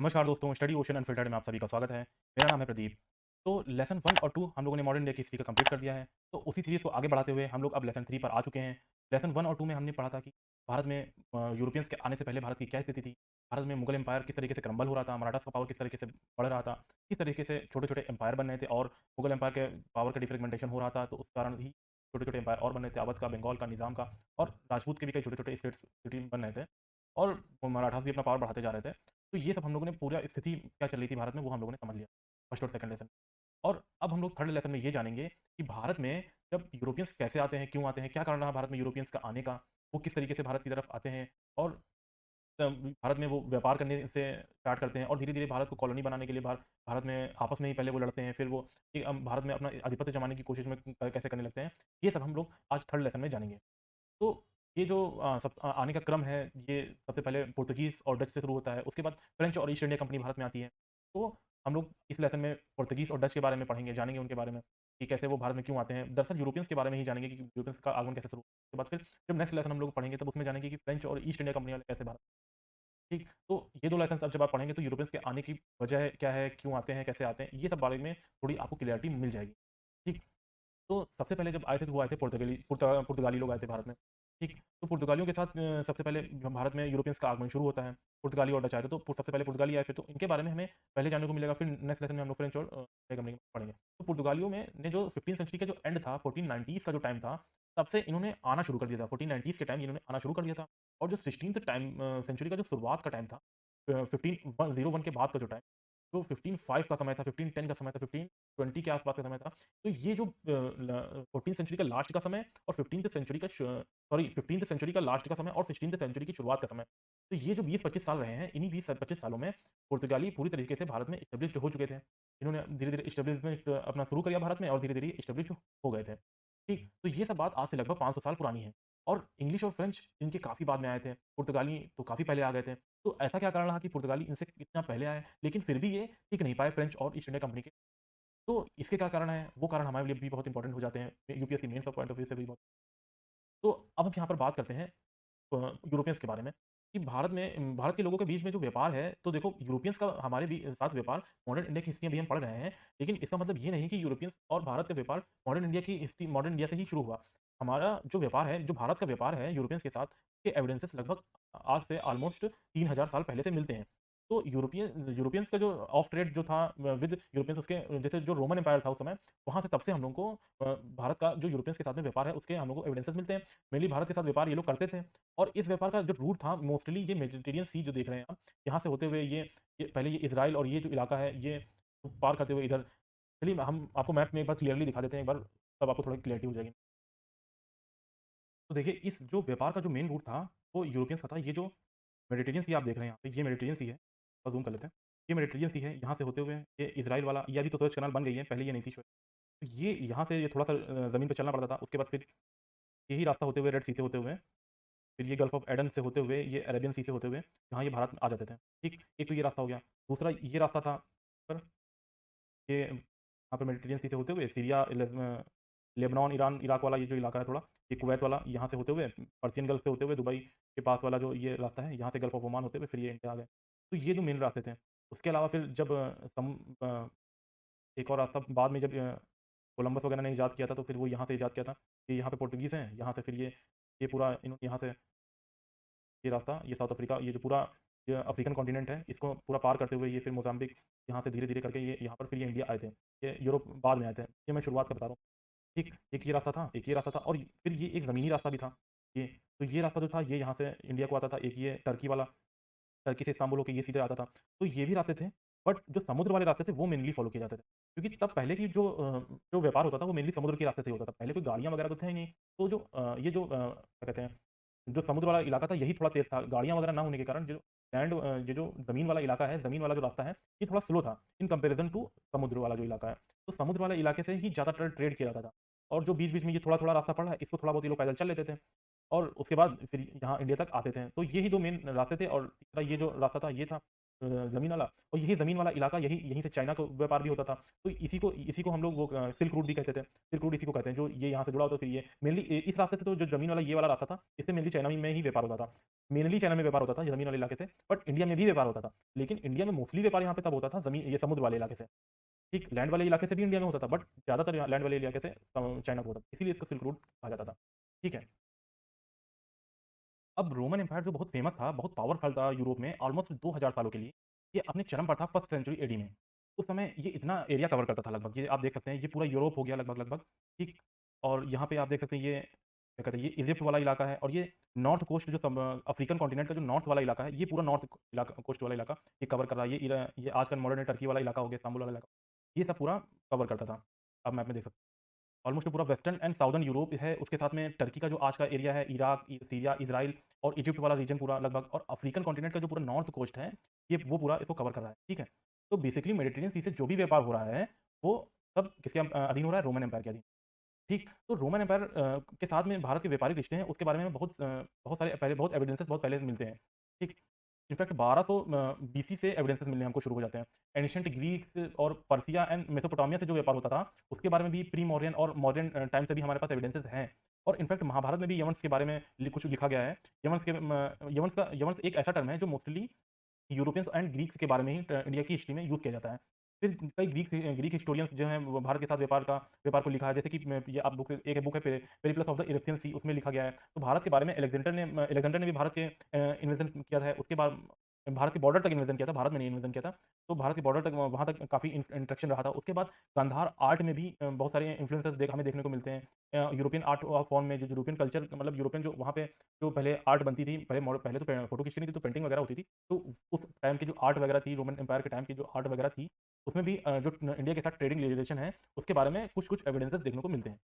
नमस्कार दोस्तों, study ocean unfiltered में आप सभी का स्वागत है। मेरा नाम है प्रदीप। तो लेसन 1 और 2 हम लोगों ने मॉडर्न इंडिया की हिस्ट्री का कंप्लीट कर दिया है। तो उसी सीरीज़ को आगे बढ़ाते हुए हम लोग अब लेसन 3 पर आ चुके हैं। लेसन 1 और 2 में हमने पढ़ा था कि भारत में यूरोपियंस के आने से पहले भारत की क्या स्थिति थी। भारत में मुगल एम्पायर किस तरीके से क्रम्बल हो रहा था, मराठास का पावर किस तरीके से बढ़ रहा था, किस तरीके से छोटे-छोटे एम्पायर बन रहे थे और मुगल एम्पायर के पावर का डिफ्रेगमेंटेशन हो रहा था। तो उस कारण ही छोटे-छोटे एम्पायर और बन रहे थे, अवध का, बंगाल का, निज़ाम का और राजपूत के भी कई छोटे-छोटे स्टेट्स सिटी बन रहे थे और मराठास भी अपना पावर बढ़ाते जा रहे थे। तो ये सब हम लोगों ने पूरा स्थिति क्या चल रही थी भारत में वो हम लोगों ने समझ लिया फर्स्ट और सेकंड लेसन। और अब हम लोग थर्ड लेसन में ये जानेंगे कि भारत में जब यूरोपियंस कैसे आते हैं, क्यों आते हैं, क्या कारण रहा भारत में यूरोपियंस का आने का, वो किस तरीके से भारत की तरफ आते हैं और भारत में वो व्यापार करने से स्टार्ट करते हैं और धीरे-धीरे भारत को कॉलोनी बनाने के लिए भारत में आपस में ही पहले वो लड़ते हैं, फिर वो भारत में अपना आधिपत्य जमाने की कोशिश में कैसे करने लगते हैं। ये सब हम लोग आज थर्ड लेसन में जानेंगे। तो ये जो आने का क्रम है, ये सबसे पहले पुर्तगीज़ और डच से शुरू होता है, उसके बाद फ्रेंच और ईस्ट इंडिया कंपनी भारत में आती है। तो हम लोग इस लेसन में पुर्तगीज़ और डच के बारे में पढ़ेंगे, जानेंगे उनके बारे में, कि कैसे वो भारत में क्यों आते हैं। दरअसल यूरोपियंस के बारे में ही जानेंगे कि यूरोपियंस का आगमन कैसे शुरू हुआ। उसके बाद फिर जब नेक्स्ट लेसन हम लोग पढ़ेंगे तब उसमें जानेंगे कि फ्रेंच और ईस्ट इंडिया कंपनी वाले कैसे भारत। ठीक, तो ये 2 लेसन्स अब जब आप पढ़ेंगे तो यूरोपियंस के आने की वजह क्या है, क्यों आते हैं, कैसे आते हैं, ये सब बारे में थोड़ी आपको क्लैरिटी मिल जाएगी। ठीक। तो सबसे पहले जब आए थे तो वो आए थे पुर्तगाली लोग आए थे भारत में। ठीक, तो पुर्तगालियों के साथ सबसे पहले भारत में यूरोपियंस का आगमन शुरू होता है। पुर्तगाली और डच आए थे तो सबसे पहले पुर्तगाली आए थे तो इनके बारे में हमें पहले जानने को मिलेगा, फिर नेक्स्ट लेसन में हम लोग फ्रेंच और पढ़ेंगे। तो पुर्तगालियों में ने जो 15वीं सेंचुरी का जो एंड था, 1490s का जो टाइम था, तब से इन्होंने आना शुरू कर दिया था। 1490s के टाइम इन्होंने आना शुरू कर दिया था और जो 16th सेंचुरी का जो शुरुआत का टाइम था, 1501 के बाद का जो टाइम, जो 1505 का समय था, 1510 का समय था, 1520 के आसपास का समय था। तो ये जो 14th सेंचुरी का लास्ट का समय और 15th सेंचुरी का लास्ट का समय और 16th सेंचुरी की शुरुआत का समय। तो ये जो 20-25 साल रहे हैं, इन्हीं 20-25 सालों में पुर्तगाली पूरी तरीके से भारत में एस्टेब्लिश्ड हो चुके थे। इन्होंने धीरे-धीरे एस्टेब्लिशमेंट अपना शुरू किया भारत में और धीरे-धीरे एस्टेब्लिश हो गए थे। ठीक, तो ये सब बात आज से लगभग 500 साल पुरानी है और इंग्लिश और फ्रेंच इनके काफ़ी बाद में आए थे। पुर्तगाली तो काफ़ी पहले आ गए थे। तो ऐसा क्या कारण रहा कि पुर्तगाली इनसे इतना पहले आए, लेकिन फिर भी ये टिक नहीं पाए फ्रेंच और ईस्ट इंडिया कंपनी के। तो इसके क्या कारण हैं? वो कारण हमारे लिए भी बहुत इंपॉर्टेंट हो जाते हैं, यूपीएससी मेंस का पॉइंट ऑफ व्यू से भी बहुत। तो अब हम यहाँ पर बात करते हैं यूरोपियंस के बारे में कि भारत के लोगों के बीच में जो व्यापार है, तो देखो यूरोपियंस का हमारे भी साथ व्यापार मॉडर्न इंडिया की हिस्ट्री अभी हम पढ़ रहे हैं, लेकिन इसका मतलब ये नहीं कि यूरोपियंस और भारत का व्यापार मॉडर्न इंडिया से ही शुरू हुआ। हमारा जो व्यापार है, जो भारत का व्यापार है यूरोपियंस के साथ, के एविडेंसेस लगभग आज से ऑलमोस्ट 3000 साल पहले से मिलते हैं। तो यूरोपियंस का जो ऑफ ट्रेड जो था विद यूरोपियंस, उसके जैसे जो रोमन एम्पायर था उस समय, वहाँ से तब से हम लोगों को भारत का जो यूरोपियंस के साथ में व्यापार है, उसके हम लोग को एविडेंसेस मिलते हैं। मेनली भारत के साथ व्यापार ये लोग करते थे और इस व्यापार का जो रूट था मोस्टली ये मेडिटेरियन सी जो देख रहे हैं आप, यहाँ से होते हुए ये पहले ये इज़राइल और ये जो इलाका है ये पार करते हुए इधर। चलिए हम आपको मैप में एक बार क्लियरली दिखा देते हैं एक बार, तब आपको थोड़ी क्लैरिटी हो जाएगी। तो देखिए इस जो व्यापार का जो मेन रूट था वो यूरोपियंस का था। ये जो मेडिटेरियन सी आप देख रहे हैं यहाँ पे, ये मेडिटेरियन सी है। और ज़ूम कर लेते हैं। ये मेडिटेरियन सी है, यहाँ से होते हुए ये इज़राइल वाला, ये अभी तो सुएज़ कैनाल बन गई है, पहले ये नहीं थी शायद। तो ये यहाँ से ये थोड़ा-सा ज़मीन पे चलना पड़ता था, उसके बाद फिर यही रास्ता होते हुए रेड सी से होते हुए, फिर ये गल्फ ऑफ एडन से होते हुए, ये अरेबियन सी से होते हुए, यहाँ ये भारत में आ जाते थे। ठीक, एक तो ये रास्ता हो गया। दूसरा ये रास्ता था पर ये यहाँ पे मेडिटेरियन सी से होते हुए सीरिया, लेबनान, ईरान, इराक वाला ये जो इलाका है थोड़ा, ये कुवैत वाला, यहाँ से होते हुए, पर्शियन गल्फ से होते हुए, दुबई के पास वाला जो ये रास्ता है, यहाँ से गल्फ ऑफ ओमान होते हुए फिर ये इंडिया आ गए। तो ये जो मेन रास्ते थे। उसके अलावा फिर जब एक और रास्ता बाद में जब कोलंबस वगैरह ने इजाद किया था, तो फिर वो यहाँ से इजाद किया था। ये यहाँ पे पोर्तुगीज़ हैं, यहाँ से फिर ये पूरा इन्होंने यहाँ से ये रास्ता, ये साउथ अफ्रीका, ये जो पूरा ये अफ्रीकन कॉन्टिनेंट है, इसको पूरा पार करते हुए ये फिर मोज़ाम्बिक, यहाँ से धीरे-धीरे करके ये यहाँ पर फिर ये इंडिया आए थे। ये यूरोप बाद में आए थे। ये मैं शुरुआत का बता रहा हूँ। ठीक, एक ये रास्ता था, एक ये रास्ता था और फिर ये एक ज़मीनी रास्ता भी था। ये, तो ये रास्ता जो था ये यहाँ से इंडिया को आता था। एक ये टर्की वाला, टर्की से इस्तांबुल होके ये सीधे आता था। तो ये भी रास्ते थे, बट जो समुद्र वाले रास्ते थे वो मेनली फ़ॉलो किए जाते थे। क्योंकि तब पहले की जो व्यापार होता था वो मेनली समुद्र के रास्ते से ही होता था। पहले कोई गाड़ियाँ वगैरह तो थे ही नहीं। तो जो क्या कहते हैं, जो समुद्र वाला इलाका था यही थोड़ा तेज़ था। गाड़ियाँ वगैरह ना होने के कारण जो ये जो ज़मीन वाला इलाका है, ज़मीन वाला जो रास्ता है, ये थोड़ा स्लो था इन कंपैरिज़न टू समुद्र वाला जो इलाका है। तो समुद्र वाले इलाके से ही ज़्यादातर ट्रेड किया जाता था और जो बीच-बीच में ये थोड़ा-थोड़ा रास्ता पड़ा है, इसको थोड़ा बहुत ये लोग पैदल चल लेते थे और उसके बाद फिर यहाँ इंडिया तक आते थे। तो ये ही 2 मेन रास्ते थे और तीसरा ये जो रास्ता था ये था। ज़मीन वाला, और यही ज़मीन वाला इलाका यही यहीं से चाइना का व्यापार भी होता था। तो इसी को हम लोग वो सिल्क रूट भी कहते थे। सिल्क रूट इसी को कहते हैं, जो ये यहाँ से जुड़ा होता है, फिर ये मेनली इस रास्ते से, तो जो ज़मीन वाला ये वाला रास्ता था, इससे मेनली चाइना में ही व्यापार होता था। मेनली चाइना में व्यापार होता था, ये ज़मीन वाले इलाके से, बट इंडिया में भी व्यापार होता था। लेकिन इंडिया में मोस्टली व्यापार यहाँ पे तब होता था ज़मीन ये समुद्र वाले इलाके से। ठीक, लैंड वाले इलाके से भी इंडिया में होता था, बट ज़्यादातर यहाँ लैंड वाले इलाके से चाइना को होता था। इसीलिए इसको सिल्क रूट कहा जाता था। ठीक है। अब रोमन एम्पायर जो बहुत फेमस था, बहुत पावरफुल था यूरोप में ऑलमोस्ट 2000 सालों के लिए, ये अपने चरम पर था फर्स्ट सेंचुरी एडी में। उस समय ये इतना एरिया कवर करता था लगभग, ये आप देख सकते हैं, ये पूरा यूरोप हो गया लगभग-लगभग, ठीक? और यहाँ पे आप देख सकते हैं, ये क्या कहते हैं, ये इजिप्ट वाला इलाका है, और ये नॉर्थ कोस्ट जो अफ्रीकन कॉन्टिनेंट का जो नॉर्थ वाला इलाका है, ये पूरा नॉर्थ इलाका, कोस्ट वाला इलाका ये कवर कर रहा है। ये आज का मॉडर्न टर्की वाला इलाका हो गया, इस्तांबुल वाला इलाका, ये सब पूरा कवर करता था। आप मैप में देख सकते हैं। ऑलमोस्ट पूरा वेस्टर्न एंड साउदर्न यूरोप है, उसके साथ में टर्की का जो आज का एरिया है, इराक, सीरिया, इजराइल और इजिप्ट वाला रीजन पूरा लगभग, और अफ्रीकन कॉन्टिनेंट का जो पूरा नॉर्थ कोस्ट है, ये वो पूरा इसको कवर कर रहा है, ठीक है। तो बेसिकली मेडिटेरियन सी से जो भी व्यापार हो रहा है, वो सब किसके अधीन हो रहा है? रोमन एम्पायर के अधीन। ठीक, तो रोमन एम्पायर के साथ में भारत के व्यापारिक रिश्ते हैं, उसके बारे में बहुत सारे पहले, बहुत एविडेंसेस बहुत पहले मिलते हैं। ठीक, इनफैक्ट 1200 बीसी से एविडेंसेस मिलने हमको शुरू हो जाते हैं। एंशिएंट ग्रीक्स और पर्सिया एंड मेसोपोटामिया से जो व्यापार होता था, उसके बारे में भी प्री मौर्यन और मॉडर्न टाइम से भी हमारे पास एविडेंसेस हैं। और इनफैक्ट महाभारत में भी यवंस के बारे में कुछ लिखा गया है। यवंस एक ऐसा टर्म है जो मोस्टली यूरोपियंस एंड ग्रीक्स के बारे में ही इंडिया की हिस्ट्री में यूज़ किया जाता है। फिर कई ग्रीक हिस्टोरियंस जो हैं, वो भारत के साथ व्यापार को लिखा है, जैसे कि ये आप बुक, एक बुक है पेरिप्लस ऑफ द इरिथ्रियन सी, उसमें लिखा गया है। तो भारत के बारे में अलेक्जेंडर ने भी भारत के इन्वेजन किया था, उसके बाद भारत के बॉर्डर तक इन्वेजन किया था, भारत में नहीं इन्वेजन किया था। तो भारत के बॉर्डर तक, वहाँ तक काफ़ी इंटरेक्शन रहा था। उसके बाद गांधार आर्ट में भी बहुत सारे इन्फ्लुएंसेस हमें देखने को मिलते हैं। यूरोपियन आर्ट फॉर्म में जो यूरोपियन कल्चर, मतलब यूरोपियन जो वहाँ पे जो पहले आर्ट बनती थी, पहले तो फोटो खींचनी थी, तो पेंटिंग वगैरह होती थी। तो उस टाइम की जो आर्ट वगैरह थी, रोमन एम्पायर के टाइम की जो आर्ट वगैरह थी, उसमें भी जो इंडिया के साथ ट्रेडिंग रिलेशन है, उसके बारे में कुछ-कुछ एविडेंसेस देखने को मिलते हैं।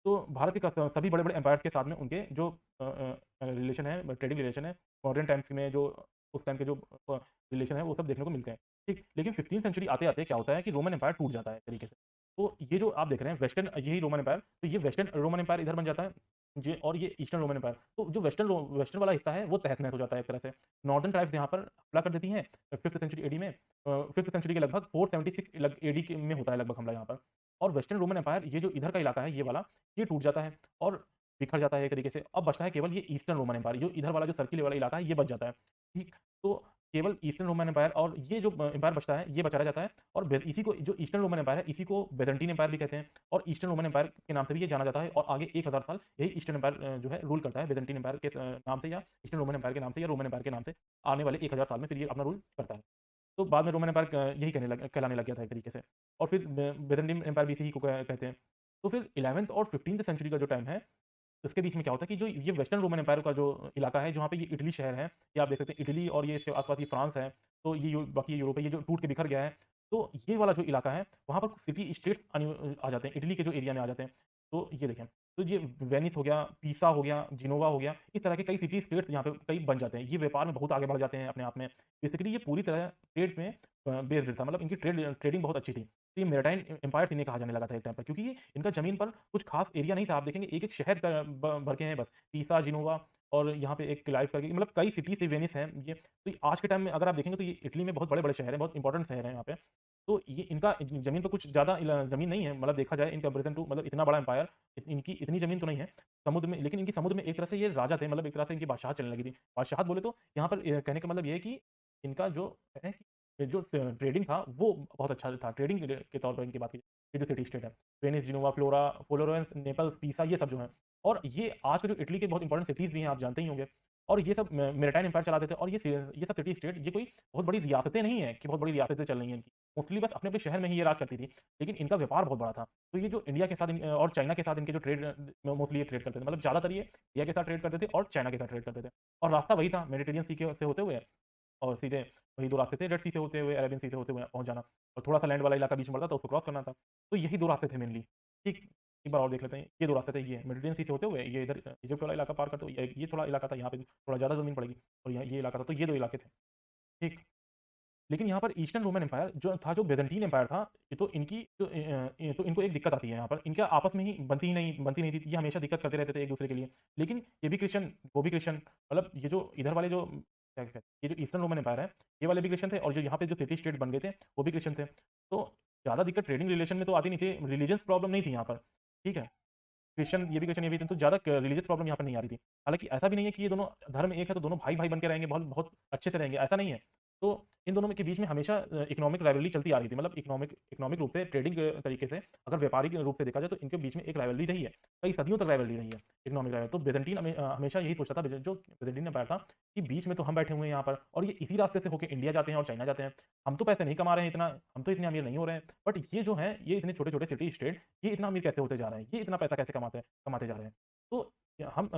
तो भारत के सभी बड़े-बड़े एम्पायर्स के साथ में उनके जो रिलेशन है, ट्रेडिंग रिलेशन है, मॉडर्न टाइम्स में जो उस टाइम के जो रिलेशन है, वो सब देखने को मिलते हैं। ठीक, लेकिन 15th सेंचुरी आते-आते क्या होता है कि रोमन एम्पायर टूट जाता है एक तरीके से। तो ये जो आप देख रहे हैं वेस्टर्न, यही रोमन एम्पायर, तो ये वेस्टर्न रोमन एम्पायर इधर बन जाता है, जी, और ये ईस्टर्न रोमन एम्पायर। तो जो वेस्टर्न वाला हिस्सा है, वो तहस-नहस हो जाता है एक तरह से। नॉर्दर्न ट्राइब्स यहाँ पर हमला कर देती हैं 5th सेंचुरी एडी में। 5th सेंचुरी के लगभग 476 एडी के में होता है लगभग हमला यहाँ पर। और वेस्टर्न रोमन एम्पायर, ये जो इधर का इलाका है, ये वाला, ये टूट जाता है और बिखर जाता है एक तरीके से। अब बचता है केवल ये ईस्टर्न रोमन एम्पायर, जो इधर वाला जो सर्किल वाला इलाका है, ये बच जाता है। ठीक, तो केवल ईस्टर्न रोमन एम्पायर और ये जो एम्पायर बचता है, ये बचा रह जाता है। और इसी को, जो ईस्टर्न रोमन एम्पायर है, इसी को बेज़ंटीन एम्पायर भी कहते हैं, और ईस्टर्न रोमन एम्पायर के नाम से भी ये जाना जाता है। और आगे 1000 साल यही ईस्टर्न एम्पायर जो है रूल करता है, बेज़ंटीन एम्पायर के नाम से, या ईस्टर्न रोमन एम्पायर के नाम से, या रोमन एम्पायर के नाम से। आने वाले 1000 साल में फिर ये अपना रूल करता है। तो बाद में रोमन एम्पायर यही कहलाने लग गया था एक तरीके से। और फिर बेज़ंटीन एम्पायर भी इसी को कहते हैं। तो फिर 11th और 15th सेंचुरी का जो टाइम है, उसके बीच में क्या होता है कि जो ये वेस्टर्न रोमन एम्पायर का जो इलाका है, जहाँ पे ये इटली शहर है, ये आप देख सकते हैं, इटली और ये इसके आस-पास ये फ्रांस है, तो ये बाकी यूरोप है, ये जो टूट के बिखर गया है। तो ये वाला जो इलाका है, वहाँ पर कुछ सिटी स्टेट्स आ जाते हैं, इटली के जो एरिया में आ जाते हैं। तो ये देखें, तो ये वेनिस हो गया, पीसा हो गया, जिनोवा हो गया, इस तरह के कई सिटी स्टेट्स यहाँ पे कई बन जाते हैं। ये व्यापार में बहुत आगे बढ़ जाते हैं अपने आप में। बेसिकली ये पूरी तरह ट्रेड में बेस्ड था, मतलब इनकी ट्रेडिंग बहुत अच्छी थी। तो ये मेरिटाइम एम्पायर्स इन्हें कहा जाने लगा था एक टाइम पर, क्योंकि ये इनका ज़मीन पर कुछ खास एरिया नहीं था। आप देखेंगे एक-एक शहर भर के हैं बस, पीसा, जिनोवा, और यहाँ पे एक क्लाइव करके, मतलब कई सिटीज़ थी, वेनिस है ये। तो आज के टाइम में अगर आप देखेंगे, तो ये इटली में बहुत बड़े-बड़े शहर हैं, बहुत इंपॉर्टेंट शहर हैं यहाँ पे। तो ये इनका ज़मीन पर कुछ ज़्यादा ज़मीन नहीं है, मतलब देखा जाए इन कंपैरिज़न टू, मतलब इतना बड़ा एम्पायर, इनकी इतनी ज़मीन तो नहीं है समुद्र में, लेकिन इनकी समुद्र में एक तरह से ये राजा थे, मतलब एक तरह से इनकी बादशाहत चलने लगी थी। बादशाहत बोले तो यहाँ पर कहने का मतलब ये है कि इनका जो है कि जो ट्रेडिंग था, वो बहुत अच्छा था। ट्रेडिंग के तौर पर इनकी बात की, ये जो सिटी स्टेट है, वेनिस, जिनोवा, फ्लोरेंस, नेपल्स, पीसा, ये सब जो हैं। और ये आज के जो इटली के बहुत इंपॉर्टेंट सिटीज़ भी हैं, आप जानते ही होंगे। और ये सब मेरिटाइम एम्पायर चलाते थे। और ये सब सिटी स्टेट, ये कोई बहुत बड़ी रियासतें नहीं हैं कि बहुत बड़ी रियासतें चल रही हैं इनकी। मोस्टली बस अपने-अपने शहर में ही ये राज करती थी, लेकिन इनका व्यापार बहुत बड़ा था। तो ये जो इंडिया के साथ और चाइना के साथ इनके जो ट्रेड, मोस्टली ये ट्रेड करते थे, मतलब ज़्यादातर ये इंडिया के साथ ट्रेड करते थे और चाइना के साथ ट्रेड करते थे। और रास्ता वही था, मेडिटेरियन सी के से होते हुए, और सीधे वही 2 रास्ते थे, रेड सी से होते हुए, अरेबियन सी से होते हुए पहुँच जाना, और थोड़ा-सा लैंड वाला इलाका बीच में पड़ता था, उसको क्रॉस करना था। तो यही 2 रास्ते थे मेनली। ठीक, एक बार और देख लेते हैं, ये 2 रास्ते थे, ये मेडिटेरियन सी से होते हुए, ये इधर इजिप्ट वाला इलाका पार करते हुए, ये थोड़ा इलाका था, यहाँ पे थोड़ा ज़्यादा ज़मीन पड़ेगी, और यहाँ ये इलाका था, तो ये 2 इलाके थे। ठीक। लेकिन यहाँ पर ईस्टर्न रोमन एम्पायर जो था, जो बेज़ंटीन एम्पायर था, ये तो इनकी जो तो इनको एक दिक्कत आती है यहाँ पर, इनके आपस में ही बनती नहीं थी, ये हमेशा दिक्कत करते रहते थे एक-दूसरे के लिए। लेकिन ये भी क्रिश्चियन, वो भी क्रिश्चियन, मतलब ये जो इधर वाले जो क्या कहते हैं, ये जो ईस्टर्न रोमन एम्पायर है, ये वाले भी क्रिश्चियन थे और जो यहाँ पे जो सिटी स्टेट बन गए थे, वो भी क्रिश्चियन थे। तो ज़्यादा दिक्कत ट्रेडिंग रिलेशन में तो आती नहीं थी, रिलीजियस प्रॉब्लम नहीं थी यहाँ पर, ठीक है? क्रिश्चियन ये भी क्रिश्चियन ये भी थे, तो ज़्यादा रिलीजियस प्रॉब्लम यहाँ पर नहीं आ रही थी। हालाँकि ऐसा भी नहीं है कि ये दोनों धर्म एक है तो दोनों भाई-भाई बन के रहेंगे, बहुत बहुत अच्छे से रहेंगे, ऐसा नहीं है। तो इन दोनों में के बीच में हमेशा इकोनॉमिक राइवलरी चलती आ रही थी, मतलब इकोनॉमिक इकोनॉमिक रूप से ट्रेडिंग तरीके से अगर व्यापारिक रूप से देखा जाए तो इनके बीच में एक राइवलरी रही है, कई सदियों तक राइवलरी रही है, इकोनॉमिक राइवलरी। तो byzantine हमेशा यही सोचता था, जो byzantine एम्पायर था कि बीच में तो हम बैठे हुए हैं यहाँ पर और ये इसी रास्ते से होके इंडिया जाते हैं और चाइना जाते हैं। हम तो पैसे नहीं कमा रहे हैं इतना, हम तो इतने अमीर नहीं हो रहे हैं, बट ये जो हैं, ये इतने छोटे-छोटे सिटी स्टेट, ये इतना अमीर कैसे होते जा रहे हैं? ये इतना पैसा कैसे कमाते जा रहे हैं? तो हम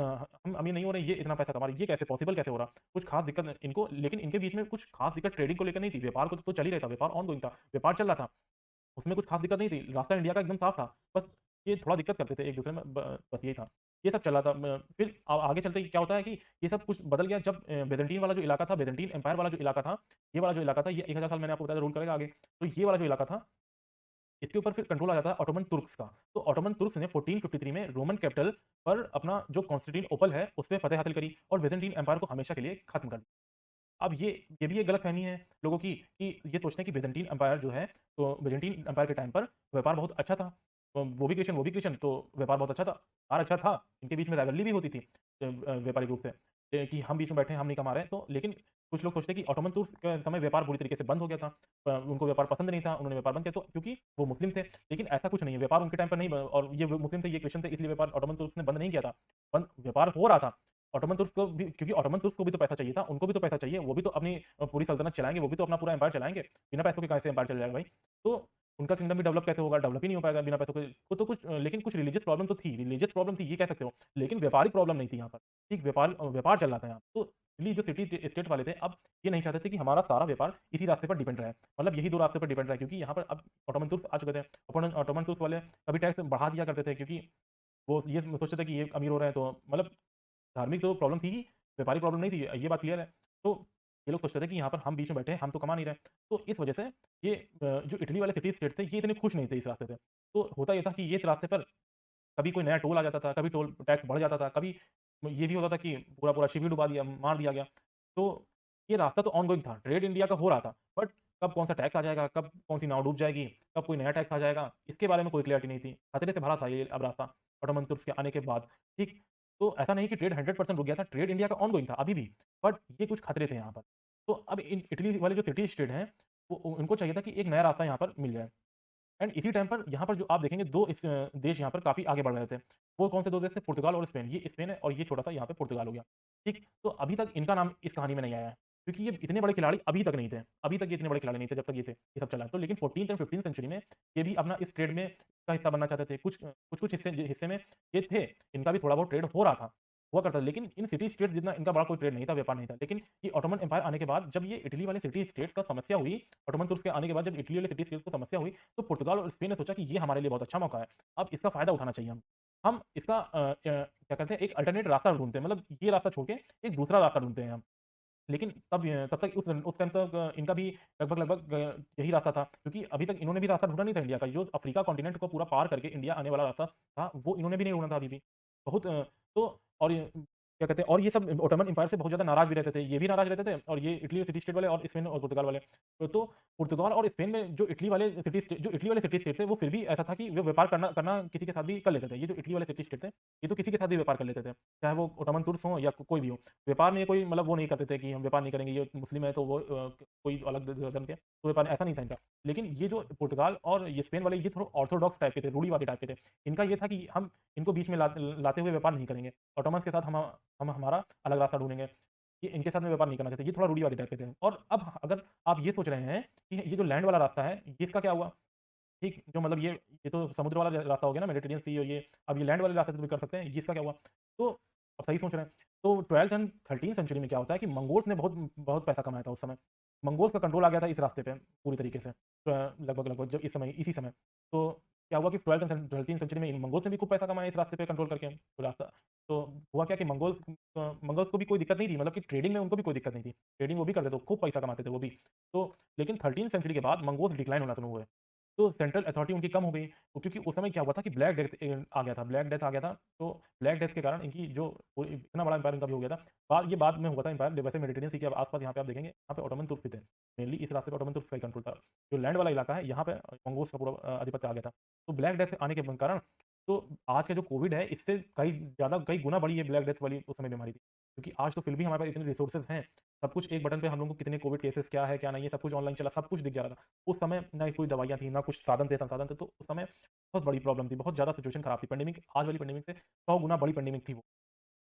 अमीर नहीं हो रहे हैं, ये इतना पैसा कमा रहे हैं, ये कैसे पॉसिबल कैसे हो रहा? कुछ खास दिक्कत इनको, लेकिन इनके बीच में कुछ खास दिक्कत ट्रेडिंग को लेकर नहीं थी, व्यापार को तो चल ही रहा था, व्यापार ऑनगोइंग था, व्यापार चल रहा था, उसमें कुछ खास दिक्कत नहीं थी, रास्ता इंडिया का एकदम साफ था। बस ये थोड़ा दिक्कत करते थे एक-दूसरे में, बस यही था। ये सब चल रहा था। फिर आगे चलते ही क्या होता है कि ये सब कुछ बदल गया जब byzantine वाला जो इलाका था, byzantine एम्पायर वाला जो इलाका था, ये वाला जो इलाका था, ये 1000 साल मैंने आपको बताया था रूल करेगा आगे। तो ये वाला जो इलाका था, इसके ऊपर फिर कंट्रोल आ जाता है ऑटोमन तुर्क्स का। तो ऑटोमन तुर्क्स ने 1453 में रोमन कैपिटल पर अपना जो कॉन्स्टेंटिनोपल है, उस पे फतह हासिल करी और byzantine एम्पायर को हमेशा के लिए खत्म कर दिया। अब ये भी एक गलतफ़हमी है लोगों की कि ये सोचते हैं कि byzantine एम्पायर जो है, तो byzantine एम्पायर के टाइम पर व्यापार बहुत अच्छा था। वो भी क्रिश्चियन, तो व्यापार बहुत अच्छा था। व्यापार अच्छा था, इनके बीच में राइवलरी भी होती थी व्यापारिक रूप से, कि हम बीच में बैठे हैं, हम नहीं कमा रहे हैं। तो लेकिन कुछ लोग सोचते हैं कि ऑटोमन तुर्क के समय व्यापार पूरी तरीके से बंद हो गया था। उनको व्यापार पसंद नहीं था, उन्होंने व्यापार बंद किया, तो क्योंकि वो मुस्लिम थे। लेकिन ऐसा कुछ नहीं है, व्यापार उनके टाइम पर नहीं और ये मुस्लिम थे, ये क्रिश्चियन थे, इसलिए व्यापार ऑटोमन तुर्क ने बंद नहीं किया था। व्यापार हो रहा था। ऑटोमन तुर्क्स को भी, क्योंकि ऑटोमन तुर्क्स को भी तो पैसा चाहिए था, उनको भी तो पैसा चाहिए, वो भी तो अपनी पूरी सल्तनत चलाएँगे, वो भी तो अपना पूरा एम्पायर चलाएँगे। बिना पैसों के कैसे एम्पायर चल जाएगा भाई? तो उनका किंगडम भी डेवलप कैसे होगा? डेवलप ही नहीं हो पाएगा बिना पैसों के। तो कुछ लेकिन कुछ रिलीजियस प्रॉब्लम तो थी, रिलीजियस प्रॉब्लम थी ये कह सकते हो, लेकिन व्यापारिक प्रॉब्लम नहीं थी यहाँ पर। ठीक, व्यापार चल रहा था यहाँ। तो इसलिए जो सिटी स्टेट वाले थे, अब ये नहीं चाहते थे कि हमारा सारा व्यापार इसी रास्ते पर डिपेंड रहे। मतलब यही 2 रास्ते पर डिपेंड रहे, क्योंकि यहाँ पर अब ऑटोमन तुर्क्स आ चुके थे। ऑटोमन तुर्क्स वाले कभी टैक्स बढ़ा दिया करते थे, क्योंकि वो ये सोचते थे कि ये अमीर हो रहे हैं, तो मतलब धार्मिक तो प्रॉब्लम थी ही, व्यापारिक प्रॉब्लम नहीं थी, ये बात क्लियर है। तो ये लोग सोचते थे कि यहाँ पर हम बीच में बैठे हैं, हम तो कमा नहीं रहे। तो इस वजह से ये जो इटली वाले सिटी स्टेट थे, ये इतने खुश नहीं थे इस रास्ते से। तो होता ये था कि ये इस रास्ते पर कभी कोई नया टोल आ जाता था, कभी टोल टैक्स बढ़ जाता था, कभी ये भी होता था कि पूरा-पूरा शिप ही डुबा दिया, मार दिया गया। तो ये रास्ता तो ऑनगोइंग था, ट्रेड इंडिया का हो रहा था, बट कब कौन-सा टैक्स आ जाएगा, कब कौन-सी नाव डूब जाएगी, कब कोई नया टैक्स आ जाएगा, इसके बारे में कोई क्लैरिटी नहीं थी। खतरे से भरा था ये अब रास्ता, ऑटोमन तुर्क्स के आने के बाद, ठीक? तो ऐसा नहीं कि ट्रेड 100% रुक गया था, ट्रेड इंडिया का ऑनगोइंग था अभी भी, बट ये कुछ खतरे थे यहाँ पर। तो अब इन इटली वाले जो सिटी स्टेट हैं, वो उनको चाहिए था कि एक नया रास्ता यहाँ पर मिल जाए। एंड इसी टाइम पर यहाँ पर जो आप देखेंगे 2 देश यहाँ पर काफ़ी आगे बढ़ रहे थे। वो कौन से 2 देश थे? पुर्तगाल और स्पेन। ये स्पेन है और ये छोटा-सा यहाँ पे पुर्तगाल हो गया। ठीक? तो अभी तक इनका नाम इस कहानी में नहीं आया है, क्योंकि ये इतने बड़े खिलाड़ी अभी तक नहीं थे। अभी तक ये इतने बड़े खिलाड़ी नहीं थे जब तक ये सब चला है। तो लेकिन 14th एंड 15th सेंचुरी में ये भी अपना इस ट्रेड में का हिस्सा बनना चाहते थे। कुछ-कुछ हिस्से में ये थे, इनका भी थोड़ा बहुत ट्रेड हो रहा था, हुआ करता था। लेकिन इन सिटी स्टेट्स जितना इनका बड़ा कोई ट्रेड नहीं था, व्यापार नहीं था। लेकिन ये ऑटोमन एम्पायर आने के बाद जब ये इटली वाले सिटी स्टेट्स का समस्या हुई, ऑटोमन तुर्क के आने के बाद जब इटली वाले सिटी स्टेट्स को समस्या हुई, तो पुर्तगाल और स्पेन ने सोचा कि ये हमारे लिए बहुत अच्छा मौका है। अब इसका फ़ायदा उठाना चाहिए हम। हम इसका क्या कहते हैं, एक अल्टरनेट रास्ता ढूँढते हैं, मतलब ये रास्ता छोड़ के एक दूसरा रास्ता ढूँढते हैं हम। लेकिन तब तक उस टाइम तक इनका भी लगभग-लगभग यही रास्ता था, क्योंकि अभी तक इन्होंने भी रास्ता ढूँढा नहीं था इंडिया का। जो अफ्रीका कॉन्टिनेंट को पूरा पार करके इंडिया आने वाला रास्ता था, वो इन्होंने भी नहीं ढूँढा था अभी भी। बहुत तो और ये क्या कहते हैं, और ये सब ओटोमन एम्पायर से बहुत ज़्यादा नाराज़ भी रहते थे। ये भी नाराज़ रहते थे और ये इटली सिटी स्टेट वाले और स्पेन और पुर्तगाल वाले। तो पुर्तगाल और स्पेन में जो इटली वाले सिटी स्टेट थे, वो फिर भी ऐसा था कि वो व्यापार करना करना किसी के साथ भी कर लेते थे। ये जो इटली वाले सिटी स्टेट थे, ये तो किसी के साथ भी व्यापार कर लेते थे। चाहे वो ओटोमन तुर्क्स हों या कोई भी हो। व्यापार में कोई मतलब वो नहीं करते थे कि हम व्यापार नहीं करेंगे, ये मुस्लिम है तो वो कोई अलग धर्म के, तो व्यापार ऐसा नहीं था इनका। लेकिन ये जो पुर्तगाल और ये स्पेन वाले, ये थोड़ा ऑर्थोडॉक्स टाइप के थे, रूढ़िवादी टाइप के थे। इनका ये था कि हम इनको बीच में लाते हुए व्यापार नहीं करेंगे। ऑटोमन्स के साथ हम हमारा अलग रास्ता ढूँढेंगे। ये इनके साथ में व्यापार नहीं करना चाहते, ये थोड़ा रूढ़िवादी टाइप के थे। और अब अगर आप ये सोच रहे हैं कि ये जो लैंड वाला रास्ता है, ये इसका क्या हुआ? ठीक, जो मतलब ये तो समुद्र वाला रास्ता हो गया ना, मेडिटेरियन सी और ये, अब ये लैंड वाले रास्ते से भी कर सकते हैं, ये इसका क्या हुआ? तो आप सही सोच रहे हैं। तो 12th एंड 13th सेंचुरी में क्या होता है कि मंगोल्स ने बहुत बहुत पैसा कमाया था उस समय। मंगोल्स का कंट्रोल आ गया था इस रास्ते पे पूरी तरीके से। लगभग-लगभग जब इसी समय। तो क्या हुआ कि 12th एंड 13th सेंचुरी में इन मंगोल्स ने भी खूब पैसा कमाया इस रास्ते पे कंट्रोल करके, तो रास्ता तो हुआ क्या कि मंगोल्स को भी कोई दिक्कत नहीं थी, मतलब कि ट्रेडिंग में उनको भी कोई दिक्कत नहीं थी। ट्रेडिंग वो भी करते थे, खूब पैसा कमाते थे वो भी। तो लेकिन 13th सेंचुरी के बाद मंगोल्स डिक्लाइन होना शुरू हुए। तो सेंट्रल अथॉरिटी उनकी कम हो गई। तो क्योंकि उस समय क्या हुआ था कि ब्लैक डेथ आ गया था, ब्लैक डेथ आ गया था। तो ब्लैक डेथ के कारण इनकी जो पूरी इतना बड़ा एम्पायर इनका भी हो गया था। ये बाद में हुआ था एम्पायर, वैसे मेडिटेरियन सी के आस-पास यहाँ पे आप देखेंगे, यहाँ पे ऑटोमन तुर्क भी थे। मेनली इस रास्ते पे ऑटोमन तुर्क का ही कंट्रोल था। जो लैंड वाला इलाका है, यहाँ पे मंगोल्स का पूरा आधिपत्य आ गया था। तो ब्लैक डेथ आने के कारण तो आज का जो कोविड है, इससे कई गुना बड़ी ये ब्लैक डेथ वाली उस समय बीमारी थी। क्योंकि आज तो फिर भी हमारे पास इतने रिसोर्सेज़ हैं, सब कुछ एक बटन पे हम लोगों को कितने कोविड केसेस क्या है, क्या नहीं है, सब कुछ ऑनलाइन चला, सब कुछ दिख जा रहा था। उस समय ना कोई दवाइयाँ थी, ना कुछ साधन थे, संसाधन थे, तो उस समय बहुत बड़ी प्रॉब्लम थी, बहुत ज़्यादा सिचुएशन खराब थी। पैंडेमिक आज वाली पैंडेमिक से 100 गुना बड़ी पैंडेमिक थी वो।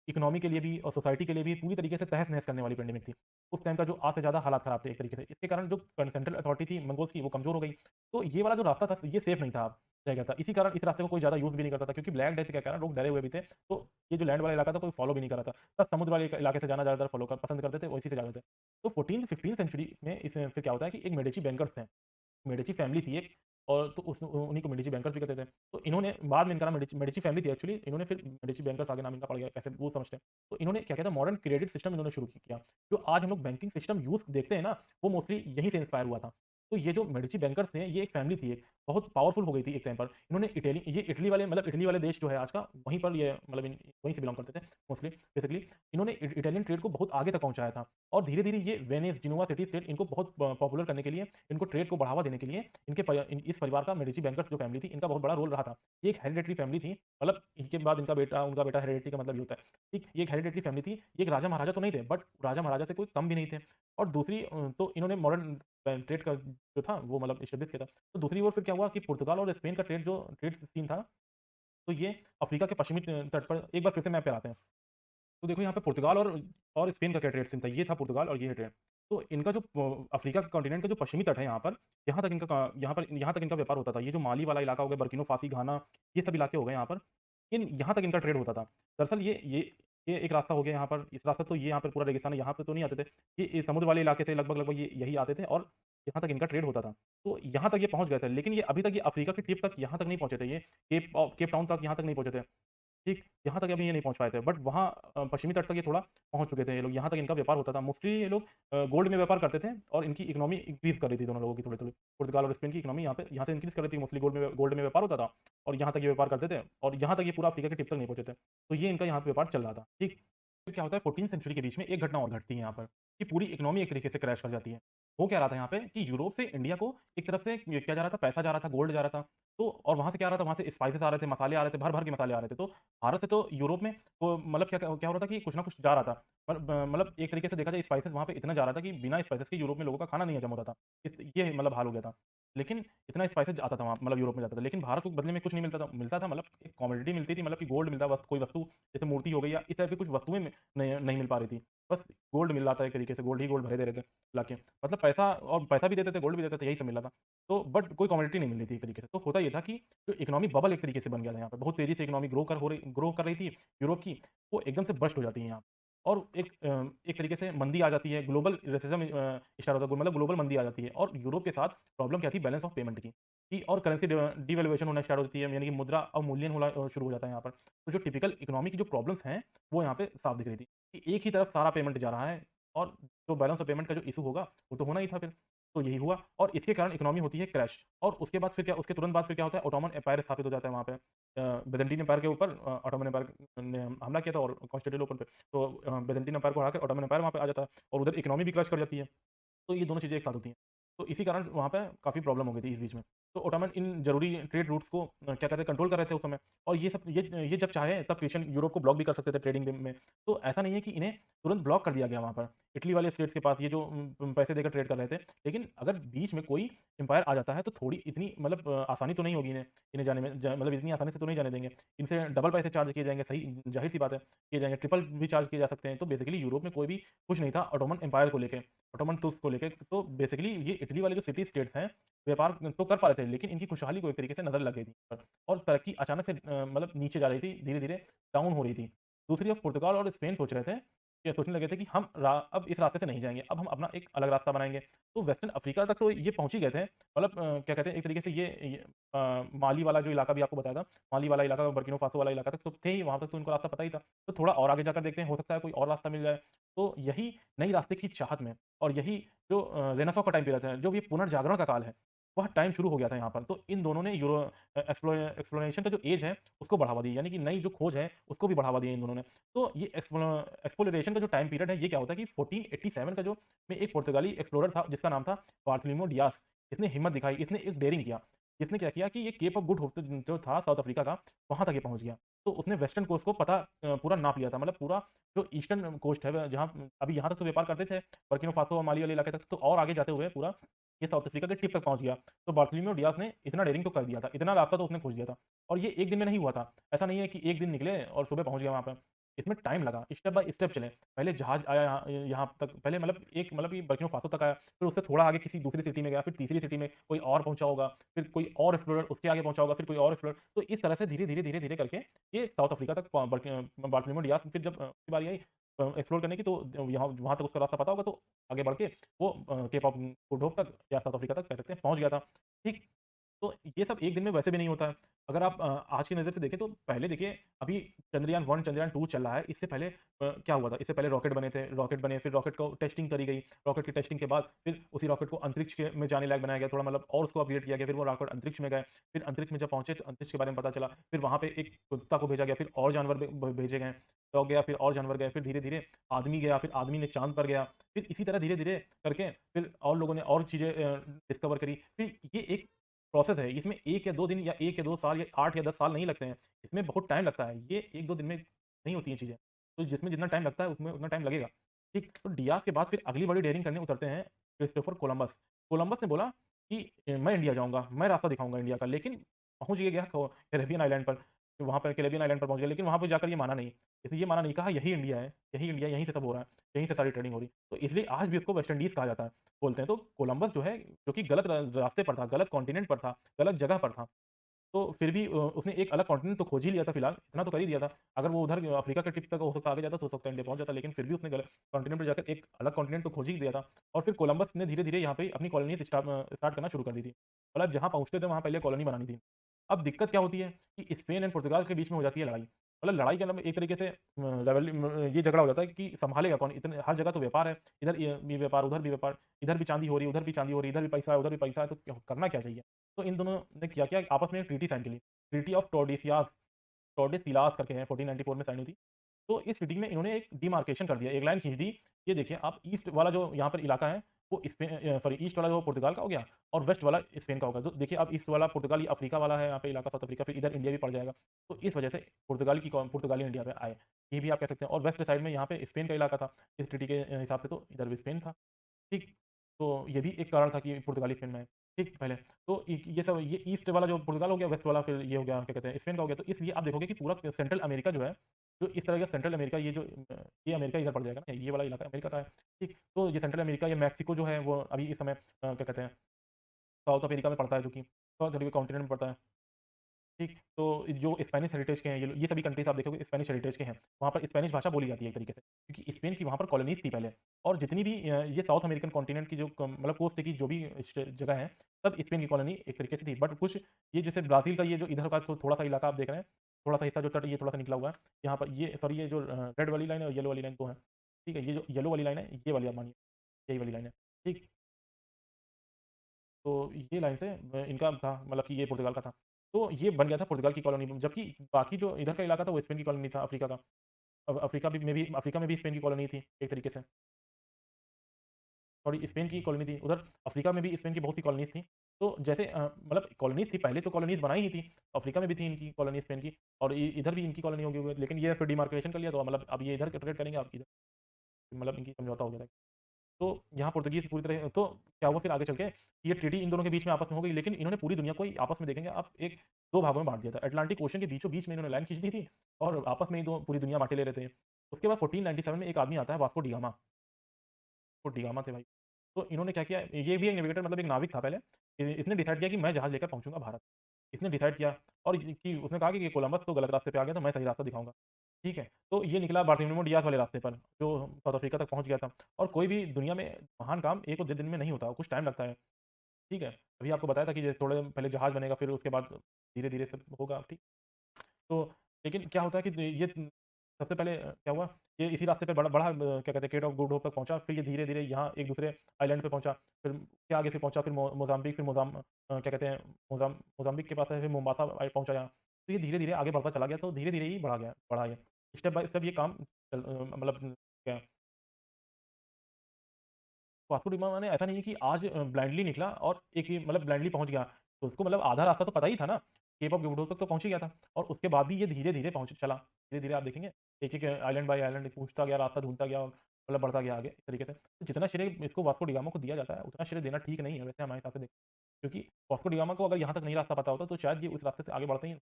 इकोनॉमी के लिए भी और सोसाइटी के लिए भी पूरी तरीके से तहस-नहस करने वाली पैंडेमिक थी। उस टाइम का जो आज से ज़्यादा हालात खराब थे एक तरीके से। इसके कारण जो सेंट्रल अथॉरिटी थी मंगोल्स की वो कमज़ोर हो गई। तो ये वाला जो रास्ता था ये सेफ नहीं था, रह गया था। इसी कारण इस रास्ते को कोई ज़्यादा यूज़ भी नहीं करता था क्योंकि ब्लैक डेथ के कारण लोग डरे हुए भी थे। तो ये जो लैंड वाला इलाका था कोई फॉलो भी नहीं कर रहा था। सब समुद्र वाले इलाके से जाना ज़्यादातर फॉलो कर पसंद करते थे, वो इसी से जाते थे। तो 14th-15th सेंचुरी में इस फिर क्या होता है कि एक मेडिची बैंकर्स थे। मेडिची फैमिली थी एक और तो उस उन्हीं को मेडिची बैंकर्स भी कहते थे। तो इन्होंने बाद में इनका नाम मेडिची मेडिची फैमिली थी एक्चुअली, इन्होंने फिर मेडिची बैंकर्स आगे नाम इनका पड़ गया, कैसे वो समझते हैं। तो इन्होंने क्या किया था मॉडर्न क्रेडिट सिस्टम इन्होंने शुरू किया। जो आज हम लोग बैंकिंग सिस्टम यूज़ देखते हैं ना, वो मोस्टली यहीं से इंस्पायर हुआ था। तो ये जो मेडिची बैंकर्स थे, ये एक फैमिली थी एक, बहुत पावरफुल हो गई थी एक टाइम पर। इन्होंने इटली वाले इटली वाले देश जो है आज का, वहीं पर ये वहीं से बिलॉन्ग करते थे मोस्टली बेसिकली। इन्होंने इटालियन ट्रेड को बहुत आगे तक पहुँचाया था और धीरे-धीरे ये वेनिस, जिनोवा सिटी स्टेट इनको बहुत पॉपुलर करने के लिए, इनको ट्रेड को बढ़ावा देने के लिए इस परिवार का मेडिची बैंकर्स जो फैमिली थी, इनका बहुत बड़ा रोल रहा था। ये एक हेरिडेटरी फैमिली थी, मतलब इनके बाद उनका बेटा हेरिडेटरी का मतलब ये होता है, ठीक? ये एक हेरिडेटरी फैमिली थी, ये एक राजा-महाराजा तो नहीं थे, बट राजा-महाराजा से कोई कम भी नहीं थे। और दूसरी तो इन्होंने मॉडर्न ट्रेड का जो था वो एस्टेब्लिश किया था। तो दूसरी ओर फिर क्या हुआ कि पुर्तगाल और स्पेन का ट्रेड सीन था, तो ये अफ्रीका के पश्चिमी तट पर एक बार फिर से मैप पे आते हैं। तो देखो यहाँ पे पुर्तगाल और स्पेन का क्या ट्रेड सीन था, ये था पुर्तगाल और ये है ट्रेड। तो इनका जो अफ्रीका का कॉन्टिनेंट का जो पश्चिमी तट है यहाँ पर, यहाँ तक इनका व्यापार होता था। ये जो माली वाला इलाका हो गया, बर्किनो फासी, घाना, ये सब इलाके हो गए यहाँ पर। यहाँ तक इनका ट्रेड होता था। दरअसल ये एक रास्ता हो गया यहाँ पर, इस रास्ता तो ये यहाँ पर पूरा रेगिस्तान है, यहाँ पे तो नहीं आते थे। ये समुद्र वाले इलाके से लगभग ये यही आते थे और यहाँ तक इनका ट्रेड होता था। तो यहाँ तक ये पहुँच गए थे, लेकिन ये अभी तक ये अफ्रीका की टिप तक यहाँ तक नहीं पहुँचे थे ये, केप टाउन तक यहाँ तक नहीं पहुँचे थे। ठीक, यहाँ तक अभी ये नहीं पहुँच पाए थे, बट वहाँ पश्चिमी तट तक ये थोड़ा पहुँच चुके थे ये लोग, यहाँ तक इनका व्यापार होता था। मोस्टली ये लोग गोल्ड में व्यापार करते थे और इनकी इकोनॉमी इंक्रीज़ कर रही थी दोनों लोगों की थोड़ी-थोड़ी। पुर्तगाल और स्पेन की इकोनॉमी यहाँ से इंक्रीज़ कर रही थी, मोस्टली गोल्ड में व्यापार होता था और यहाँ तक ये व्यापार करते थे और यहाँ तक ये पूरा अफ्रीका के टिप तक नहीं पहुँचे थे। तो ये इनका यहाँ पे व्यापार चल रहा था, ठीक। फिर क्या होता है 14th सेंचुरी के बीच में एक घटना और घटती है यहाँ पर, कि पूरी इकोनॉमी एक तरीके से क्रैश कर जाती है। हो क्या रहा था यहाँ पे कि यूरोप से इंडिया को एक तरफ से क्या जा रहा था, पैसा जा रहा था, गोल्ड जा रहा था। तो और वहाँ से क्या आ रहा था, वहाँ से स्पाइसेस आ रहे थे, मसाले आ रहे थे, भर-भर के मसाले आ रहे थे। तो भारत से तो यूरोप में वो क्या हो रहा था कि कुछ ना कुछ जा रहा था। एक तरीके से देखा जाए स्पाइसेस वहाँ पे इतना जा रहा था कि बिना स्पाइसेस के यूरोप में लोगों का खाना नहीं हजम होता था। ये हाल हो गया था। लेकिन इतना स्पाइसेस आता था वहाँ यूरोप में जाता था। लेकिन भारत को बदले में कुछ नहीं मिलता था एक कमोडिटी मिलती थी, कि गोल्ड मिलता कोई वस्तु जैसे मूर्ति हो गई या इस टाइप की कुछ वस्तुएँ नहीं मिल पा रही थी। बस गोल्ड मिल रहा था एक तरीके से, गोल्ड ही गोल्ड भरे दे रहे थे लाके। मतलब पैसा भी देते थे, गोल्ड भी देते थे, यही सब मिल रहा था। तो बट कोई कमोडिटी नहीं मिल रही थी एक तरीके से। तो होता ये था कि जो इकोनॉमी बबल एक तरीके से बन गया था यहाँ पे, बहुत तेज़ी से इकोनॉमी ग्रो कर रही थी यूरोप की, वो एकदम से बर्स्ट हो जाती है यहाँ। और एक तरीके से मंदी आ जाती है, ग्लोबल रिसेशन स्टार्ट होता है, मतलब ग्लोबल मंदी आ जाती है और यूरोप के साथ प्रॉब्लम क्या थी बैलेंस ऑफ पेमेंट की, कि और करेंसी डिवैल्यूएशन होना स्टार्ट होती है, यानी कि मुद्रा अवमूल्यन होना शुरू हो जाता है यहाँ पर। तो जो टिपिकल इकोनॉमी की जो प्रॉब्लम्स हैं, वो यहाँ पे साफ दिख रही थी, कि एक ही तरफ सारा पेमेंट जा रहा है और जो बैलेंस ऑफ पेमेंट का जो इश्यू होगा, वो तो होना ही था फिर। तो यही हुआ और इसके कारण इकोनॉमी होती है क्रैश और उसके तुरंत बाद फिर क्या होता है, ऑटोमन एम्पायर स्थापित हो जाता है वहाँ पे। byzantine एम्पायर के ऊपर ऑटोमन एम्पायर ने हमला किया था और कॉन्स्टेंटिनोपल पे। तो byzantine एम्पायर को हराकर ऑटोमन एम्पायर वहाँ पे आ जाता है और उधर इकोनॉमी भी क्रैश कर जाती है। तो ये दोनों चीज़ें एक साथ होती हैं। तो इसी कारण वहाँ पे काफ़ी प्रॉब्लम हो गई थी इस बीच में। तो ओटोमन इन ज़रूरी ट्रेड रूट्स को क्या कहते हैं कंट्रोल कर रहे थे उस समय और ये जब चाहे तब क्रिश्चियन यूरोप को ब्लॉक भी कर सकते थे ट्रेडिंग में। तो ऐसा नहीं है कि इन्हें तुरंत ब्लॉक कर दिया गया वहाँ पर। इटली वाले स्टेट्स के पास ये जो पैसे देकर ट्रेड कर रहे थे। लेकिन अगर बीच में कोई एम्पायर आ जाता है तो थोड़ी इतनी आसानी तो नहीं होगी इन्हें जाने में मतलब इतनी आसानी से तो नहीं जाने देंगे। इनसे डबल पैसे चार्ज किए जाएँगे सही ज़ाहिर-सी बात है, किए जाएँगे, ट्रिपल भी चार्ज किए जा सकते हैं। तो बेसिकली यूरोप में कोई भी खुश नहीं था ऑटोमन एम्पायर को लेके। ऑटोमन तुर्क को लेके तो बेसिकली ये इटली वाले जो सिटी स्टेट्स हैं, व्यापार तो कर पा रहे थे, लेकिन इनकी खुशहाली को एक तरीके से नज़र लग गई थी पर और तरक्की अचानक से नीचे जा रही थी, धीरे-धीरे डाउन हो रही थी। दूसरी ओर पुर्तगाल और स्पेन सोच रहे थे, ये सोचने लगे थे कि हम अब इस रास्ते से नहीं जाएँगे, अब हम अपना एक अलग रास्ता बनाएँगे। तो वेस्टर्न अफ्रीका तक तो ये पहुँच ही गए थे, क्या कहते हैं एक तरीके से माली वाला जो इलाका भी आपको बताया था, माली वाला इलाका, बर्किनो फासो वाला इलाका तक तो थे ही, वहाँ तक तो उनको रास्ता पता ही था। तो थोड़ा और आगे जाकर देखते हैं, हो सकता है कोई और रास्ता मिल जाए। तो यही नई रास्ते की चाहत में और यही जो रेनेसाँ का टाइम पीरियड है, जो ये पुनर्जागरण का काल है। वह टाइम शुरू हो गया था यहाँ पर। तो इन दोनों ने एक्सप्लोरेशन का जो ऐज है, उसको बढ़ावा दी, यानी कि नई जो खोज है, उसको भी बढ़ावा दिया इन दोनों ने। तो ये एक्सप्लोरेशन का जो टाइम पीरियड है, ये क्या होता है कि 1487 का जो में एक पुर्तगाली एक्सप्लोरर था, जिसका नाम था बार्थोलोमेओ डियास। इसने हिम्मत दिखाई, इसने एक डेयरिंग किया। इसने क्या किया कि ये केप ऑफ गुड होप जो था साउथ अफ्रीका का, वहाँ तक ये पहुँच गया। तो उसने वेस्टर्न कोस्ट को पूरा नाप लिया था, मतलब पूरा जो ईस्टर्न कोस्ट है, जहाँ अभी यहाँ तक तो व्यापार करते थे, बर्किनो फासो और माली वाले इलाके तक, तो और आगे जाते हुए पूरा ये साउथ अफ्रीका के टिप तक पहुँच गया। तो बार्थोलोमेओ डियास ने इतना डेयरिंग तो कर दिया था, इतना रास्ता तो उसने खोज दिया था। और ये एक दिन में नहीं हुआ था। ऐसा नहीं है कि एक दिन निकले और सुबह पहुँच गया वहाँ पे। इसमें टाइम लगा, स्टेप बाय स्टेप चले। पहले जहाज आया यहाँ यहाँ तक, पहले मतलब ये बर्किनो फासो तक आया, फिर उससे थोड़ा आगे किसी दूसरी सिटी में गया, फिर तीसरी सिटी में कोई और पहुँचा होगा, फिर कोई और एक्सप्लोरर उसके आगे पहुँचा होगा, फिर कोई और एक्सप्लोरर। तो इस तरह से धीरे-धीरे करके ये साउथ अफ्रीका तक बार्थोलोमेओ डियास, फिर जब की बारी आई एक्सप्लोर करने की, तो यहाँ वहाँ तक उसका रास्ता पता होगा, तो आगे बढ़ के वो केप ऑफ गुड होप तक या साउथ अफ्रीका तक कह सकते हैं पहुँच गया था। ठीक। तो ये सब एक दिन में वैसे भी नहीं होता है। अगर आप आज की नज़र से देखें, तो पहले देखिए, अभी चंद्रयान 1 चंद्रयान 2 चल रहा है। इससे पहले क्या हुआ था? इससे पहले रॉकेट बने थे, रॉकेट बने, फिर रॉकेट को टेस्टिंग करी गई। रॉकेट की टेस्टिंग के बाद फिर उसी रॉकेट को अंतरिक्ष में जाने लायक बनाया गया, थोड़ा मतलब और उसको अपग्रेड किया गया। फिर वो रॉकेट अंतरिक्ष में गए। फिर अंतरिक्ष में जब पहुँचे, तो अंतरिक्ष के बारे में पता चला। फिर वहाँ पे एक कुत्ता को भेजा गया, फिर और जानवर भेजे गए। डॉग गया, फिर और जानवर गए, फिर धीरे-धीरे आदमी गया, फिर आदमी ने चाँद पर गया। फिर इसी तरह धीरे-धीरे करके फिर और लोगों ने और चीज़ें डिस्कवर करी। फिर ये एक प्रोसेस है, इसमें 1 या 2 दिन या 1 या 2 साल या 8 या 10 साल नहीं लगते हैं। इसमें बहुत टाइम लगता है। ये 1-2 दिन में नहीं होती हैं चीज़ें। तो जिसमें जितना टाइम लगता है, उसमें उतना टाइम लगेगा। ठीक, तो डियाज़ के बाद फिर अगली बड़ी डेयरिंग करने उतरते हैं क्रिस्टोफर कोलंबस। कोलंबस ने बोला कि मैं इंडिया जाऊँगा, मैं रास्ता दिखाऊँगा इंडिया का, लेकिन पहुँच ये गया कैरेबियन आइलैंड पर। फिर वहाँ पर कैरेबियन आइलैंड पर पहुँच गया, लेकिन वहाँ पे जाकर ये माना नहीं। इसने ये माना नहीं, कहा यही इंडिया है, यही इंडिया, यहीं से सब हो रहा है, यहीं से सारी ट्रेडिंग हो रही है। तो इसलिए आज भी उसको वेस्ट इंडीज़ कहा जाता है, बोलते हैं। तो कोलंबस जो है, जो कि गलत रास्ते पर था, गलत कॉन्टिनेंट पर था, गलत जगह पर था। तो फिर भी उसने एक अलग कॉन्टिनेंट तो खोज ही लिया था फिलहाल, इतना तो कर ही दिया था। अगर वो उधर अफ्रीका के टिप तक हो सकता आगे जाता, तो हो सकता है इंडिया पहुँच जाता, लेकिन फिर भी उसने गलत कॉन्टिनेंट पे जाकर एक अलग कॉन्टिनेंट तो खोज ही दिया था। और फिर कोलंबस ने धीरे-धीरे यहाँ पे अपनी कॉलोनीज़ स्टार्ट करना शुरू कर दी थी। मतलब जहाँ पहुँचते थे, वहाँ पहले कॉलोनी बनानी थी। अब दिक्कत क्या होती है कि स्पेन एंड पुर्तगाल के बीच में हो जाती है लड़ाई। मतलब लड़ाई का मतलब एक तरीके से ये झगड़ा हो जाता है कि सँभालेगा कौन? इतने हर जगह तो व्यापार है, इधर ये भी व्यापार, उधर भी व्यापार, इधर भी चाँदी हो रही है, उधर भी चाँदी हो रही है, इधर भी पैसा है, उधर भी पैसा है, तो करना क्या चाहिए? तो इन दोनों ने क्या किया, आपस में एक ट्रीटी साइन की ली। ट्रीटी ऑफ टॉर्डेसिलास करके है, 1494 में साइन हुई थी। तो इस ट्रीटी में इन्होंने एक डिमार्केशन कर दिया, एक लाइन खींच दी। ये देखिए, आप ईस्ट वाला जो यहाँ पर इलाका है, वो सॉरी, ईस्ट वाला जो पुर्तगाल का हो गया, और वेस्ट वाला स्पेन का होगा। तो देखिए, अब ईस्ट वाला पुर्तगाल, ये अफ्रीका वाला है, यहाँ पे इलाका साउथ अफ्रीका, फिर इधर इंडिया भी पड़ जाएगा। तो इस वजह से पुर्तगाली इंडिया पे आए, ये भी आप कह सकते हैं। और वेस्ट साइड में यहाँ पे स्पेन का इलाका था, इस ट्रीटी के हिसाब से, तो इधर भी स्पेन था। ठीक, तो ये भी एक कारण था कि पुर्तगाली स्पेन में है। ठीक, पहले तो ये सब, ये ईस्ट वाला जो पुर्तगाल हो गया, वेस्ट वाला फिर ये हो गया, क्या कहते हैं, स्पेन का हो गया। तो इसलिए आप देखोगे कि पूरा सेंट्रल अमेरिका जो है, जो इस तरह का सेंट्रल अमेरिका, ये अमेरिका इधर पड़ जाएगा ना, ये वाला इलाका अमेरिका का है। ठीक, तो ये सेंट्रल अमेरिका, ये मैक्सिको जो है, वो अभी इस समय क्या कहते हैं, साउथ अमेरिका में पड़ता है, जो कि साउथ अमेरिका कॉन्टिनेंट में पड़ता है। ठीक, तो जो स्पेनिश हेरिटेज के हैं, ये सभी कंट्रीज़ आप देखोगे स्पेनिश हेरिटेज के हैं। वहाँ पर स्पेनिश भाषा बोली जाती है एक तरीके से, क्योंकि स्पेन की वहाँ पर कॉलोनीज़ थी पहले। और जितनी भी ये साउथ अमेरिकन कॉन्टिनेंट की जो मतलब कोस्ट की जो भी जगह है, सब स्पेन की कॉलोनी एक तरीके से थी। बट कुछ ये जैसे ब्राज़ील का ये जो इधर का थोड़ा सा इलाका आप देख रहे हैं, थोड़ा सा हिस्सा जो तट, ये थोड़ा सा निकला हुआ है। यहाँ पर ये सॉरी, ये जो रेड वाली लाइन है और येलो वाली लाइन दो है। ठीक है, ये जो येलो वाली लाइन है, ये वाली आप मानिए, यही वाली लाइन है। ठीक, तो ये लाइन से इनका था, मतलब कि ये पुर्तगाल का था। तो ये बन गया था पुर्तगाल की कॉलोनी, जबकि बाकी जो इधर का इलाका था, वो स्पेन की कॉलोनी था, अफ्रीका का। अब अफ्रीका में भी स्पेन की कॉलोनी थी एक तरीके से। सॉरी, स्पेन की कॉलोनी थी। उधर अफ्रीका में भी स्पेन की बहुत सी कॉलोनीज़ थी। तो जैसे मतलब कॉलोनीज़ थी, पहले तो कॉलोनीज़ बनाई ही थी। अफ्रीका में भी थी इनकी कॉलोनी स्पेन की, और इधर भी इनकी कॉलोनी होगी होगी, लेकिन ये फिर डिमार्केशन कर लिया, तो मतलब अब ये इधर ट्रेड करेंगे, आप इधर, मतलब इनकी समझौता हो गया था। तो यहाँ पोर्तुगीज़ पूरी तरह, तो क्या हुआ फिर आगे चल के, ये ट्रेडी इन दोनों के बीच में आपस में हो गई, लेकिन इन्होंने पूरी दुनिया को ही आपस में देखेंगे आप, एक 2 भागों में बाँट दिया था। अटलांटिक ओशन के बीचों-बीच में इन्होंने लाइन खींच दी थी, और आपस में ही दो पूरी दुनिया बाँटे ले रहे थे। उसके बाद 1497 में एक आदमी आता है, वास्को डी गामा। वो डी गामा थे भाई। तो इन्होंने क्या किया, ये भी एक नेविगेटर, मतलब एक नाविक था पहले। इसने डिसाइड किया कि मैं जहाज़ लेकर पहुँचूँगा भारत। इसने डिसाइड किया, और ये कि उसने कहा कि कोलंबस तो गलत रास्ते पे आ गया, तो मैं सही रास्ता दिखाऊँगा। ठीक है? तो ये निकला बार्थिलोमेउ डियाज़ वाले रास्ते पर, जो साउथ अफ्रीका तक पहुँच गया था। और कोई भी दुनिया में महान काम 1 और 2 दिन में नहीं होता, कुछ टाइम लगता है। ठीक है? अभी आपको बताया था कि ये थोड़े पहले जहाज बनेगा, फिर उसके बाद धीरे-धीरे सब होगा, ठीक? तो लेकिन क्या होता है कि ये सबसे पहले क्या हुआ, ये इसी रास्ते पे बड़ा बड़ा क्या कहते हैं, केप ऑफ गुड होप तक पहुँचा, फिर ये धीरे-धीरे यहाँ एक दूसरे आइलैंड पे पहुँचा, फिर उसके आगे फिर पहुँचा, फिर मोज़ाम्बिक, फिर क्या कहते हैं, मोज़ाम्बिक के पास है, फिर मोम्बासा पहुँचा यहाँ। तो ये धीरे-धीरे आगे बढ़ता चला गया, तो धीरे-धीरे ही बढ़ा ये। स्टेप बाय स्टेप ये काम मतलब क्या, वास्को डी गामा ने ऐसा नहीं है कि आज ब्लाइंडली निकला और एक ही मतलब ब्लाइंडली पहुँच गया। तो उसको मतलब आधा रास्ता तो पता ही था ना, केप ऑफ गुड होप तक तो पहुँच ही गया था और उसके बाद भी ये धीरे-धीरे पहुँच चला। धीरे-धीरे आप देखेंगे, एक-एक आइलैंड बाय आइलैंड पूछता गया, रास्ता ढूँढता गया और मतलब बढ़ता गया आगे इस तरीके से। तो जितना श्रेय इसको वास्को डी गामा को दिया जाता है, उतना श्रेय देना ठीक नहीं है वैसे हमारे हिसाब से देखें। क्योंकि वास्को डी गामा को अगर यहाँ तक नहीं रास्ता पता होता, तो शायद ये उस रास्ते से आगे बढ़ते ही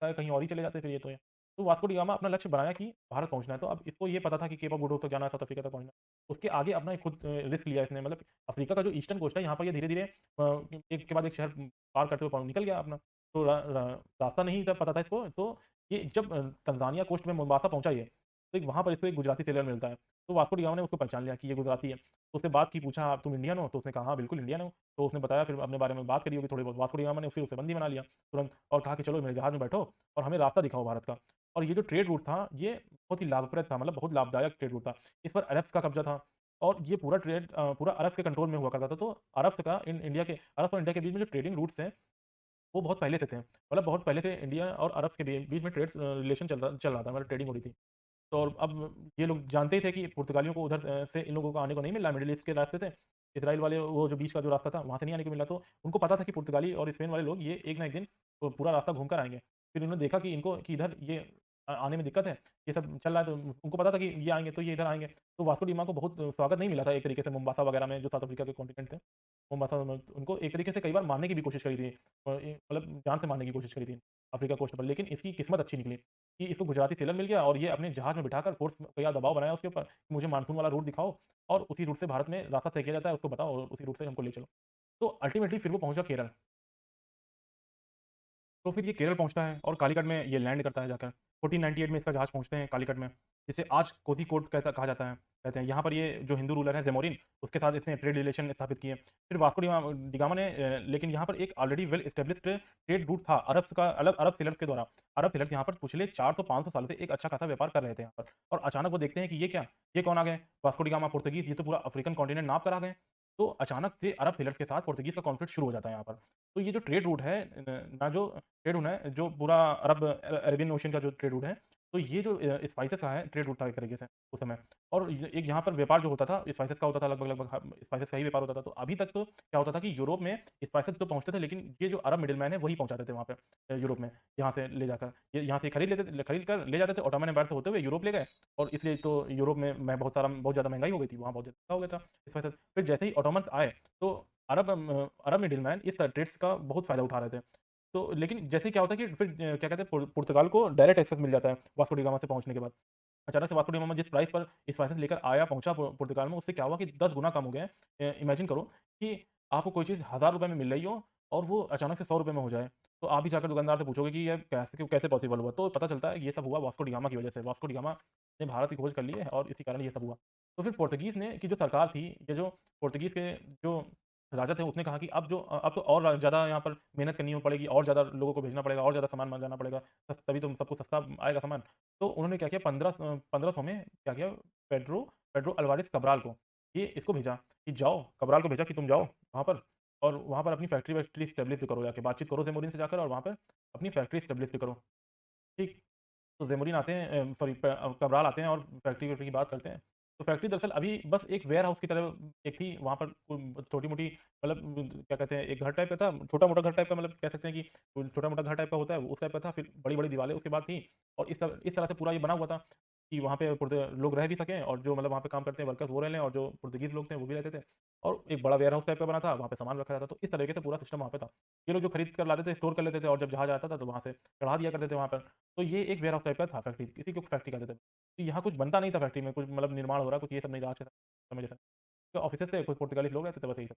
कहीं और ही चले जाते फिर ये तो ये। तो वास्को डी गामा अपना लक्ष्य बनाया कि भारत पहुँचना है, तो अब इसको ये पता था कि केप ऑफ गुड होप तक जाना है, साउथ अफ्रीका तक पहुँचना है। उसके आगे अपना एक खुद रिस्क लिया इसने, मतलब अफ्रीका का जो ईस्टर्न कोस्ट है, यहाँ पर ये धीरे-धीरे एक के बाद एक शहर पार करते हुए निकल गया अपना। तो रास्ता नहीं था पता था इसको, तो ये जब तंजानिया कोस्ट में मोम्बासा पहुँचा ये, तो एक वहाँ पर इसको एक गुजराती सेलर मिलता है। तो वास्को डी गामा ने उसको पहचान लिया कि ये गुजराती है। तो उससे बात की, पूछा, "आप तुम इंडियन हो?" तो उसने कहा, "हाँ, बिल्कुल इंडियन हूँ।" तो उसने बताया फिर अपने बारे में बात करी होगी थोड़ी बहुत। वास्को डी गामा ने फिर उसे बंदी बना लिया तुरंत और कहा कि चलो मेरे जहाज़ में बैठो और हमें रास्ता दिखाओ भारत का। और ये जो ट्रेड रूट था, ये बहुत ही लाभप्रद था, मतलब बहुत लाभदायक ट्रेड रूट था। इस पर अरब्स का कब्ज़ा था और ये पूरा ट्रेड पूरा अरब्स के कंट्रोल में हुआ करता था। तो अरब्स का इन इंडिया के अरब्स और इंडिया के बीच में जो ट्रेडिंग रूट्स हैं, वो बहुत पहले से थे। मतलब बहुत पहले से इंडिया और अरब्स के बीच में रिलेशन चल रहा था, मतलब ट्रेडिंग हो रही थी। तो और अब ये लोग जानते ही थे कि पुर्तगालियों को उधर से इन लोगों को आने को नहीं मिल रहा है मिडल ईस्ट के रास्ते से। इज़राइल वाले वो जो बीच का जो रास्ता था, वहाँ से नहीं आने को मिल रहा, तो उनको पता था कि पुर्तगाली और स्पेन वाले लोग ये एक ना एक दिन तो पूरा रास्ता घूम कर आएँगे। फिर उन्होंने देखा कि इनको कि इधर ये आने में दिक्कत है, ये सब चल रहा है, तो उनको पता था कि ये आएँगे तो ये इधर आएँगे। तो वास्को डी गामा को बहुत स्वागत नहीं मिला था एक तरीके से मोम्बासा वगैरह में, जो साउथ अफ्रीका के कॉन्टिनेंट थे। मोम्बासा में उनको एक तरीके से कई बार मारने की भी कोशिश करी थी। मतलब जान से मारने की कोशिश करी थी अफ्रीका कोस्ट पर, लेकिन इसकी किस्मत अच्छी निकली कि इसको गुजराती सेलर मिल गया और ये अपने जहाज़ में बिठाकर फ़ोर्स या दबाव बनाया उसके ऊपर कि मुझे मानसून वाला रूट दिखाओ और उसी रूट से भारत में रास्ता तय किया जाता है, उसको बताओ और उसी रूट से हमको ले चलो। तो अल्टीमेटली फिर वो पहुँचा केरल। तो फिर ये केरल पहुँचता है और कालीकट में ये लैंड करता है जाकर। 1498 में इसका जहाज़ पहुँचते हैं कालीकट में, जिसे आज कोझिकोड कहा जाता है। कहते हैं यहाँ पर ये जो हिंदू रूलर है ज़ेमोरिन, उसके साथ इसने ट्रेड रिलेशन स्थापित किए। फिर वास्को डी गामा ने लेकिन यहाँ पर एक already well established trade route था अरब्स का, अलग अरब सेलर्स के द्वारा। अरब सेलर्स यहाँ पर पिछले 400-500 साल से एक अच्छा खासा व्यापार कर रहे थे यहाँ पर, और अचानक वो देखते हैं कि ये क्या? ये कौन आ गए? वास्को डी गामा पोर्तुगीज़, ये तो पूरा अफ्रीकन कॉन्टिनेंट नाप कर आ गए। तो अचानक से अरब सेलर्स के साथ पोर्तुगीज़ का कॉन्फ्लिक्ट शुरू हो जाता है यहाँ पर। तो ये जो ट्रेड रूट है ना, जो ट्रेड रूट है, जो पूरा अरेबियन ओशन का जो ट्रेड रूट है, तो ये जो स्पाइसेस का है ट्रेड रूट था एक तरीके से उस समय। और य एक यहाँ पर व्यापार जो होता था स्पाइसेस का होता था, लगभग-लगभग स्पाइसेस का ही व्यापार होता था। तो अभी तक तो क्या होता था कि यूरोप में स्पाइसेस तो पहुँचते थे, लेकिन ये जो अरब मिडलमैन है वही पहुँचाते थे वहाँ पे यूरोप में, यहाँ से ले जाकर। ये यहाँ से खरीद कर ले जाते थे, ऑटोमन एम्पायर से होते हुए यूरोप ले गए, और इसलिए तो यूरोप में बहुत ज़्यादा महँगाई हो गई थी, वहाँ बहुत ज़्यादा हो गया था स्पाइसेस। फिर जैसे ही ऑटोमन्स आए, तो अरब मिडलमैन इस ट्रेड्स का बहुत फ़ायदा उठा रहे थे। तो लेकिन जैसे ही क्या होता है कि फिर क्या कहते हैं, पुर्तगाल को डायरेक्ट एक्सेस मिल जाता है वास्को डी गामा से पहुँचने के बाद। अचानक से वास्को डी गामा जिस प्राइस पर स्पाइसेस लेकर आया, पहुँचा पुर्तगाल में, उससे क्या हुआ कि 10 गुना कम हो गए। इमेजिन करो कि आपको कोई चीज़ ₹1000 में मिल रही हो और वो अचानक से ₹100 में हो जाए। तो आप भी जाकर दुकानदार से पूछोगे कि ये कैसे पॉसिबल हुआ? तो पता चलता है ये सब हुआ वास्को डी गामा की वजह से। वास्को डी गामा ने भारत की खोज कर ली है और इसी कारण ये सब हुआ। तो फिर पोर्तुगीज़ ने की जो सरकार थी, ये जो पोर्तुगीज़ के जो राजा थे, उसने कहा कि अब तो और ज़्यादा यहाँ पर मेहनत करनी पड़ेगी, और ज़्यादा लोगों को भेजना पड़ेगा, और ज़्यादा सामान मँगाना पड़ेगा, तभी तो सबको सस्ता आएगा सामान। तो उन्होंने क्या किया, 1500 में क्या किया, पेड्रो पेड्रो अल्वारेस कब्राल को, ये इसको भेजा कि जाओ, कब्राल को भेजा कि तुम जाओ वहाँ पर और वहाँ पर अपनी फैक्ट्री-वैक्ट्री एस्टेब्लिश भी करो, जाके बातचीत करो ज़ेमुरिन से जाकर और वहाँ पर अपनी फैक्ट्री एस्टेब्लिश भी करो। ठीक। तो ज़ेमुरिन आते हैं, कब्राल आते हैं और फैक्ट्री-वैक्ट्री की बात करते हैं। तो फैक्ट्री दरअसल अभी बस एक वेयरहाउस की तरह एक थी, वहाँ पर छोटी-मोटी, मतलब क्या कहते हैं, एक घर टाइप का था, छोटा-मोटा घर टाइप का, मतलब कह सकते हैं कि छोटा-मोटा घर टाइप का होता है, उस टाइप का था। फिर बड़ी-बड़ी दीवारें उसके बाद थी और इस तरह से पूरा ये बना हुआ था कि वहाँ पे लोग रह भी सकें, और जो मतलब वहाँ पे काम करते हैं वर्कर्स वो रह लें, और जो पुर्तगीज़ लोग थे वो भी रहते थे। और एक बड़ा वेयरहाउस टाइप का बना था, वहाँ पे सामान रखा जाता था। तो इस तरीके से पूरा सिस्टम वहाँ पे था। ये लोग जो खरीद कर लाते थे, स्टोर कर लेते थे, और जब जहाज़ आता था तो वहाँ से चढ़ा दिया करते थे वहाँ पर। तो ये एक वेयरहाउस टाइप का था फैक्ट्री, इसी को फैक्ट्री कहते थे। तो यहाँ कुछ बनता नहीं था फैक्ट्री में, कुछ मतलब निर्माण हो रहा है, कुछ ये सब नहीं था आज के समय जैसा। तो ऑफ़िसेज़ थे, कुछ पुर्तगालीज़ लोग रहते थे, बस यही सब।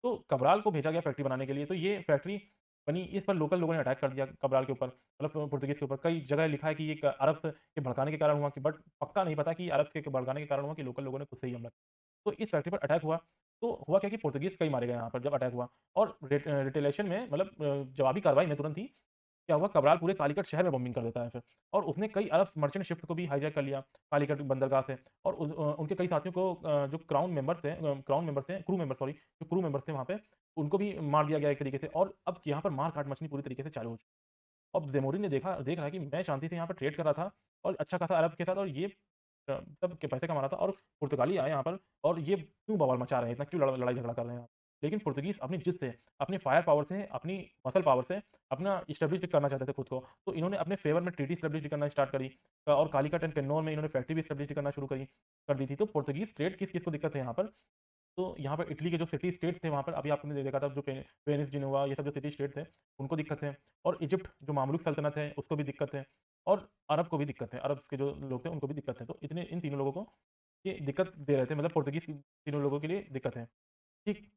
तो कब्राल को भेजा गया फैक्ट्री बनाने के लिए, तो ये फैक्ट्री बनी, इस पर लोकल लोगों ने अटैक कर दिया कब्राल के ऊपर, मतलब पुर्तगीज़ के ऊपर। कई जगह लिखा है कि ये क अरब्स के भड़काने के कारण हुआ, कि बट पक्का नहीं पता कि अरब्स के भड़काने के कारण हुआ कि लोकल लोगों ने खुद से ही हमला किया। तो इस फैक्ट्री पर अटैक हुआ, तो हुआ क्या कि पुर्तगीज़ कई मारे गए यहाँ पर जब अटैक हुआ, और रिटेलिएशन में, मतलब जवाबी कार्रवाई में तुरंत ही क्या हुआ, cabral पूरे कालीकट शहर में बॉम्बिंग कर देता है फिर, और उसने कई अरब मर्चेंट शिप्स को भी हाईजैक कर लिया कालीकट बंदरगाह से, और उनके कई साथियों को जो क्रू मेंबर्स सॉरी, जो क्रू मेंबर्स थे वहाँ पे, उनको भी मार दिया गया एक तरीके से, और अब यहाँ पर मार-काट मचनी पूरी तरीके से चालू हो चुकी है। अब ज़ेमुरिन ने देख रहा है कि मैं शांति से यहाँ पर ट्रेड कर रहा था और अच्छा खासा अरब के साथ, और ये सब के पैसे कमा रहा था, और पुर्तगाली आए यहाँ पर, और ये क्यों बवाल मचा रहे हैं, इतना क्यों लड़ाई झगड़ा कर रहे हैं। लेकिन पुर्तगीज़ अपनी जिद से, अपनी फायर पावर से, अपनी मसल पावर से अपना एस्टेब्लिश करना चाहते थे खुद को। तो इन्होंने अपने फेवर में ट्रीटी एस्टेब्लिश करना स्टार्ट करी, और कालीकट एंड कन्नौज में इन्होंने फैक्ट्री भी एस्टेब्लिश करना शुरू कर दी थी। तो पुर्तगीज़ ट्रेड किस-किस को दिक्कत है यहाँ पर, तो यहाँ पर इटली के जो सिटी स्टेट थे वहाँ पर, अभी आपने देखा था जो वेनिस, जिनोवा, ये सब जो सिटी स्टेट थे, उनको दिक्कत है, और इजिप्ट जो मामलुक सल्तनत है उसको भी दिक्कत है, और अरब को भी दिक्कत है, अरब के जो लोग थे उनको भी दिक्कत है। तो इतने इन तीनों लोगों को ये दिक्कत दे रहे थे, मतलब पुर्तगीज़ तीनों लोगों के लिए दिक्कत है। ठीक,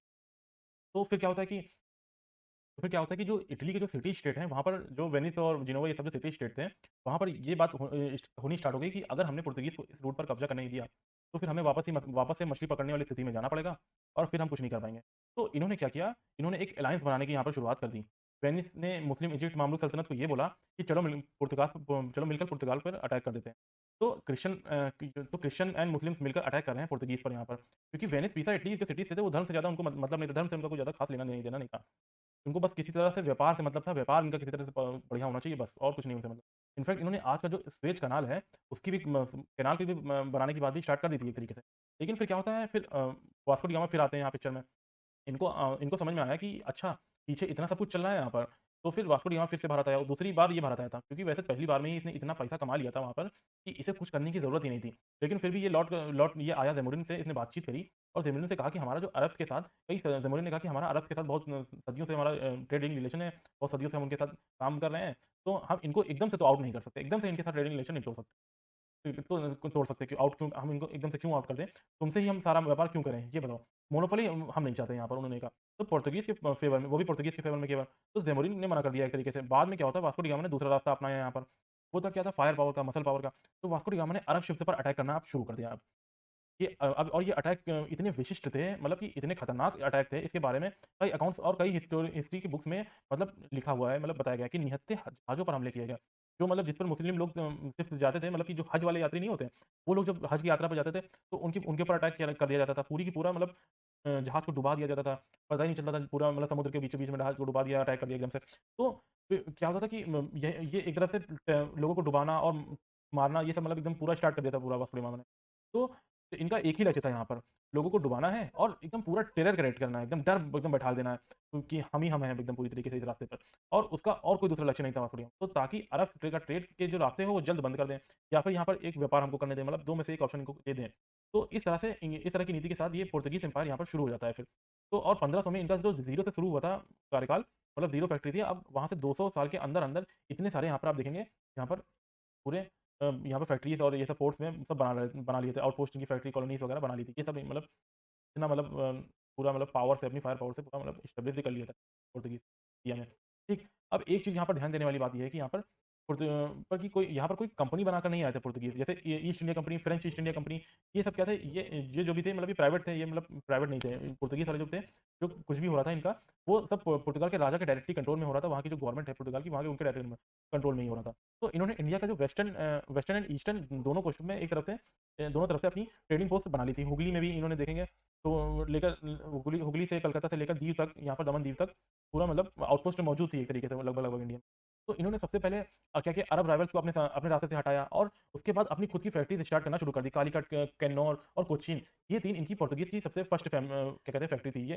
तो फिर क्या होता है कि जो इटली के जो सिटी स्टेट हैं, वहाँ पर जो वेनिस और जिनोवा ये सब जो सिटी स्टेट थे, वहाँ पर ये बात होनी स्टार्ट हो गई कि अगर हमने पुर्तगीज़ को इस रूट पर कब्ज़ा करने नहीं दिया, तो फिर हमें वापस से मछली पकड़ने वाली स्थिति में जाना पड़ेगा, और फिर हम कुछ नहीं कर पाएँगे। तो इन्होंने क्या किया, इन्होंने एक अलायंस बनाने की यहाँ पर शुरुआत कर दी। वेनिस ने मुस्लिम इजिप्ट मामलुक सल्तनत को ये बोला कि चलो मिलकर पुर्तगाल पर अटैक कर देते हैं। तो क्रिश्चियन एंड मुस्लिम्स मिलकर अटैक कर रहे हैं पुर्तगीज़ पर यहाँ पर, क्योंकि वेनिस, पीसा, इटली के सिटीज़ थे, वो धर्म से ज़्यादा उनको मतलब नहीं था, धर्म से उनको कोई ज़्यादा खास लेना नहीं देना नहीं था। उनको बस किसी तरह से व्यापार से मतलब था, व्यापार इनका किसी तरह से बढ़िया होना चाहिए बस, और कुछ नहीं उनसे मतलब। इनफैक्ट इन्होंने आज का जो स्वेज कनाल है, उसकी भी कैनाल की भी बनाने की बात भी स्टार्ट कर दी थी एक तरीके से। लेकिन फिर क्या होता है, फिर वास्को डी गामा फिर आते हैं यहाँ पिक्चर में। इनको समझ में आया कि अच्छा, पीछे इतना सब कुछ चल रहा है यहाँ पर, तो फिर वास्को डी गामा फिर से भारत आया, और दूसरी बार ये भारत आया था, क्योंकि वैसे पहली बार में ही इसने इतना पैसा कमा लिया था वहाँ पर कि इसे कुछ करने की ज़रूरत ही नहीं थी। लेकिन फिर भी ये लौट ये आया ज़ेमुरिन से, इसने बातचीत करी, और ज़ेमुरिन से कहा कि हमारा जो अरब्स के साथ ज़ेमुरिन ने कहा कि हमारा अरब्स के साथ बहुत सदियों से हमारा ट्रेडिंग रिलेशन है, बहुत सदियों से हम उनके साथ काम कर रहे हैं, तो हम इनको एकदम से तो आउट नहीं कर सकते, एकदम से इनके साथ ट्रेडिंग रिलेशन नहीं तोड़ सकते। तो तोड़ सकते, क्यों आउट, क्यों हम इनको एकदम से क्यों आउट कर दें? तुमसे ही हम सारा व्यापार क्यों करें? ये बताओ। मोनोपोली हम नहीं चाहते यहाँ पर, उन्होंने कहा। तो पोर्तुगीज़ के फ़ेवर में, वो भी पोर्तुगीज़ के फ़ेवर में केवल। तो ज़ेमुरिन ने मना कर दिया एक तरीके से। बाद में क्या होता है, वास्को डी गामा ने दूसरा रास्ता अपनाया यहाँ पर। वो था क्या था, फायर पावर का, मसल पावर का। तो वास्को डी गामा ने अरब शिप्स पर अटैक करना अब शुरू कर दिया अब। ये अब, और ये अटैक इतने विशिष्ट थे, मतलब कि इतने खतरनाक अटैक थे, इसके बारे में कई अकाउंट्स और कई हिस्ट्री की बुक्स में मतलब लिखा हुआ है, मतलब बताया गया है कि निहत्थे जहाज़ों पर हमले किए गए। जो मतलब जिस पर मुस्लिम लोग सिर्फ़ जाते थे, मतलब कि जो हज वाले यात्री नहीं होते, वो लोग जब हज की यात्रा पर जाते थे, तो उनके ऊपर अटैक किया कर दिया जाता था। पूरी की पूरा मतलब जहाज़ को डुबा दिया जाता था। पता ही नहीं चलता था, पूरा मतलब समुद्र के बीचों-बीच में जहाज़ को डुबा दिया, अटैक कर दिया एकदम से। तो फिर क्या होता था कि ये एक तरह से लोगों को डुबाना और मारना, ये सब मतलब एकदम पूरा स्टार्ट कर दिया था पूरा वास्को डी गामा ने। तो इनका एक ही लक्ष्य था यहाँ पर, लोगों को डुबाना है और एकदम पूरा टेरर क्रिएट करना है, एकदम डर एकदम बैठा देना है, क्योंकि हम हैं एकदम पूरी तरीके से इस रास्ते पर, और उसका और कोई दूसरा लक्ष्य नहीं था वास्को डी गामा। तो ताकि अरब ट्रेड के जो रास्ते हो वो जल्द बंद कर दें, या फिर यहाँ पर एक व्यापार हमको करने दें, मतलब 2 में से एक ऑप्शन इनको दे दें। तो इस तरह की नीति के साथ ये पोर्तुगीज़ एम्पायर यहाँ पर शुरू हो जाता है फिर। तो और 1500 में इनका जो ज़ीरो से शुरू हुआ था कार्यकाल, मतलब ज़ीरो फैक्ट्री थी, अब वहाँ से 200 साल के अंदर-अंदर इतने सारे यहाँ पर आप देखेंगे, यहाँ पर पूरे यहाँ पे फैक्ट्रीज़ और ये सब पोर्ट्स में सब बना लिए थे, आउटपोस्ट की फैक्ट्री कॉलोनीज़ वगैरह बना ली थी। ये सब मतलब इतना मतलब पूरा मतलब पावर से, अपनी फायर पावर से पूरा मतलब एस्टेब्लिश भी कर लिया था पोर्तुगीज़ इंडिया में। ठीक, अब एक चीज़ यहाँ पर ध्यान देने वाली बात ये है कि यहाँ पर पर कि कोई यहाँ पर कोई कंपनी बनाकर नहीं आए थे पुर्तगीज़। जैसे ये east India company, French east India company, ये सब क्या थे, ये जो भी थे, मतलब ये प्राइवेट थे, ये मतलब प्राइवेट नहीं थे। पुर्तगीज़ वाले जो थे, जो कुछ भी हो रहा था इनका, वो सब पुर्तगाल के राजा के डायरेक्टली कंट्रोल में हो रहा था। वहाँ की जो गवर्नमेंट है पुर्तगाल की, वहाँ के उनके डायरेक्ट कंट्रोल में ही हो रहा था। तो इन्होंने इंडिया का जो वेस्टर्न एंड ईस्टर्न दोनों कोस्ट में एक तरफ से दोनों तरफ से अपनी ट्रेडिंग पोस्ट बना ली थी। हुगली में भी इन्होंने देखेंगे, तो हुगली हुगली से कलकत्ता से लेकर दीव तक, यहाँ पर दमन दीव तक पूरा मतलब आउटपोस्ट मौजूद थी एक तरीके से लगभग इंडिया में। तो इन्होंने सबसे पहले क्या किया, अरब राइवल्स को अपने रास्ते से हटाया, और उसके बाद अपनी खुद की फैक्ट्रीज़ स्टार्ट करना शुरू कर दी। कालीकट, कैन्नौर और कोचीन, ये 3 इनकी पोर्तुगीज़ की सबसे फर्स्ट क्या कहते हैं फैक्ट्री थी ये।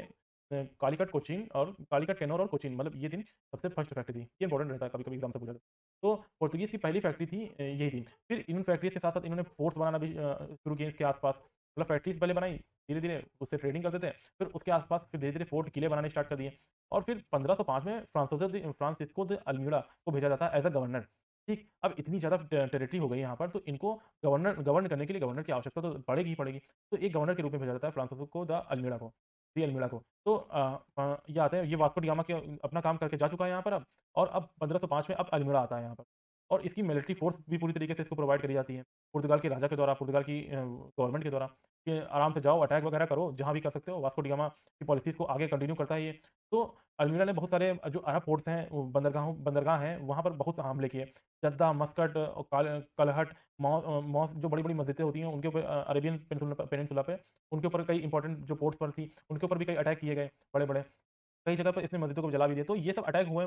कालीकट, कैन्नौर और कोचीन, मतलब ये 3 सबसे फर्स्ट फैक्ट्री थी। ये इंपॉर्टेंट रहता है, कभी-कभी एग्ज़ाम से पूछा जाता है। तो पोर्तुगीज़ की पहली फैक्ट्री थी यही 3। फिर इन फैक्ट्रीज़ के साथ-साथ इन्होंने फोर्ट्स बनाना भी शुरू किए इसके आस-पास। मतलब फैक्ट्रीज़ पहले बनाई, धीरे-धीरे उससे ट्रेडिंग करते थे। फिर उसके आस-पास फिर धीरे-धीरे फोर्ट, किले बनाने स्टार्ट कर दिए, और फिर 1505 में फ्रांसिस्को दे अल्मीड़ा को भेजा जाता है एज़ अ गवर्नर। ठीक, अब इतनी ज़्यादा टेरिटरी हो गई यहाँ पर, तो इनको गवर्न करने के लिए गवर्नर की आवश्यकता तो पड़ेगी ही पड़ेगी। तो एक गवर्नर के रूप में भेजा जाता है फ्रांसिस्को द अल्मीड़ा को, दी अल्मीड़ा को। तो ये आते हैं, ये वास्को डी गामा के अपना काम करके जा चुका है यहाँ पर अब, और अब 1505 में अब अल्मीड़ा आता है यहाँ पर। और इसकी मिलिट्री फ़ोर्स भी पूरी तरीके से इसको प्रोवाइड करी जाती है। पुर्तगाल के राजा के द्वारा, पुर्तगाल की गवर्नमेंट के द्वारा, कि आराम से जाओ, अटैक वगैरह करो, जहाँ भी कर सकते हो। वास्को डी गामा की पॉलिसीज़ को आगे कंटिन्यू करता है ये। तो अल्मीरा ने बहुत सारे जो अरब पोर्ट्स हैं, वो बंदरगाह हैं, वहाँ पर बहुत हमले किए। जद्दा, मस्कट और कलहट, मौस जो बड़ी-बड़ी मस्जिदें होती हैं, उनके ऊपर अरेबियन पेनिनसुला पे उनके ऊपर कई इंपॉर्टेंट जो पोर्ट्स पर थी, उनके ऊपर भी कई अटैक किए गए बड़े-बड़े। कई जगह पर इसने मस्जिदों को जला भी दिया। तो ये सब अटैक हुए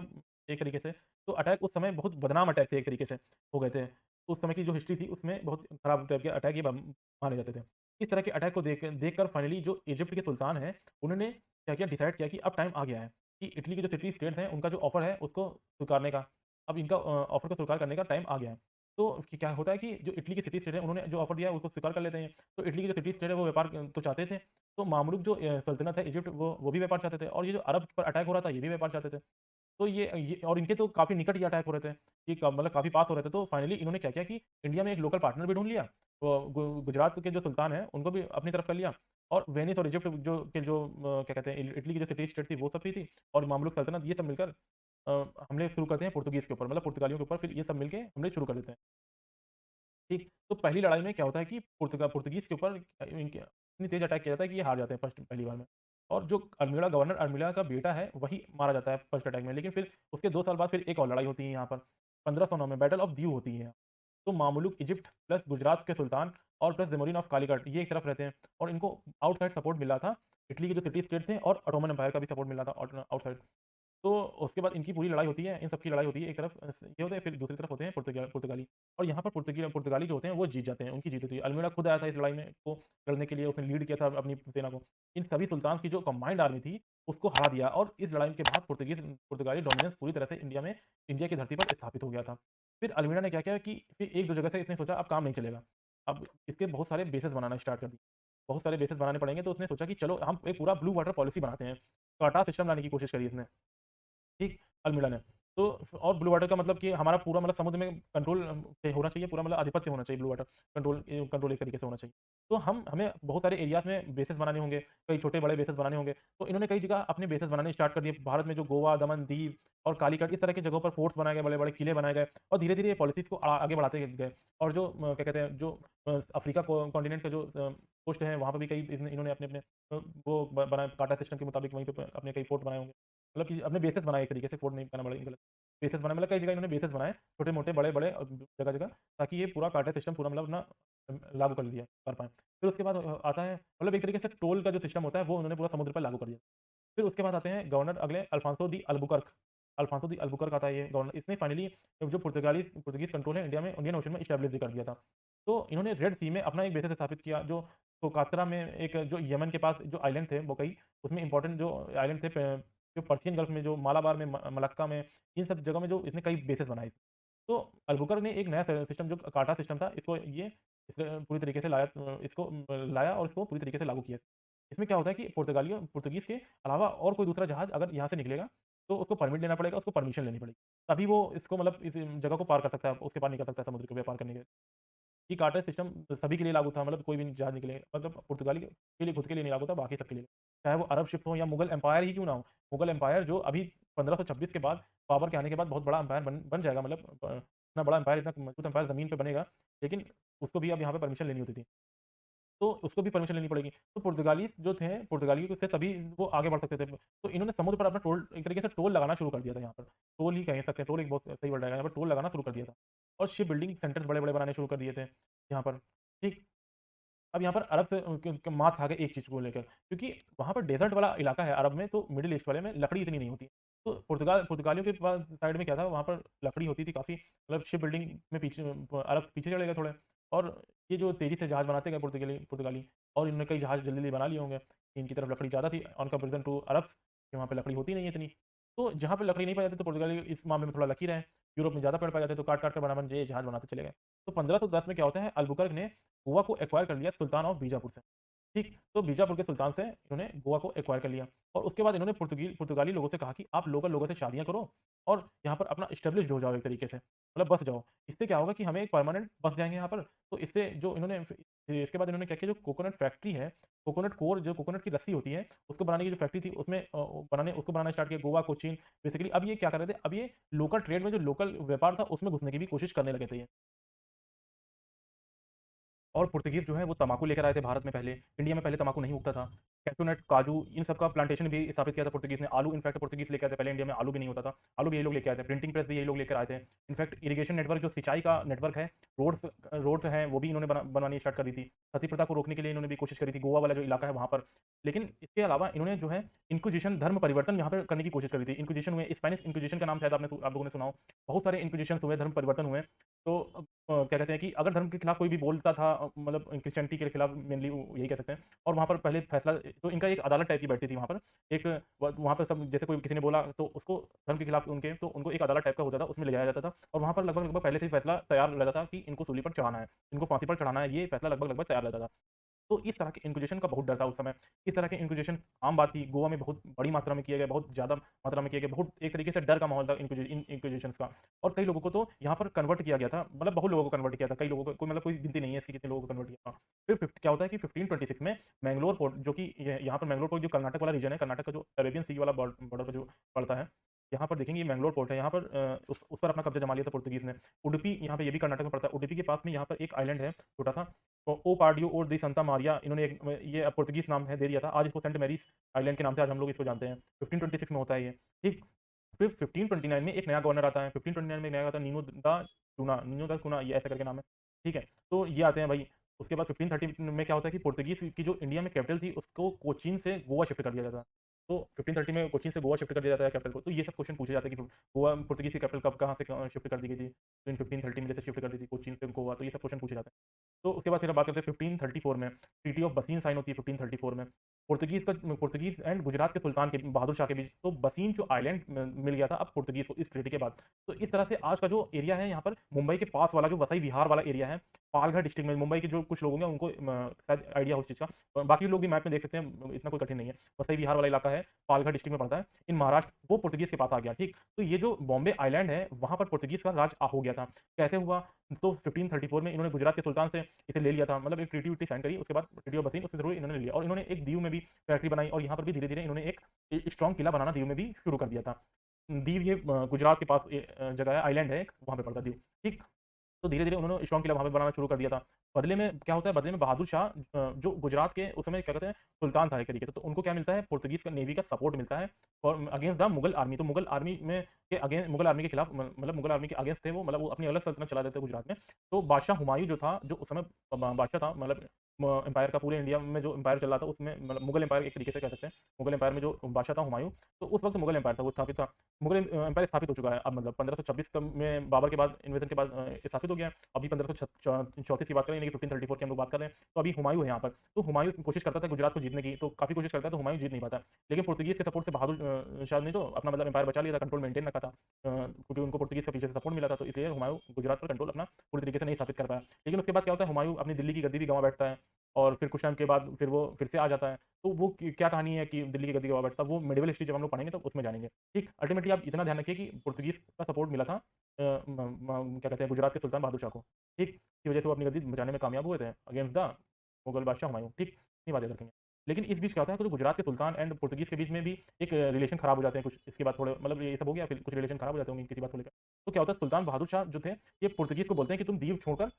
एक तरीके से। तो अटैक उस समय बहुत बदनाम अटैक थे एक तरीके से, हो गए थे। उस समय की जो हिस्ट्री थी उसमें बहुत खराब टाइप के अटैक ये माने जाते थे। इस तरह के अटैक को देखकर फाइनली जो इजिप्ट के सुल्तान हैं, उन्होंने क्या किया, डिसाइड किया कि अब टाइम आ गया है कि इटली के जो सिटी स्टेट्स हैं, उनका जो ऑफ़र है उसको स्वीकारने का, अब इनका ऑफ़र को स्वीकार करने का टाइम आ गया है। तो क्या होता है कि जो इटली के सिटी स्टेट हैं, उन्होंने जो ऑफ़र दिया है उसको स्वीकार कर लेते हैं। तो इटली के जो सिटी स्टेट है वो व्यापार तो चाहते थे। तो मामलुक जो सल्तनत है इजिप्ट, वो भी व्यापार चाहते थे, और ये जो अरब पर अटैक हो रहा था ये भी व्यापार चाहते थे। तो ये और इनके तो काफ़ी निकट ये अटैक हो रहे थे, ये मतलब काफ़ी पास हो रहे थे। तो फाइनली इन्होंने क्या किया कि इंडिया में एक लोकल पार्टनर भी ढूँढ लिया। गुजरात के जो सुल्तान हैं उनको भी अपनी तरफ कर लिया, और वेनिस और इजिप्ट क्या कहते हैं, इटली की जो सिटी स्टेट थी वो सब भी थी, और मामलुक सल्तनत, ये सब मिलकर हमले शुरू करते हैं पुर्तगीज़ के ऊपर, मतलब पुर्तगालियों के ऊपर, फिर ये सब मिलके हमले शुरू कर देते हैं। ठीक, तो पहली लड़ाई में क्या होता है कि पुर्तगीज़ के ऊपर इनके इतनी तेज़ अटैक किया जाता है कि ये हार जाते हैं पहली बार में। और जो गवर्नर अल्मीड़ा का बेटा है, वही मारा जाता है फर्स्ट अटैक में। लेकिन फिर उसके 2 साल बाद फिर एक और लड़ाई होती है यहाँ पर, 1509 में बैटल ऑफ दिऊ होती है। तो मामलुक इजिप्ट प्लस गुजरात के सुल्तान और प्लस ज़ैमुरीन ऑफ कालीकट, ये एक तरफ रहते हैं, और इनको आउटसाइड सपोर्ट मिला था। इटली के जो सिटी स्टेट थे और ऑटोमन एम्पायर का भी सपोर्ट मिला था आउटसाइड। तो उसके बाद इनकी पूरी लड़ाई होती है, इन सब की लड़ाई होती है, एक तरफ ये होते हैं, फिर दूसरी तरफ होते हैं पुर्तगाली, और यहाँ पर पुर्तगाली जो होते हैं वो जीत जाते हैं, उनकी जीत होती है। अल्मीड़ा खुद आया था इस लड़ाई में को लड़ने के लिए, उसने लीड किया था अपनी सेना को। इन सभी सुल्तान की जो कंबाइंड आर्मी थी, उसको हरा दिया, और इस लड़ाई के बाद पुर्तगाली डोमिनेंस पूरी तरह से इंडिया की धरती पर स्थापित हो गया था। फिर अल्मीड़ा ने क्या किया कि फिर 1-2 जगह से इसने सोचा अब काम नहीं चलेगा। अब इसके बहुत सारे बेसेस बनाना स्टार्ट कर दिए। बहुत सारे बेसेस बनाने पड़ेंगे, तो उसने सोचा कि चलो हम एक पूरा ब्लू वाटर पॉलिसी बनाते हैं। काटा सिस्टम लाने की कोशिश करी इसने। ठीक, अल्मीड़ा ने। तो और ब्लू वाटर का मतलब कि हमारा पूरा मतलब समुद्र में कंट्रोल होना चाहिए, पूरा मतलब आधिपत्य होना चाहिए, ब्लू वाटर कंट्रोल एक तरीके से होना चाहिए। तो हमें बहुत सारे एरियाज़ में बेसेस बनाने होंगे, कई छोटे-बड़े बेसेस बनाने होंगे। तो इन्होंने कई जगह अपने बेसेस बनाने स्टार्ट कर दिए। भारत में जो गोवा, दमन, दीव और कालीकट, इस तरह की जगहों पर फोर्ट्स बनाए गए, बड़े-बड़े किले बनाए गए, और धीरे-धीरे ये पॉलिसीज़ को आगे बढ़ाते गए। और जो क्या कहते हैं, जो अफ्रीका कॉन्टिनेंट का जो कोस्ट है, वहाँ पे भी कई इन्होंने अपने-अपने वो बनाए, काटा सिस्टम के मुताबिक वहीं पे अपने कई फोर्ट बनाए होंगे। मतलब कि अपने बेसेस बनाए एक तरीके से, फोर्ट नहीं कहना बड़ा गलत। बेसेस बनाए मतलब कई जगह इन्होंने बेसेस बनाए, छोटे-मोटे, बड़े-बड़े जगह-जगह, ताकि ये पूरा कार्टर सिस्टम पूरा मतलब अपना लागू कर पाएँ। फिर उसके बाद आता है, मतलब एक तरीके से टोल का जो सिस्टम होता है वो उन्होंने पूरा समुद्र पर लागू कर दिया। फिर उसके बाद आते हैं गवर्नर अगले, अल्फांसो दी अल्बुकर्क आता है ये गवर्नर। इसने फाइनली जो पुर्तगीज़ कंट्रोल है इंडिया में, इंडियन ओशन में इस्टैब्लिश भी कर दिया था। तो इन्होंने रेड सी में अपना एक बेस स्थापित किया, जो सोकात्रा में, एक जो यमन के पास जो आइलैंड थे वो कई, उसमें इंपॉर्टेंट जो आइलैंड थे, जो पर्शियन गल्फ में, जो मालाबार में, मलक्का में, इन सब जगह में जो इसने कई बेसेस बनाए। तो अल्बुकर्क ने एक नया सिस्टम, जो काटा सिस्टम था, इसको पूरी तरीके से लाया और इसको पूरी तरीके से लागू किया। इसमें क्या होता है कि पुर्तगीज़ के अलावा और कोई दूसरा जहाज अगर यहाँ से निकलेगा, तो उसको परमिट लेना पड़ेगा, उसको परमिशन लेनी पड़ेगी। तभी वो इसको मतलब इस जगह को पार कर सकता है, उसके पार निकल सकता है समुद्र को व्यापार करने के लिए। ये कार्टर सिस्टम सभी के लिए लागू था, मतलब कोई भी जहाज निकले, मतलब पुर्तगाली के लिए खुद के लिए नहीं लागू था, बाकी सबके लिए। चाहे वो अरब शिप्स हों या मुगल एम्पायर ही क्यों ना हो। मुगल एम्पायर जो अभी 1526 के बाद, बाबर के आने के बाद बहुत बड़ा एम्पायर बन जाएगा, मतलब इतना बड़ा एम्पायर, इतना मजबूत एम्पायर ज़मीन पे बनेगा, लेकिन उसको भी अब यहाँ पे परमिशन लेनी होती थी। तो उसको भी परमिशन लेनी पड़ेगी। तो पुर्तगालियों से तभी वो आगे बढ़ सकते थे। तो इन्होंने समुद्र पर अपना टोल, एक तरीके से टोल लगाना शुरू कर दिया था यहाँ पर। टोल ही कह सकते हैं, टोल एक बहुत सही वर्ड रहेगा, यहाँ पर टोल लगाना शुरू कर दिया था। और शिप बिल्डिंग सेंटर्स बड़े-बड़े बनाने शुरू कर दिए थे यहाँ पर, ठीक। अब यहाँ पर अरब से मात खा गए एक चीज़ को लेकर, क्योंकि वहाँ पर डेज़र्ट वाला इलाका है अरब में, तो मिडल ईस्ट वाले में लकड़ी इतनी नहीं होती। तो पुर्तगालियों के पास साइड में क्या था, वहाँ पर लकड़ी होती थी काफ़ी, मतलब शिप बिल्डिंग में पीछे अरब पीछे चले गए थोड़े। और ये जो तेज़ी से जहाज़ बनाते गए पुर्तगाली, और इन्होंने कई जहाज़ जल्दी-जल्दी बना लिए होंगे। इनकी तरफ लकड़ी ज़्यादा थी ऑन कंपैरिज़न टू अरब्स, कि वहाँ पे लकड़ी होती नहीं है इतनी। तो जहाँ पे लकड़ी नहीं पाई जाती, तो पुर्तगाली इस मामले में थोड़ा लकी रहे। यूरोप में ज़्यादा पेड़ पाए जाते, तो काट-काट कर बना-बन ये जहाज़ बनाते चले गए। तो 1510 में क्या होता है, अल्बुकर्क ने गोवा को एक्वायर कर लिया सुल्तान ऑफ बीजापुर से। ठीक, तो बीजापुर के सुल्तान से इन्होंने गोवा को एक्वायर कर लिया, और उसके बाद इन्होंने पुर्तगाली लोगों से कहा कि आप लोकल लोगों से शादियाँ करो, और यहाँ पर अपना एस्टेब्लिश्ड हो जाओ एक तरीके से, मतलब बस जाओ। इससे क्या होगा कि हमें एक परमानेंट बस जाएँगे यहाँ पर। तो इससे जो इन्होंने इसके बाद इन्होंने क्या किया, जो कोकोनट फैक्ट्री है, कोकोनट कोर, जो कोकोनट की रस्सी होती है, उसको बनाने की जो फैक्ट्री थी, उसमें उसको बनाना स्टार्ट किया, गोवा, कोचीन। बेसिकली अब ये क्या कर रहे थे, अब ये लोकल ट्रेड में, जो लोकल व्यापार था, उसमें घुसने की भी कोशिश करने लगे थे ये। और पुर्तगीज़ जो है वो तम्बाकू लेकर आए थे भारत में पहले, इंडिया में पहले तम्बाकू नहीं उगता था। कैशू नट, काजू, इन सब का प्लांटेशन भी स्थापित किया था पुर्तगीज़ ने। आलू इनफैक्ट पुर्तगीज़ लेके आए थे, पहले इंडिया में आलू भी नहीं होता था। आलू भी ये लोग लेके आए थे। प्रिंटिंग प्रेस भी ये लोग लेकर आए थे। इनफैक्ट इरिगेशन नेटवर्क, जो सिंचाई का नेटवर्क है, रोड्स रोड है, वो भी इन्होंने बनवानी स्टार्ट कर दी थी। सती प्रथा को रोकने के लिए इन्होंने भी कोशिश करी थी, गोवा वाला जो इलाका है वहाँ पर। लेकिन इसके अलावा इन्होंने जो है इंक्विजिशन, धर्म परिवर्तन यहाँ पे करने की कोशिश करी थी। इंक्विजिशन हुए, स्पेनिश इंक्विजिशन का नाम शायद आप लोगों ने सुना हो। बहुत सारे इंक्विजिशन हुए, धर्म परिवर्तन हुए। तो क्या कहते हैं कि अगर धर्म के खिलाफ कोई भी बोलता था, मतलब क्रिश्चियनिटी के खिलाफ मेनली यही कह सकते हैं। और वहाँ पर पहले फैसला, तो इनका एक अदालत टाइप की बैठती थी वहाँ पर। एक वहाँ पर सब, जैसे कोई किसी ने बोला तो उसको धर्म के खिलाफ उनके, तो उनको एक अदालत टाइप का होता था, उसमें ले जाया जाता था। और वहाँ पर लगभग लगभग पहले से ही फैसला तैयार रहता था कि इनको सूली पर चढ़ाना है, इनको फांसी पर चढ़ाना है, ये फैसला लगभग लगभग तैयार रहता था। तो इस तरह के इंक्विजिशन का बहुत डर था उस समय। इस तरह के इंक्विजिशन आम बात थी, गोवा में बहुत बड़ी मात्रा में किए गए, बहुत ज़्यादा मात्रा में किए गए, बहुत एक तरीके से डर का माहौल था इंक्विजिशंस का। और कई लोगों को तो यहाँ पर कन्वर्ट किया गया था, मतलब बहुत लोगों को कन्वर्ट किया था, कई लोगों को, कोई मतलब कोई गिनती नहीं है इसकी कितने लोगों को कन्वर्ट किया था। फिर क्या होता है कि 1526 में मैंगलोर पोर्ट, जो कि यहाँ पर मैंगलोर पोर्ट जो कर्नाटक वाला रीजन है, कर्नाटक का जो अरेबियन सी वाला बॉर्डर पर जो पड़ता है, यहाँ पर देखेंगे ये मैंगलोर पोर्ट है। यहाँ पर उस पर अपना कब्जा जमा लिया था पुर्तगीज ने। उडुपी, यहाँ पे ये भी कर्नाटक में पड़ता है। उडुपी के पास में यहाँ पर एक आइलैंड है छोटा सा, तो ओ पार्डियो और दी संता मारिया, इन्होंने एक ये पुर्तगीज नाम है दे दिया था। आज इसको सेंट मैरीज आइलैंड के नाम से आज हम लोग इसको जानते हैं। 1526 में होता है ये, ठीक। फिर 1529 में एक नया गवर्नर आता है। 1529 में एक नया आता है, नीनो दा चूना, ये ऐसा करके नाम है, ठीक है। तो ये आते हैं भाई। उसके बाद 1530 में क्या होता है कि पुर्तगीज की जो इंडिया में कैपिटल थी, उसको कोचीन से गोवा शिफ्ट कर दिया जाता है। तो 1530 में कोचीन से गोवा शिफ्ट कर दिया जाता है कैपिटल को। तो ये सब क्वेश्चन पूछे जाते हैं कि गोवा पुर्तगीज की कैपिटल कब कहाँ से शिफ्ट कर दी गई थी। तो इन 1530 में जैसे शिफ्ट कर दी थी कोचीन से गोवा, तो ये सब क्वेश्चन पूछे जाते हैं। तो उसके बाद फिर बात करते हैं 1534 में ट्रीटी ऑफ बसीन साइन होती है 1534 में, पुर्तगीज एंड गुजरात के सुल्तान के बहादुर शाह के बीच। तो बसीन जो आइलैंड मिल गया था अब पुर्तगीज को इस ट्रीटी के बाद। तो इस तरह से आज का जो एरिया है यहाँ पर, मुंबई के पास वाला जो वसई विहार वाला एरिया है, पालघर डिस्ट्रिक्ट में, मुंबई के जो कुछ लोग होंगे उनको शायद आइडिया हो उस चीज़ का, और बाकी लोग भी मैप में देख सकते हैं, इतना कोई कठिन नहीं है। वसई विहार वाला इलाका है, पालघर डिस्ट्रिक्ट में पड़ता है, इन महाराष्ट्र, वो पुर्तगीज के पास आ गया, ठीक। तो ये जो बॉम्बे आइलैंड है, वहाँ पर पुर्तगीज का राज हो गया था। कैसे हुआ? तो 1534 में इन्होंने गुजरात के सुल्तान से इसे ले लिया था, मतलब एक ट्रीटी विटी साइन करी, उसके बाद ट्रीटी ऑफ बसीन उसके थ्रू इन्होंने लिया। और इन्होंने एक दीव में भी फैक्ट्री बनाई, और यहाँ पर भी धीरे धीरे इन्होंने एक स्ट्रॉन्ग किला बनाना दीव में भी शुरू कर दिया था। दीव ये गुजरात के पास जगह है, आइलैंड है एक, वहाँ पे पड़ता है दीव, ठीक। तो धीरे-धीरे उन्होंने स्ट्रॉन्ग किला वहाँ पे बनाना शुरू कर दिया था। बदले में क्या होता है, बदले में बहादुर शाह जो गुजरात के उस समय क्या कहते हैं सुल्तान था एक तरीके से, तो उनको क्या मिलता है, पुर्तगीज़ का नेवी का सपोर्ट मिलता है और अगेंस्ट द मुगल आर्मी। तो मुगल आर्मी में के अगेंस्ट, मुगल आर्मी के खिलाफ मतलब मुगल आर्मी के अगेंस्ट थे वो, मतलब वो अपनी अलग सल्तनत चला देते गुजरात में। तो बादशाह हुमायूँ जो था, जो उस समय बादशाह था, मतलब एम्पायर का पूरे इंडिया में जो एम्पायर चल रहा था उसमें, मतलब मुगल एम्पायर एक तरीके से कह सकते हैं। मुगल एम्पायर में जो बादशाह था हुमायूँ, तो उस वक्त मुगल एम्पायर था वो स्थापित था। मुगल एम्पायर स्थापित हो चुका है अब, मतलब 1526 में बाबर के बाद, इन्वेजन के बाद स्थापित हो गया है। अभी 1534 की बात करें, यानी कि 1534 की हम लोग बात कर रहे हैं, तो अभी हुमायूँ है यहाँ पर। तो हुमायूँ कोशिश करता था गुजरात को जीतने की, तो काफ़ी कोशिश करता है, तो हुमायूँ जीत नहीं पाता। लेकिन पुर्तगीज़ के सपोर्ट से बहादुर शाह ने तो अपना मतलब एम्पायर बचा लिया था, कंट्रोल मेंटेन रखा था, क्योंकि उनको पुर्तगीज़ का पीछे से सपोर्ट मिला था, तो इसलिए हुमायूँ गुजरात पर कंट्रोल अपना पूरी तरीके से नहीं स्थापित कर पाया। लेकिन उसके बाद क्या होता है, हुमायूँ अपनी दिल्ली की गद्दी भी गँवा बैठता है, और फिर कुछ टाइम के बाद फिर वो फिर से आ जाता है। तो वो क्या कहानी है कि दिल्ली की गद्दी गँवा बैठता है, वो मेडिवल हिस्ट्री जब हम लोग पढ़ेंगे तो उसमें जानेंगे, ठीक। अल्टीमेटली आप इतना ध्यान रखिए कि पुर्तगीज़ का सपोर्ट मिला था क्या कहते हैं गुजरात के सुल्तान बहादुर शाह को, ठीक। इसी वजह से वो अपनी गद्दी बचाने में कामयाब हुए थे अगेंस्ट द मुगल बादशाह हुमायूँ, ठीक। इतनी बात याद रखेंगे। लेकिन इस बीच क्या होता है कि जो गुजरात के सुल्तान एंड पुर्तगीज़ के बीच में भी एक रिलेशन खराब हो जाते हैं कुछ, इसके बाद थोड़े, मतलब ये सब हो गया, फिर कुछ रिलेशन खराब हो जाते होंगे किसी बात को लेकर। तो क्या होता है, सुल्तान बहादुर शाह जो थे, ये पुर्तगीज़ को बोलते हैं कि तुम दीव छोड़कर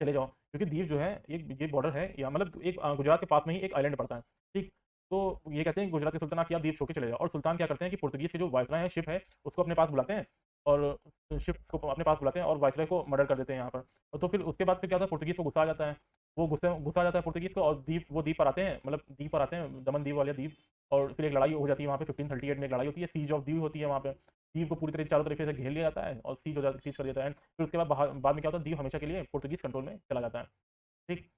चले जाओ, क्योंकि दीव जो है ये बॉर्डर है, या मतलब एक गुजरात के पास में ही एक आइलैंड पड़ता है, ठीक। तो ये कहते हैं गुजरात के सुल्तान कि आप दीव छोड़ के चले जाओ, और सुल्तान क्या करते हैं कि पुर्तगीज़ के जो वायसराय है, शिप है, उसको अपने पास बुलाते हैं, और शिप्स को अपने पास बुलाते हैं और वायसराय को मर्डर कर देते हैं यहाँ पर। तो फिर उसके बाद फिर क्या होता है, पुर्तगीज़ को गुस्सा आ जाता है, वो गुस्सा आ जाता है पुर्तगीज़ को, और द्वीप पर आते हैं, मतलब द्वीप पर आते हैं, दमन दीव वाले द्वीप। और फिर एक लड़ाई हो जाती है वहाँ पे, 1538 में एक लड़ाई होती है, सीज ऑफ दीव होती है वहाँ पे। दीव को पूरी तरह चारों तरीके से घेर लिया जाता है और सीज कर दिया जाता है। फिर उसके बाद में क्या होता है, दीव हमेशा के लिए पुर्तगीज़ कंट्रोल में चला जाता है, ठीक।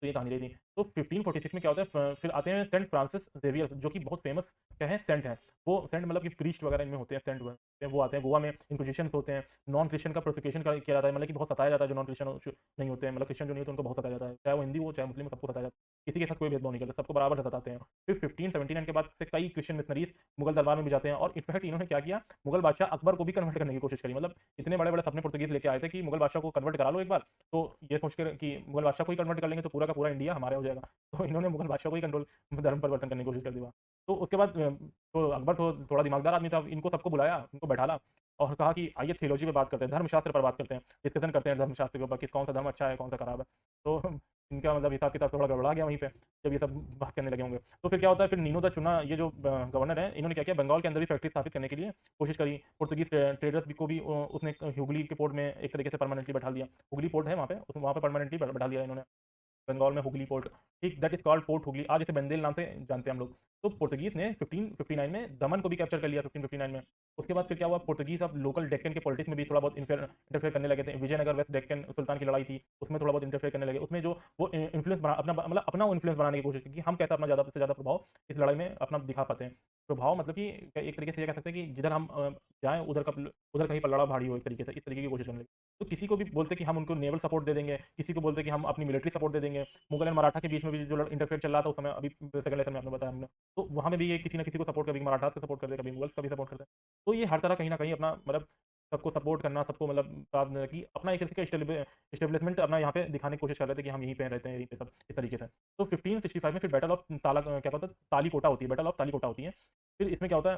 तो ये कहानी रही थी। तो 1546 में क्या होता है, फिर आते हैं सेंट फ्रांसिस जेवियर, जो कि बहुत फेमस क्या है, सेंट है। वो सेंट मतलब कि प्रीस्ट वगैरह इनमें होते हैं, सेंट वो आते हैं गोवा में, इंक्विजिशंस होते हैं, नॉन क्रिश्चियन का प्रोसिक्यूशन किया जाता है, मतलब कि बहुत सताया जाता है जो नॉन क्रिश्चियन नहीं होते हैं, मतलब क्रिश्चियन जो नहीं होते उनको बहुत सताया जाता है, चाहे वो हिंदी हो चाहे मुस्लिम हो, सबको सताया जाता है। किसी के साथ कोई भेदभाव नहीं करते, सबको बराबर सताते हैं। फिर 1579 के बाद से कई क्रिश्चियन मिशनरीज मुगल दरबार में भी जाते हैं, और इनफैक्ट इन्होंने क्या किया, मुगल बादशाह अकबर को भी कन्वर्ट करने की कोशिश करी। मतलब इतने बड़े बड़े सपने पुर्तगीज लेके आए थे कि मुगल बादशाह को कन्वर्ट करा लो एक बार, तो ये सोच कर कि मुगल बादशाह को ही कन्वर्ट कर लेंगे तो पूरा का पूरा इंडिया हमारा हो जाएगा। तो इन्होंने मुगल बादशाह को ही कंट्रोल, धर्म परिवर्तन करने की कोशिश कर दी वहाँ। तो उसके बाद तो अकबर तो थोड़ा दिमागदार आदमी था, इनको सबको बुलाया, इनको बैठाला और कहा कि आइए थियोलॉजी पे बात करते हैं, धर्मशास्त्र पर बात करते हैं, डिस्कशन करते हैं धर्मशास्त्र के ऊपर, किस कौन सा धर्म अच्छा है, कौन सा खराब है। तो इनका मतलब हिसाब किताब थोड़ा गड़बड़ा गया वहीं पे, जब ये सब बात करने लगे होंगे। तो फिर क्या होता है, फिर नीनो द चुना ये जो गवर्नर है, इन्होंने क्या किया, बंगाल के अंदर भी फैक्ट्री स्थापित करने के लिए कोशिश करी। पुर्तगीज ट्रेडर्स को भी उसने हुगली के पोर्ट में एक तरीके से परमानेंटली बैठा दिया। हुगली पोर्ट है वहाँ पे, वहाँ पे परमानेंटली बैठा दिया इन्होंने बंगाल में हुगली पोर्ट। ठीक, that is called port Hooghly, आज इसे बंदेल नाम से जानते हैं हम लोग। तो पुर्तगीज ने 1559 में दमन को भी कैप्चर कर लिया 1559 में। उसके बाद फिर क्या हुआ, पुर्तगीज अब लोकल डेक्कन के पॉलिटिक्स में भी थोड़ा बहुत इंटरफेयर करने लगे थे। विजयनगर वेस्ट डेक्कन सुल्तान की लड़ाई थी, उसमें थोड़ा बहुत इंटरफेयर करने लगे। उसमें जो वो इन्फ्लुएंस बना अपना मतलब अपना इन्फ्लुएंस बनाने की कोशिश की कि हम कैसे अपना ज़्यादा से ज़्यादा प्रभाव इस लड़ाई में अपना दिखा पाते हैं। प्रभाव मतलब कि एक तरीके से ये कह सकते हैं कि जिधर हम जाएँ उधर कहीं पल्लड़ा भारी हो, एक तरीके से इस तरीके की कोशिश करने लगे। तो किसी को भी बोलते कि हम उनको नेवल सपोर्ट दे देंगे, किसी को बोलते कि हम अपनी मिलिट्री सपोर्ट दे देंगे। मुगल एंड मराठा के बीच में भी जो इंटरफेयर चल रहा था उस समय, अभी सेकंड लेसन में आपने बताया हमने, तो वहाँ में भी ये किसी ना किसी को सपोर्ट, कभी मराठा को सपोर्ट करते, कभी मुगल्स का भी सपोर्ट करते हैं। तो ये हर तरह कहीं ना कहीं अपना मतलब सबको सपोर्ट करना, सबको मतलब साथ में कि अपना एक किसी का स्टेब्लिशमेंट अपना यहाँ पे दिखाने की कोशिश कर रहे थे कि हम यहीं पे रहते हैं, यहीं पे सब इस तरीके से। तो 1565 में फिर बैटल ऑफ ताला क्या होता है, तालीकोटा होती है, बैटल ऑफ तालीकोटा होती है। फिर इसमें क्या होता है,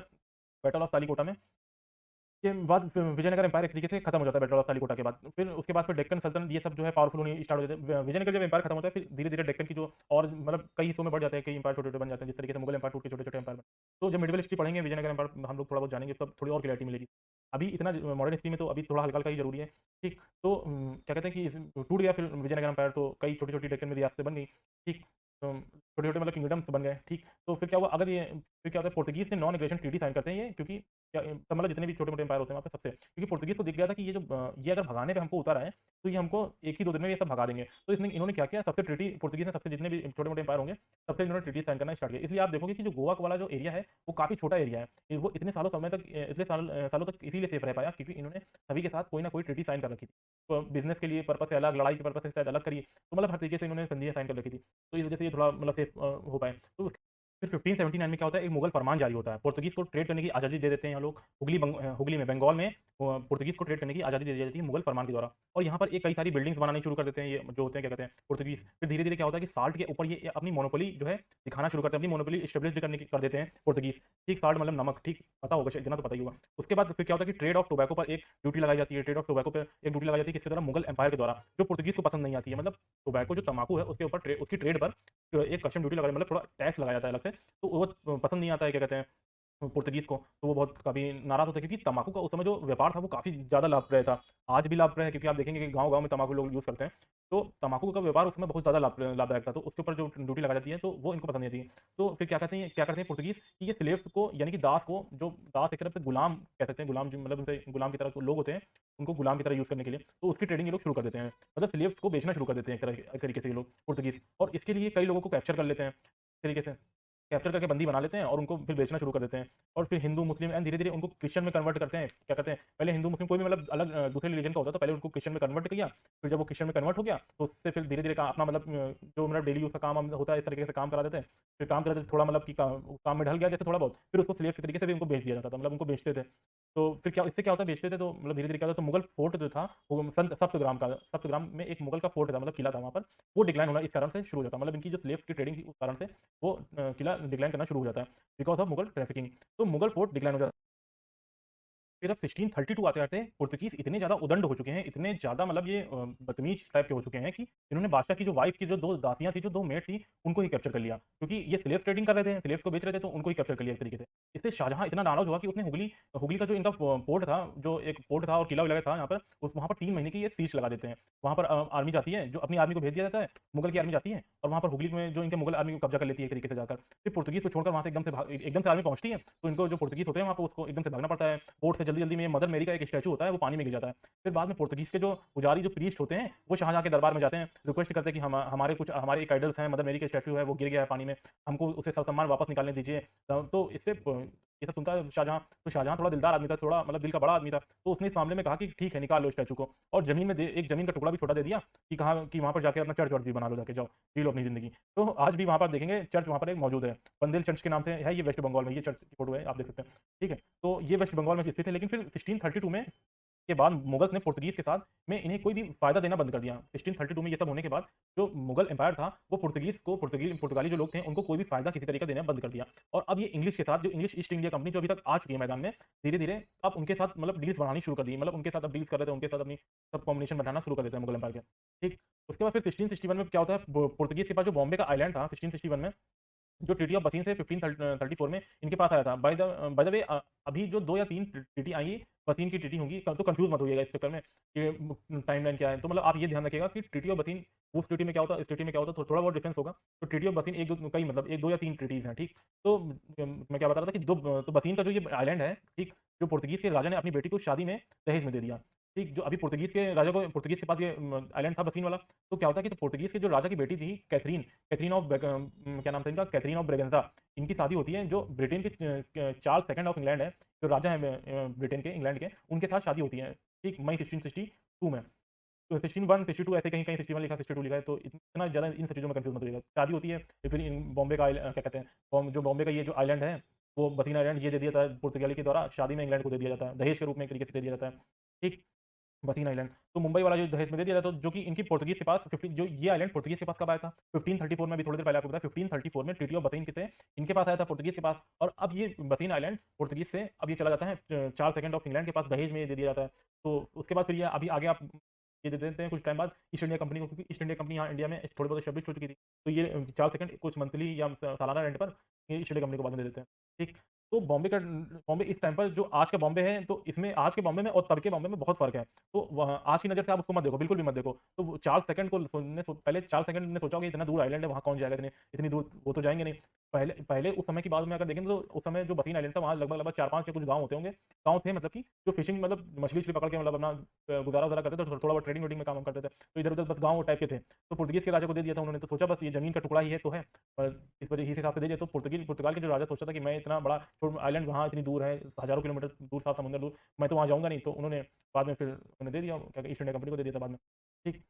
बैटल ऑफ तालीकोटा में के बाद विजयनगर एम्पायर एक तरीके से खत्म हो जाता है बैटल ऑफ तालीकोटा के बाद। फिर उसके बाद फिर डेक्कन सल्तनत ये सब जो है पावरफुल होनी स्टार्ट हो जाते हैं। विजयनगर जब एम्पायर खत्म होता है, फिर धीरे धीरे डेक्कन की जो और मतलब कई हिस्सों में बढ़ जाते हैं, कई एम्पायर छोटे छोटे बन जाते हैं, जिस तरीके से मुगल एम्पायर टूट के छोटे छोटे एम्पायर में। तो जब मिडिवल हिस्ट्री पढ़ेंगे विजयनगर एम्पायर हम लोग थोड़ा बहुत जानेंगे, तब थोड़ी और क्लैरिटी मिलेगी। अभी इतना मॉडर्न हिस्ट्री में तो अभी थोड़ा हल्का हल्का ही जरूरी है। ठीक, तो क्या कहते हैं कि टूट गया फिर विजयनगर एम्पायर, तो कई छोटी छोटी डेक्कन में रियासतें बन गई। ठीक, छोटे छोटे मतलब किंगडम्स बन गए। ठीक, तो फिर क्या हुआ, अगर ये फिर क्या होता है, पुर्तगीज ने नॉन एग्रेशन ट्रीटी साइन करते हैं ये, क्योंकि क्या मतलब जितने भी छोटे मोटे एम्पायर होते हैं वहाँ पे सबसे, क्योंकि पुर्तगीज को दिख गया था कि ये जो ये अगर भगाने पे हमको उतारा है, तो ये हमको एक ही दो दिन में ये सब भगा देंगे। तो इसमें इन्होंने क्या किया, सबसे ट्रीटी पुर्तगीज ने सबसे जितने भी छोटे मोटे एम्पायर होंगे सबसे इन्होंने ट्रीटी साइन करना स्टार्ट किया। इसलिए आप देखोगे कि जो गोवा वाला जो एरिया है वो काफी छोटा एरिया है। वो इतने सालों समय तक इतने सालों तक इसीलिए सेफ रह पाया क्योंकि इन्होंने सभी के साथ कोई ना कोई ट्रीटी साइन कर रखी थी। तो बिजनेस के लिए पर्पज से अलग, लड़ाई के पर्पज से शायद अलग करिए, तो मतलब हर तरीके से इन्होंने संधियां साइन कर रखी थी। तो इस वजह से ये थोड़ा मतलब सेफ हो पाए। तो फिर 1579 में क्या होता है, एक मुगल फरमान जारी होता है, पुर्तगीज को ट्रेड करने की आज़ादी दे देते हैं ये लोग। हुगली में बंगाल में पुर्तगीज को ट्रेड करने की आज़ादी दे दी जाती है मुगल फरमान के द्वारा। और यहाँ पर एक कई सारी बिल्डिंग्स बनानी शुरू कर देते हैं ये जो होते हैं क्या कहते हैं पुर्तगीज। फिर धीरे धीरे क्या होता है कि साल्ट के ऊपर ये अपनी मोनोपोली जो है दिखाना शुरू करते हैं, अपनी मोनोपोली स्टेब्लिश भी करने की कर देते हैं पुर्तगीज। ठीक, साल्ट मतलब नमक, ठीक पता होगा शायद, इतना तो पता ही होगा। उसके बाद फिर क्या होता है कि ट्रेड ऑफ टोबैको पर एक ड्यूटी लगाई जाती है, ट्रेड ऑफ टोबैको पर एक ड्यूटी लगाई जाती है किसके द्वारा, मुगल एम्पायर के द्वारा, जो पुर्तगीज को पसंद नहीं आती है। मतलब टोबैको जो तंबाकू है उसके ऊपर उसकी ट्रेड पर एक कस्टम ड्यूटी लगा, मतलब थोड़ा टैक्स लगाया जाता है अलग से। तो वो पसंद नहीं आता है क्या कहते हैं पुर्तगीज को, तो वो बहुत काफ़ी नाराज़ होते हैं क्योंकि तम्बाकू का उस समय जो व्यापार था वो काफ़ी ज़्यादा लाभप्रद था। आज भी लाभप्रद है क्योंकि आप देखेंगे कि गाँव-गाँव में तम्बाकू लोग यूज़ करते हैं। तो तम्बाकू का व्यापार उस समय बहुत ज़्यादा लाभदायक था, तो उसके ऊपर जो ड्यूटी लगाई जाती है तो वो इनको पसंद नहीं आती है। तो फिर क्या करते हैं पुर्तगीज़ कि ये स्लेव्स को यानी कि दास को, जो दास एक तरफ से गुलाम कह सकते हैं, गुलाम जो मतलब उनसे गुलाम की तरह लोग होते हैं, उनको गुलाम की तरह यूज़ करने के लिए, तो उसकी ट्रेडिंग ये लोग शुरू कर देते हैं। मतलब स्लेव्स को बेचना शुरू कर देते हैं एक तरीके से ये लोग पुर्तगीज़, और इसके लिए कई लोगों को कैप्चर कर लेते हैं, इस तरीके से। कैप्चर करके बंदी बना लेते हैं और उनको फिर बेचना शुरू कर देते हैं। और फिर हिंदू मुस्लिम एंड धीरे धीरे उनको क्रिश्चियन में कन्वर्ट करते हैं। क्या करते हैं, पहले हिंदू मुस्लिम कोई भी मतलब अलग दूसरे रिलीजन का होता था, पहले उनको क्रिश्चियन में कन्वर्ट किया। फिर जब वो क्रिश्चियन में कन्वर्ट हो गया तो उससे फिर धीरे धीरे अपना मतलब जो मतलब डेली यूज का काम होता है इस तरीके से काम करा देते हैं। फिर काम कराते थोड़ा मतलब कि काम में ढल गया जैसे थोड़ा बहुत, फिर उसको स्लेव के तरीके से भी उनको बेच दिया जाता था, मतलब उनको बेचते थे। तो फिर क्या इससे क्या होता है, बेचते थे तो मतलब धीरे धीरे क्या होता है, तो मुगल फोर्ट जो था वो संत सप्तग्राम में एक मुगल का फोर्ट था, मतलब किला था वहाँ पर, वो डिक्लाइन होना इस कारण से शुरू हो जाता है। मतलब इनकी जो स्लेव्स की ट्रेडिंग थी उस कारण से वो किला डिक्लाइन करना शुरू हो जाता है, बिकॉज ऑफ मुगल ट्रैफिकिंग। तो मुगल फोर्ट डिक्लाइन हो जाता है। फिर अब 1632 आते-आते पुर्तगीज़ इतने ज़्यादा उदंड हो चुके हैं, इतने ज़्यादा मतलब ये बदतमीज़ टाइप के हो चुके हैं कि इन्होंने बादशाह की जो वाइफ़ की जो 2 दासियाँ थी, जो 2 मेड थी, उनको ही कैप्चर कर लिया। क्योंकि ये स्लेव ट्रेडिंग कर रहे थे, स्लेव्स को बेच रहे थे, तो उनको ही कैप्चर कर लिया एक तरीके से। इससे शाहजहाँ इतना नाराज़ हुआ कि उसने हुगली हुगली का जो इनका पोर्ट था, जो एक पोर्ट था और किला-विला था यहाँ पर, वहाँ पर 3 महीने की ये सीज़ लगा देते हैं। वहाँ पर आर्मी जाती है, जो अपनी आर्मी को भेज दिया जाता है, मुगल की आर्मी जाती है और वहाँ पर हुगली में जो इनके मुगल आर्मी को कब्ज़ा कर लेती है एक तरीके से जाकर। फिर पुर्तगीज़ को छोड़कर वहाँ से एकदम से आर्मी पहुँचती है, तो इनको जो पुर्तगीज़ होते हैं वहाँ पे उसको एकदम से भागना पड़ता है। पोर्ट से जल्दी-जल्दी में मदर मेरी का एक स्टैच्यू होता है, वो पानी में गिर जाता है। फिर बाद में पुर्तगीज़ के जो पुजारी, जो प्रीस्ट होते हैं, वो शाहजहाँ के दरबार में जाते हैं, रिक्वेस्ट करते हैं कि हमारे एक आइडल्स हैं, मदर मेरी का स्टैच्यू है, वो गिर गया है पानी में, हमको उसे ससम्मान वापस निकालने दीजिए। तो इससे ये सब सुनता है शाहजहाँ, तो शाहजहाँ थोड़ा दिलदार आदमी था, थोड़ा मतलब दिल का बड़ा आदमी था, तो उसने इस मामले में कहा कि ठीक है, निकाल लो स्टैच्यू को, और ज़मीन में दे एक ज़मीन का टुकड़ा भी छोटा दे दिया कि कहा कि वहाँ पर जाके अपना चर्च वर्च भी बना लो, जाके जाओ, जी लो अपनी ज़िंदगी। तो आज भी वहाँ पर देखेंगे चर्च वहाँ पर एक मौजूद है, बंदेल चर्च के नाम से है, ये वेस्ट बंगाल में, ये चर्च की फोटो है, आप देख सकते हैं। ठीक है, तो ये वेस्ट बंगाल में स्थित है, लेकिन फिर 1632 में के बाद मुगल्स ने पुर्तगीज़ के साथ में इन्हें कोई भी फ़ायदा देना बंद कर दिया। 1632 में ये सब होने के बाद जो मुगल एम्पायर था, वो पुर्तगाली जो लोग थे, उनको कोई भी फ़ायदा किसी तरीके का देना बंद कर दिया। और अब ये इंग्लिश के साथ जो इंग्लिश ईस्ट इंडिया कंपनी जो अभी तक आ चुकी है मैदान में, धीरे-धीरे अब उनके साथ मतलब डील्स बढ़ानी शुरू कर दी। मतलब उनके साथ अब डील्स कर रहे थे, उनके साथ अपनी सब कॉम्बिनेशन बढ़ाना शुरू कर देते हैं मुगल एम्पायर के। ठीक, उसके बाद फिर 1661 में क्या होता है, पुर्तगीज़ के पास जो बॉम्बे का आइलैंड था 1661 में, जो ट्रीटी ऑफ बसीन से 1534 में इनके पास आया था। बाय द वे अभी जो 2 या 3 ट्रीटी आई, बसीन की ट्रीटी होंगी, तो कंफ्यूज मत होइएगा इस चक्कर में कि टाइमलाइन क्या है। तो मतलब आप ये ध्यान रखिएगा कि ट्रीटी ऑफ बसीन उस ट्रीटी में क्या होता है, इस ट्रीटी में क्या होता है, तो थोड़ा बहुत डिफरेंस होगा। तो ट्रीटी ऑफ बसीन एक दो कई मतलब 1 2 या 3 ट्रीटीज़ हैं, ठीक? तो मैं क्या बता रहा था कि तो बसीन का जो ये आइलैंड है, ठीक? जो पुर्तगीज़ के राजा ने अपनी बेटी को शादी में दहेज में दे दिया, ठीक? जो अभी पुर्तगीज़ के राजा को पुर्तगीज़ के पास ये आइलैंड था बसीन वाला। तो क्या होता है कि तो पुर्तगीज़ के जो राजा की बेटी थी कैथरीन, क्या नाम था इनका? Catherine of Braganza. इनकी शादी होती है जो ब्रिटेन के चार्ल्स सेकंड ऑफ इंग्लैंड है, जो राजा हैं ब्रिटेन के, इंग्लैंड के, उनके साथ शादी होती है, ठीक? मई 1662 में। तो 16 62 ऐसे कहीं-कहीं 61 लिखा है, 62 लिखा है, तो इतना ज़्यादा इन सब चीज़ों में कन्फ्यूज़ मत होइएगा। शादी होती है, तो फिर इन बॉम्बे का क्या कहते हैं, जो बॉम्बे का ये जो आइलैंड है, वो बसीन आइलैंड ये दे दिया जाता है पुर्तगाली के द्वारा, शादी में इंग्लैंड को दे दिया जाता है, दहेज के रूप में एक तरीके से दे दिया जाता है, ठीक? बसीन आइलैंड। तो मुंबई वाला जो दहेज में दे दिया था, तो जो कि इनकी पुर्तगीज़ के पास 15 जो ये आइलैंड पुर्तगीज़ के पास कब आया था? 1534 में, अभी थोड़ी देर पहले आपको बताया 1534 में ट्रीटी ऑफ बसीन किसे इनके पास आया था, पुर्तगीज़ के पास। और अब ये बसीन आइलैंड पुर्तगीज़ से अब ये चला जाता है चार्ल्स सेकंड ऑफ इंग्लैंड के पास, दहेज में ये दे दिया जाता है। तो उसके बाद फिर ये अभी आगे आप ये दे देते हैं कुछ टाइम बाद ईस्ट इंडिया कंपनी को, क्योंकि ईस्ट इंडिया कंपनी यहाँ इंडिया में थोड़ी बहुत एस्टेब्लिश हो चुकी थी। तो ये चार्ल्स सेकंड कुछ मंथली या सालाना रेंट पर ये ईस्ट इंडिया कंपनी को बाद में दे देते हैं। ठीक? तो बॉम्बे इस टाइम पर जो आज का बॉम्बे है, तो इसमें आज के बॉम्बे में और तब के बॉम्बे में बहुत फ़र्क है। तो वहाँ आज की नज़र से आप उसको मत देखो, बिल्कुल भी मत देखो। तो वो चार्ल्स सेकंड को पहले चार्ल्स सेकंड ने सोचा होगा इतना दूर आइलैंड है, वहाँ कौन जाएगा, इतनी इतनी दूर वो तो जाएँगे नहीं। पहले पहले उस समय की बात में अगर देखें, तो उस समय जो बसीन आइलैंड था, वहाँ लगभग 4-5 या कुछ गाँव होते होंगे। गाँव थे मतलब कि जो फिशिंग मतलब मछली-वछली पकड़ के मतलब अपना गुज़ारा-वुज़ारा करते थे, थोड़ा बहुत ट्रेडिंग वेडिंग में काम करते थे। तो इधर-उधर बस गाँव टाइप के थे। तो पुर्तगीज़ के राजा को दे दिया था उन्होंने, तो सोचा बस ये ज़मीन का टुकड़ा ही है तो है। और इस वजह इस हिसाब से दे दिया, तो पुर्तगाल के जो राजा सोचा था कि मैं इतना बड़ा आइलैंड वहाँ इतनी दूर है, हज़ारों किलोमीटर दूर, सात समुंदर दूर, मैं तो वहाँ जाऊँगा नहीं। तो उन्होंने बाद में फिर उन्होंने दे दिया, क्या ईस्ट इंडिया कंपनी को दे दिया था बाद में। ठीक।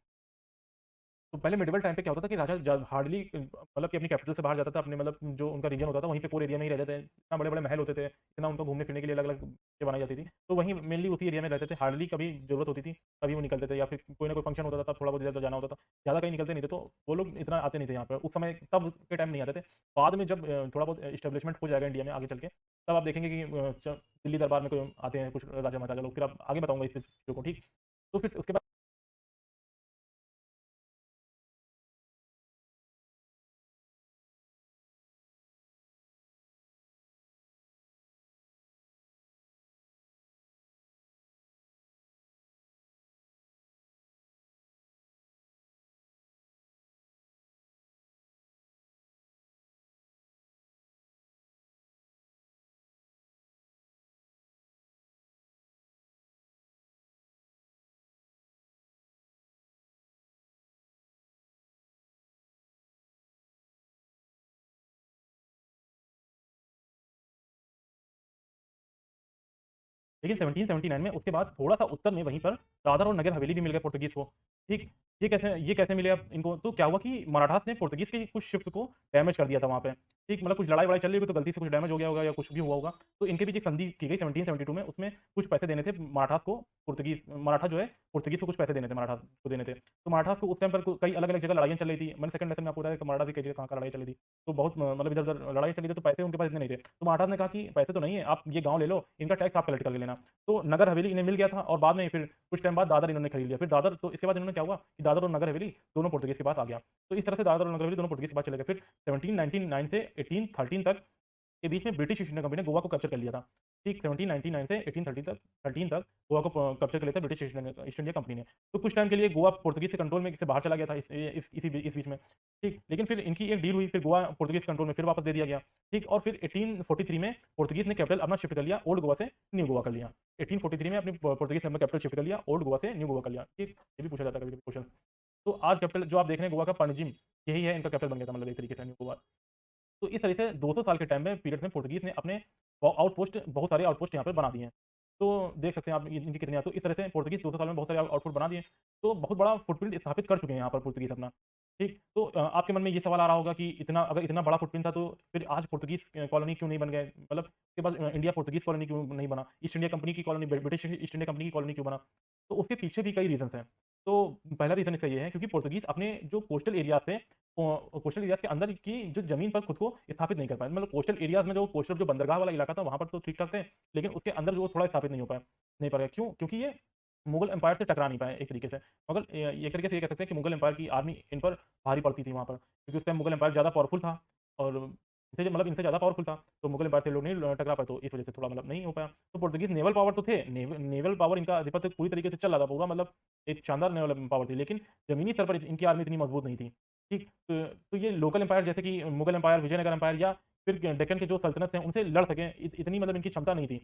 तो पहले मिडिवल टाइम पे क्या होता था कि राजा हार्डली मतलब कि अपनी कैपिटल से बाहर जाता था, अपने मतलब जो उनका रीजन होता था वहीं पे कोर एरिया में ही रहते थे। इतना बड़े-बड़े महल होते थे, इतना उनको घूमने फिरने के लिए अलग-अलग चीज़ें बनाई जाती थी। तो वहीं मेनली उसी एरिया में रहते थे, हार्डली कभी ज़रूरत होती थी तभी वो निकलते थे, या फिर कोई ना कोई फंक्शन होता था तब थोड़ा बहुत इधर-उधर जाना होता था। ज़्यादा कहीं निकलते नहीं थे, तो वो लोग इतना आते नहीं थे यहाँ पे। उस समय तब के टाइम नहीं आते थे। बाद में जब थोड़ा बहुत एस्टेब्लिशमेंट हो जाएगा इंडिया में आगे चल के, तब आप देखेंगे कि दिल्ली दरबार में कोई आते हैं कुछ राजा महाराजा लोग, फिर आप आगे बताऊँगा इस चीज़ों को, ठीक? तो फिर उसके बाद लेकिन 1779 में उसके बाद थोड़ा-सा उत्तर में वहीं पर दादर और नगर हवेली भी मिल गए पुर्तगीज़ को, ठीक? ये कैसे मिले अब इनको? तो क्या हुआ कि मराठास ने पुर्तगीज़ के कुछ शिप्स को डैमेज कर दिया था वहाँ पे, ठीक? मतलब कुछ लड़ाई-वड़ाई चल रही होगी, तो गलती से कुछ डैमेज हो गया होगा या कुछ भी हुआ होगा। तो इनके बीच एक संधि की गई 1772 में, उसमें कुछ पैसे देने थे मराठास को, मराठा जो है पुर्तगीज़ को कुछ पैसे देने थे, मराठास को देने थे। तो मराठास को उस टाइम पर कई अलग-अलग जगह लड़ाइयाँ चल रही थी। मैंने सेकंड लेसन में आपको बताया कि मराठा की कई जगह कहाँ-कहाँ लड़ाई चली थी। तो बहुत मतलब इधर-उधर लड़ाई चली थी, तो पैसे उनके पास इतने नहीं थे। तो मराठास ने कहा कि पैसे तो नहीं है, आप ये गाँव ले लो, इनका टैक्स आप कलेक्ट करके लेना। तो नगर हवेली इन्हें मिल गया था, और बाद में फिर कुछ टाइम बाद दादर इन्होंने खरीद लिया। फिर दादर, तो इसके बाद इन्होंने क्या हुआ कि दादर और नगर हवेली दोनों पुर्तगीज़ के पास आ गया। तो इस तरह से दादर और नगर हवेली दोनों पुर्तगीज़ के पास चले गए। फिर 1799 से 1813 तक के बीच में ब्रिटिश ईस्ट इंडिया कंपनी ने गोवा को कैप्चर कर लिया था। ठीक 1799 से 1813 तक गोवा को कैप्चर कर लिया था ब्रिटिश ईस्ट इंडिया कंपनी ने। तो कुछ टाइम के लिए गोवा पुर्तगीज़ के कंट्रोल में से बाहर चला गया था इस बीच में। ठीक, लेकिन फिर इनकी एक डील हुई, फिर गोवा पुर्तगीज़ कंट्रोल में फिर वापस दे दिया गया। ठीक, और फिर 1843 में पुर्तगीज़ ने कैपिटल अपना शिफ्ट कर लिया, ओल्ड गोवा से न्यू गोवा कर लिया। 1843 में अपनी पुर्तगीज़ ने अपना कैपिटल शिफ्ट कर लिया, ओल्ड गोवा से न्यू गोवा कर लिया। ठीक, ये भी पूछा जाता है कभी-कभी क्वेश्चन। तो आज कैपिटल जो आप देख रहे हैं गोवा का पणजिम, यही है इनका कैपिटल बन गया था, मतलब एक तरीके से न्यू गोवा। तो इस तरह से 200 साल के टाइम में पीरियड में पुर्तगीज़ ने अपने आउटपोस्ट, बहुत सारे आउटपोस्ट यहाँ पे बना दिए हैं। तो देख सकते हैं आप इनकी कितनी, तो इस तरह से पुर्तगीज़ 200 साल में बहुत सारे आउटपोस्ट बना दिए। तो बहुत बड़ा फुटप्रिंट स्थापित कर चुके हैं यहाँ पर पुर्तगीज़ अपना। ठीक? तो आपके मन में ये सवाल आ रहा होगा कि इतना अगर इतना बड़ा फुटप्रिंट था तो फिर आज पोर्तुगीज़ कॉलोनी क्यों नहीं बन गए? मतलब उसके बाद इंडिया पोर्तुगीज़ कॉलोनी क्यों नहीं बना? ईस्ट इंडिया कंपनी की colony British east India company की कॉलोनी क्यों बना? तो उसके पीछे भी कई रीज़न्स हैं। तो पहला रीज़न इसका ये है क्योंकि पोर्तुगीज़ अपने जो कोस्टल एरियाज़ थे कोस्टल एरियाज़ के अंदर की जो ज़मीन पर खुद को स्थापित नहीं कर पाए। मतलब कोस्टल एरियाज़ में जो कोस्टल जो बंदरगाह वाला इलाका था वहाँ पर तो ठीक-ठाक थे, लेकिन उसके अंदर जो थोड़ा स्थापित नहीं पा रहे। क्यों? क्योंकि ये मुगल एम्पायर से टकरा नहीं पाए एक तरीके से। एक तरीके से ये कह सकते हैं कि मुगल एम्पायर की आर्मी इन पर भारी पड़ती थी वहाँ पर, क्योंकि उस टाइम मुगल एम्पायर ज़्यादा पावरफुल था और इनसे ज़्यादा पावरफुल था, तो मुगल एम्पायर से लोग नहीं टकरा पाए, तो इस वजह से थोड़ा मतलब नहीं हो पाया। तो पोर्तुगीज़ नेवल पावर तो थे, नेवल पावर इनका आधिपत्य पूरी तरीके से चल रहा था, पूरा मतलब एक शानदार नेवल पावर थी, लेकिन ज़मीनी स्तर पर इनकी आर्मी इतनी मजबूत नहीं थी, ठीक? तो ये लोकल एम्पायर जैसे कि मुगल एम्पायर, विजयनगर एम्पायर या फिर डेक्कन के जो सल्तनत हैं, उनसे लड़ सकें, इतनी मतलब इनकी क्षमता नहीं थी,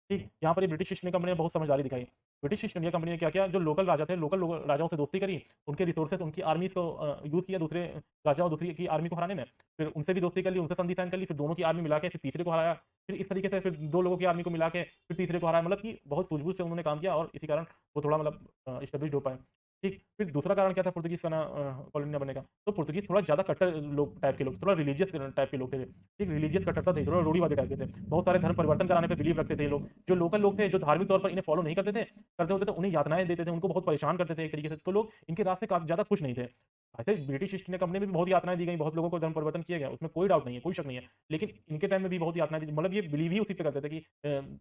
ठीक? यहाँ पर ये ब्रिटिश ईस्ट इंडिया कंपनी ने बहुत समझदारी दिखाई। ब्रिटिश ईस्ट इंडिया कंपनी ने क्या किया, जो लोकल राजा थे, लोकल राजाओं से दोस्ती करी, उनके रिसोर्सेज़, उनकी आर्मीज़ को यूज़ किया दूसरे राजाओं, दूसरी की आर्मी को हराने में। फिर उनसे भी दोस्ती कर ली, उनसे संधि साइन कर ली, फिर दोनों की आर्मी मिला के फिर तीसरे को हराया। फिर इस तरीके से फिर 2 लोगों की आर्मी को मिला के फिर तीसरे को हराया। मतलब कि बहुत सूझबूझ से उन्होंने काम किया और इसी कारण वो थोड़ा मतलब एस्टेब्लिश्ड हो पाए। ठीक, फिर दूसरा कारण क्या था पोर्तुगीज़ का कॉलोनी ना बनने का? तो पोर्तुगीज़ थोड़ा ज़्यादा कट्टर लोग टाइप के लोग, थोड़ा रिलीजियस टाइप के लोग थे। ठीक, रिलीजियस कट्टरता थी, थोड़ा रूढ़िवादी टाइप के थे। बहुत सारे धर्म परिवर्तन कराने पे बिलीव रखते थे ये लोग। जो लोकल लोग थे, जो धार्मिक तौर पर इन्हें फॉलो नहीं करते होते थे, उन्हें यातनाएँ देते थे, उनको बहुत परेशान करते थे एक तरीके से। तो लोग इनके रास्ते काफ़ी ज़्यादा खुश नहीं थे। वैसे ब्रिटिश ईस्ट इंडिया कंपनी में भी बहुत यातनाएँ दी गई, बहुत लोगों को धर्म परिवर्तन किया गया, उसमें कोई डाउट नहीं है, कोई शक नहीं है। लेकिन इनके टाइम में भी बहुत यातनाएँ दी, मतलब ये बिलीव ही उसी पे करते थे कि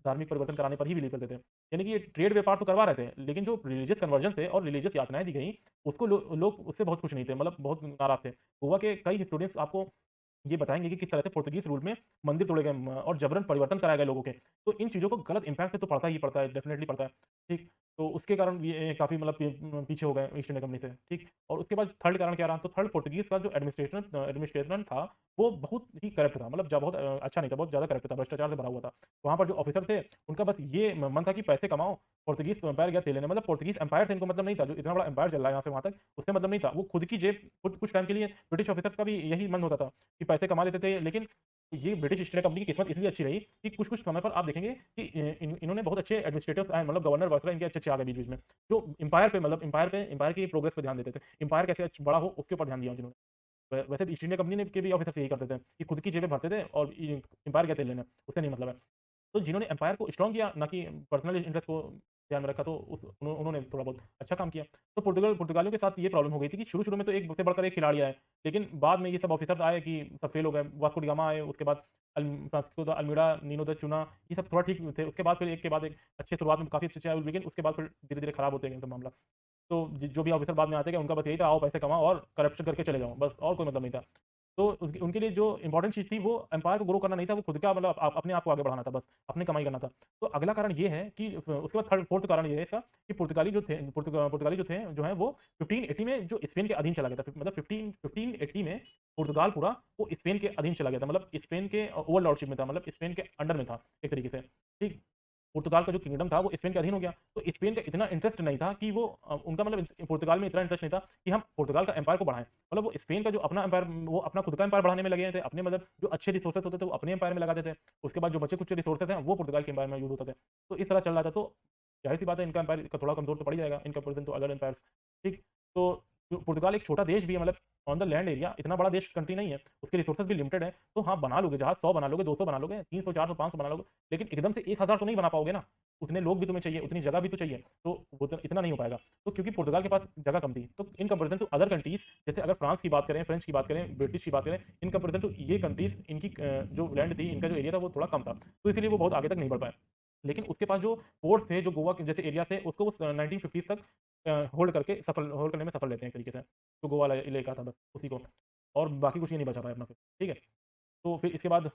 धार्मिक परिवर्तन कराने पर ही बिलीव करते थे। यानी कि ये ट्रेड व्यापार तो करवा रहे थे, लेकिन जो रिलीजियस कन्वर्जन थे और रिलीजियस यातनाएँ दी गई, उसको लोग उससे बहुत खुश नहीं थे, मतलब बहुत नाराज़ थे। गोवा के कई हिस्टोरियंस आपको ये बताएँगे कि किस तरह से पोर्तुगीज़ रूल में मंदिर तोड़े गए और जबरन परिवर्तन कराए गए लोगों के। तो इन चीज़ों को गलत इम्पैक्ट तो पड़ता ही पड़ता है, डेफ़िनिटली पड़ता है, ठीक? तो उसके कारण ये काफ़ी मतलब पीछे हो गए ईस्ट इंडिया कंपनी से, ठीक? और उसके बाद थर्ड कारण क्या रहा? तो थर्ड पोर्तुगीज़ का जो एडमिनिस्ट्रेशन था, वो बहुत ही करप्ट था, मतलब बहुत अच्छा नहीं था, बहुत ज़्यादा करप्ट था, भ्रष्टाचार से भरा हुआ था। वहाँ पर जो ऑफ़िसर थे, उनका बस ये मन था कि पैसे कमाओ, पोर्तुगीज़ एम्पायर गया तेल लेने, मतलब पोर्तुगीज़ एम्पायर से इनको मतलब नहीं था, जो इतना बड़ा एम्पायर चल रहा है यहाँ से वहाँ तक, उससे मतलब नहीं था। वो खुद की जेब कुछ टाइम के लिए ब्रिटिश ऑफ़िसर्स का भी यही मन होता था कि पैसे कमा लेते थे, लेकिन ये ब्रिटिश ईस्ट इंडिया कंपनी की किस्मत इसलिए अच्छी रही कि कुछ-कुछ समय पर आप देखेंगे कि इन्होंने बहुत अच्छे एडमिनिस्ट्रेटर्स आए, मतलब गवर्नर वगैरह इनके अच्छे-अच्छे आ गए बीच-बीच में, जो एम्पायर की प्रोग्रेस पे ध्यान देते थे। एम्पायर कैसे बड़ा हो उसके ऊपर ध्यान दिया जिन्होंने। वैसे ईस्ट इंडिया कंपनी ने के भी ऑफिसर्स यही करते थे कि खुद की जेबें भरते थे और एम्पायर क्या तेल लेना, उससे नहीं मतलब है। तो जिन्होंने एम्पायर को स्ट्रॉन्ग किया, ना कि पर्सनल इंटरेस्ट को ध्यान में रखा, तो उन्होंने थोड़ा बहुत अच्छा काम किया। तो पुर्तगालियों के साथ ये प्रॉब्लम हो गई थी कि शुरू-शुरू में तो एक से बढ़कर एक खिलाड़ी आए, लेकिन बाद में ये सब ऑफिसर्स आए कि सब फेल हो गए। वास्को डी गामा आए, उसके बाद Francisco de Almeida, Nino the चुना, ये सब थोड़ा ठीक थे। उसके बाद फिर एक के बाद एक अच्छे, शुरुआत में काफ़ी अच्छे आए, लेकिन उसके बाद फिर धीरे-धीरे खराब होते गए सब मामला। तो जो भी ऑफिसर बाद में आते गए, उनका बस यही था, आओ पैसे कमाओ और करप्शन करके चले जाओ, बस और कोई मतलब नहीं था। तो उनके लिए जो इम्पोर्टेंट चीज़ थी वो एम्पायर को ग्रो करना नहीं था, वो खुद का मतलब अपने आप को आगे बढ़ाना था बस, अपनी कमाई करना था। तो अगला कारण ये है कि उसके बाद थर्ड फोर्थ कारण ये है इसका कि पुर्तगाली जो हैं वो 1580 में जो स्पेन के अधीन चला गया था। मतलब 1580 में पुर्तगाल पूरा वो स्पेन के अधीन चला गया था, मतलब स्पेन के ओवरलॉर्डशिप में था, मतलब स्पेन के अंडर में था एक तरीके से, ठीक? पुर्तगाल का जो किंगडम था वो स्पेन के अधीन हो गया। तो स्पेन का इतना इंटरेस्ट नहीं था कि वो उनका मतलब पुर्तगाल में इतना इंटरेस्ट नहीं था कि हम पुर्तगाल का एम्पायर को बढ़ाएँ। मतलब वो स्पेन का जो अपना एम्पायर, वो अपना खुद का एम्पायर बढ़ाने में लगे थे। अपने मतलब जो अच्छे रिसोर्सेज़ होते थे वो अपने एम्पायर में लगाते थे। उसके बाद जो बचे-कुचे रिसोर्सेज़ हैं वो पुर्तगाल के एम्पायर में यूज़ होते थे। तो इस तरह चल रहा था, तो ज़ाहिर-सी बात है इनका एम्पायर का थोड़ा कमज़ोर तो पड़ ही जाएगा in comparison to other empires, ठीक? तो पुर्तगाल एक छोटा देश भी है, मतलब ऑन द लैंड एरिया इतना बड़ा देश कंट्री नहीं है। उसके रिसोर्सेज़ भी लिमिटेड है। तो हाँ, बना लोगे जहाज़, 100 बना लोगे, 200 बना लोगे, 300, 400, 500 बना लोगे, लेकिन एकदम से 1000 तो नहीं बना पाओगे ना। उतने लोग भी तुम्हें चाहिए, उतनी जगह भी तो चाहिए, तो वो तो इतना नहीं हो पाएगा। तो क्योंकि पुर्तगाल के पास जगह कम थी, तो in comparison to other countries, जैसे अगर फ्रांस की बात करें, फ्रेंच की बात करें, ब्रिटिश की बात करें, इन कंपैरिज़न टू ये कंट्रीज़, इनकी जो लैंड थी, इनका जो एरिया था वो थोड़ा कम था, तो इसीलिए वो बहुत आगे तक नहीं बढ़ पाए। लेकिन उसके पास जो पोर्ट्स थे, जो गोवा के जैसे एरिया थे, उसको वो 1950s तक होल्ड करने में सफल रहते हैं एक तरीके से। जो गोवा लेक आता बस उसी को, और बाकी कुछ ये नहीं बचा पाया अपना फिर, ठीक है? तो फिर इसके बाद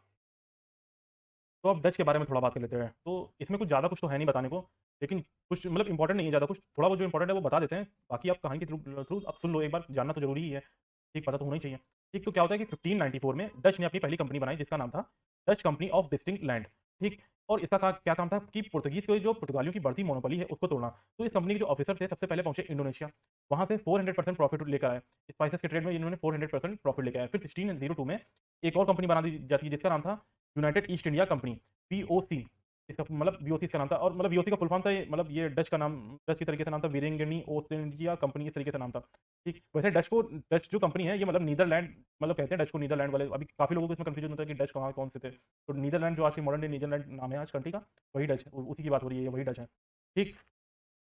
तो अब डच के बारे में थोड़ा बात कर लेते हैं। तो इसमें कुछ ज़्यादा कुछ तो है नहीं बताने को, लेकिन कुछ मतलब इम्पोर्टेंट नहीं है ज़्यादा कुछ, थोड़ा बहुत जो इम्पोर्टेंट है वो बता देते हैं। बाकी आप कहानी के थ्रू थ्रू आप सुन लो एक बार, जानना तो ज़रूरी ही है। ठीक, पता तो होना ही चाहिए। ठीक, तो क्या होता है कि 1594 में डच ने अपनी पहली कंपनी बनाई जिसका नाम था Dutch company of distinct land. ठीक, और इसका क्या काम था कि पुर्तगीज़ को जो पुर्तगालियों की बढ़ती मोनोपोली है उसको तोड़ना। तो इस कंपनी के जो ऑफिसर थे सबसे पहले पहुँचे इंडोनेशिया, वहाँ से 400% प्रॉफिट लेकर आए। स्पाइसेस के ट्रेड में इन्होंने 400% प्रॉफिट लेके आए। फिर 1602 में एक और कंपनी बना दी जाती है जिसका नाम था United east India company, POC. इसका मतलब वीओसी इसका नाम था और मतलब वीओसी का फुल फॉर्म था ये मतलब ये डच का नाम डच की तरीके से नाम था वीरेंगनी ओस्ट्रिया कंपनी इस तरीके से नाम था। ठीक, वैसे डच जो कंपनी है ये मतलब नीदरलैंड मतलब कहते हैं डच को नीदरलैंड वाले अभी काफ़ी लोगों को इसमें कन्फ्यूजन होता है कि डच कहाँ कौन से थे। तो नीदरलैंड जो आज की मॉडर्न डे नीदरलैंड नाम है आज कंट्री का, वही डच उसी की बात हो रही है, वही डच है। ठीक,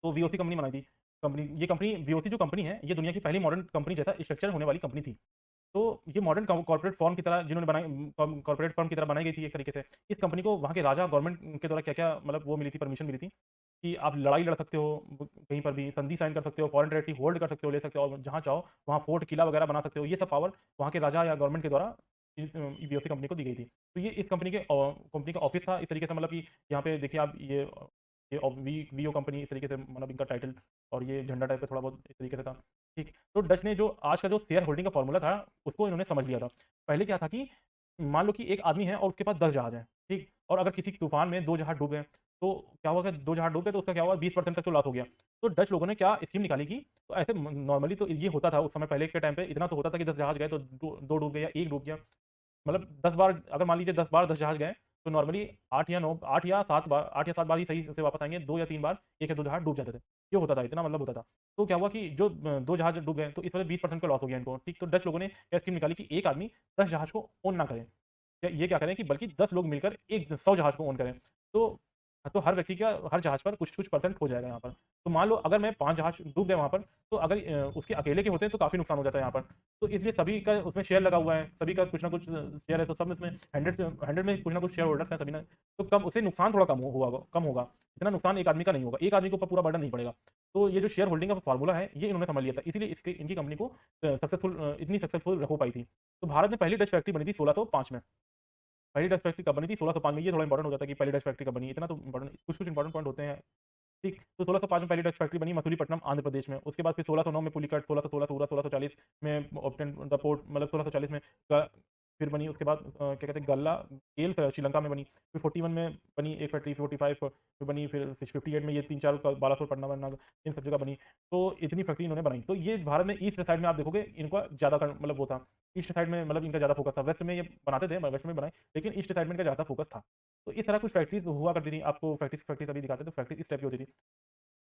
तो वीओसी कंपनी बनाई थी। कंपनी वीओसी जो कंपनी है ये दुनिया की पहली मॉडर्न कंपनी जैसा स्ट्रक्चर होने वाली कंपनी थी। तो ये मॉडर्न कॉर्पोरेट फर्म की तरह जिन्होंने बनाई कॉर्पोरेट फर्म की तरह बनाई गई थी एक तरीके से। इस कंपनी को वहाँ के राजा गवर्नमेंट के द्वारा क्या-क्या मतलब वो मिली थी परमिशन मिली थी कि आप लड़ाई लड़ सकते हो, कहीं पर भी संधि साइन कर सकते हो, फॉरेन टेरिटरी होल्ड कर सकते हो, ले सकते हो और जहाँ चाहो वहाँ फोर्ट, किला वगैरह बना सकते हो। ये सब पावर वहाँ के राजा या गवर्नमेंट के द्वारा इस वीओसी कंपनी को दी गई थी। तो ये इस कंपनी का ऑफिस था इस तरीके से मतलब कि यहाँ पे देखिए आप ये वीओ कंपनी इस तरीके से मतलब इनका टाइटल और ये झंडा टाइप का थोड़ा बहुत इस तरीके से था। ठीक, तो डच ने जो आज का जो शेयर होल्डिंग का फॉर्मूला था, उसको इन्होंने समझ लिया था। पहले क्या था कि मान लो कि एक आदमी है और उसके पास 10 जहाज़ हैं, ठीक? और अगर किसी तूफ़ान में 2 जहाज़ डूब गए, तो क्या होगा 2 जहाज़ डूब गए तो उसका क्या हुआ 20% तक तो लॉस हो गया। तो डच लोगों ने क्या स्कीम निकाली कि तो ऐसे नॉर्मली तो ये होता था उस समय पहले के टाइम पे इतना तो होता था कि 10 जहाज़ गए तो 2 डूब गए या 1 डूब गया। मतलब 10 बार अगर मान लीजिए 10 बार 10 जहाज़ गए, तो नॉर्मली 8 या 7 बार ही सही से वापस आएँगे, 2 या 3 बार 1 या 2 जहाज़ डूब जाते थे। ये होता था, इतना मतलब होता था। तो क्या हुआ कि जो 2 जहाज़ डूब गए, तो इस वजह 20% का लॉस हो गया इनको, ठीक? तो डच लोगों ने क्या स्कीम निकाली कि एक आदमी 10 जहाज़ को ओन ना करे। ये क्या करें कि बल्कि 10 लोग मिलकर एक 100 जहाज़ को ओन करें। तो हर व्यक्ति का हर जहाज़ पर कुछ-कुछ परसेंट हो जाएगा यहाँ पर। तो मान लो अगर मैं 5 जहाज़ डूब गए वहाँ पर, तो अगर उसके अकेले के होते हैं तो काफ़ी नुकसान हो जाता है यहाँ पर। तो इसलिए सभी का उसमें शेयर लगा हुआ है, सभी का कुछ ना कुछ शेयर है, तो सब इसमें 100 में कुछ ना कुछ शेयर होल्डर्स हैं सभी ना, तो कम उससे नुकसान थोड़ा कम होगा। इतना नुकसान एक आदमी का नहीं होगा, एक आदमी के ऊपर पूरा बर्डन नहीं पड़ेगा। तो ये जो शेयर होल्डिंग का फ़ॉर्मूला है, ये इन्होंने समझ लिया था, इसीलिए इसकी इनकी कंपनी को इतनी सक्सेसफुल हो पाई थी। तो भारत में पहली डच फैक्ट्री बनी थी 1605 में। पहली डच फैक्ट्री कब बनी थी? 1605 में। ये थोड़ा इंपॉर्टेंट हो जाता है कि पहली डच फैक्ट्री कब बनी, इतना तो इम्पोर्टेंट कुछ-कुछ इंपॉर्टेंट पॉइंट होते हैं। ठीक, तो 1605 में पहली डच फैक्ट्री बनी मसूलीपट्टनम, आंध्र प्रदेश में। उसके बाद फिर 1609 में पुलिकट, 1616 सूरत, 1640 में ऑब्टेन द पोर्ट मतलब 1640 में ग फिर बनी उसके बाद क्या कहते हैं गल्ला गेल श्रीलंका में बनी। फिर 41 में बनी एक फैक्ट्री, 45 फिर बनी, फिर 58 में ये 3-4 बालासोर, पन्ना-वन्ना इन सब जगह बनी। तो इतनी फैक्ट्री इन्होंने बनाई। तो ये भारत में ईस्ट साइड में आप देखोगे इनका ज़्यादा मतलब वो था। ईस्ट साइड में मतलब इनका ज़्यादा फोकस था। वेस्ट में ये बनाते थे, वेस्ट में बनाए, लेकिन ईस्ट साइड में इनका ज़्यादा फोकस था। तो इस तरह कुछ फैक्ट्रीज़ हुआ करती थी। आपको फैक्ट्रीज़ फैक्ट्री तभी दिखाते थे, तो फैक्ट्री इस टाइप की होती थी।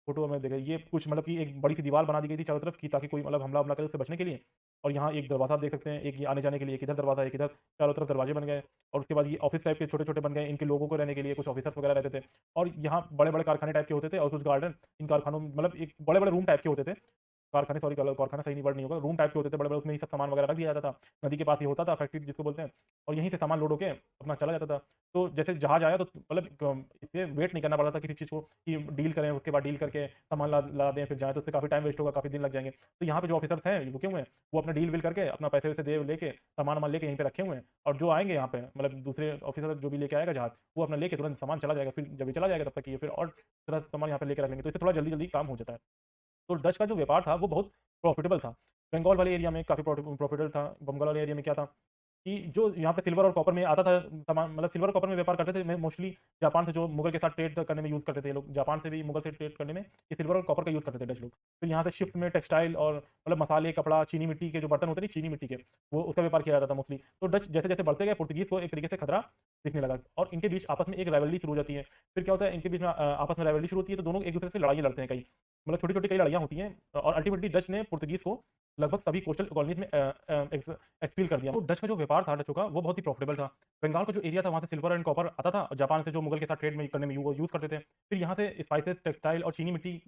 फ़ोटो में देखिए ये कुछ मतलब कि एक बड़ी-सी दीवार बना दी गई थी चारों तरफ कि ताकि कोई मतलब हमला-वमला करे उससे बचने के लिए। और यहाँ एक दरवाज़ा आप देख सकते हैं, एक ये आने-जाने के लिए, एक इधर दरवाज़ा, एक इधर, चारों तरफ दरवाजे बन गए। और उसके बाद ये ऑफ़िस टाइप के छोटे-छोटे बन गए, इनके लोगों को रहने के लिए, कुछ ऑफ़िसर्स वगैरह रहते थे। और यहाँ बड़े-बड़े कारखाने टाइप के होते थे और कुछ गार्डन, इन कारखानों में मतलब एक बड़े-बड़े रूम टाइप के होते थे। कारखाने सॉरी गलत कारखाना सही नहीं वर्ड नहीं होगा, रूम टाइप के होते थे बड़े-बड़े, उसमें ये सब सामान वगैरह रख दिया जाता था। नदी के पास ये होता था फैक्ट्री जिसको बोलते हैं, और यहीं से सामान लोड होके अपना चला जाता था। तो जैसे जहाज आया तो मतलब इसे वेट नहीं करना पड़ता था किसी चीज़ को कि डील करें, उसके बाद डील करके सामान ला दें फिर जाएँ, तो उससे काफ़ी टाइम वेस्ट होगा, काफ़ी दिन लग जाएँगे। तो यहाँ पे जो ऑफिसर्स हैं रुके हुए हैं, वो अपना डील-विल करके अपना पैसे-वैसे दे लेके सामान-वामान लेके यहीं पे रखे हुए हैं, और जो आएँगे यहाँ पे मतलब दूसरे ऑफिसर जो भी लेके आएगा जहाज, वो अपना लेके तुरंत सामान चला जाएगा। फिर जब ये चला जाएगा तब तक ये फिर और थोड़ा सामान यहाँ पे लेके रख लेंगे। तो इससे थोड़ा जल्दी-जल्दी काम हो जाता है। तो डच का जो व्यापार था वो बहुत प्रॉफ़िटेबल था। बंगाल वाले एरिया में काफ़ी प्रॉफ़िटेबल था। बंगाल वाले एरिया में क्या था कि जो यहाँ पे सिल्वर और कॉपर में आता था सामान, मतलब सिल्वर और कॉपर में व्यापार करते थे मैं मोस्टली जापान से, जो मुगल के साथ ट्रेड करने में यूज़ करते थे ये लोग। जापान से भी मुगल से ट्रेड करने में ये सिल्वर और कॉपर का यूज़ करते थे डच लोग। फिर यहाँ से शिप्स में टेक्सटाइल और मतलब मसाले, कपड़ा, चीनी मिट्टी के जो बर्तन होते हैं, चीनी मिट्टी के, वो उसका व्यापार किया जाता था मोस्टली। तो डच जैसे-जैसे बढ़ते गए पुर्तगीज़ को एक तरीके से खतरा दिखने लगा और इनके बीच आपस में एक राइवलरी शुरू हो जाती है। फिर क्या होता है इनके बीच में आपस में राइवलरी शुरू होती है, तो दोनों एक-दूसरे से लड़ाइयाँ लड़ते हैं कई। मतलब छोटी-छोटी कई लड़ाइयाँ होती हैं और अल्टीमेटली डच ने पुर्तगीज़ को लगभग सभी कोस्टल कॉलोनीज़ में एक्सपील कर दिया। तो डच का जो व्यापार था डचों का वो बहुत ही प्रॉफिटेबल था। बंगाल का जो एरिया था वहाँ से सिल्वर एंड कॉपर आता था जापान से, जो मुगल के साथ ट्रेड में करने में यूज़ करते थे। फिर यहाँ से स्पाइसेस, टेक्सटाइल और चीनी मिट्टी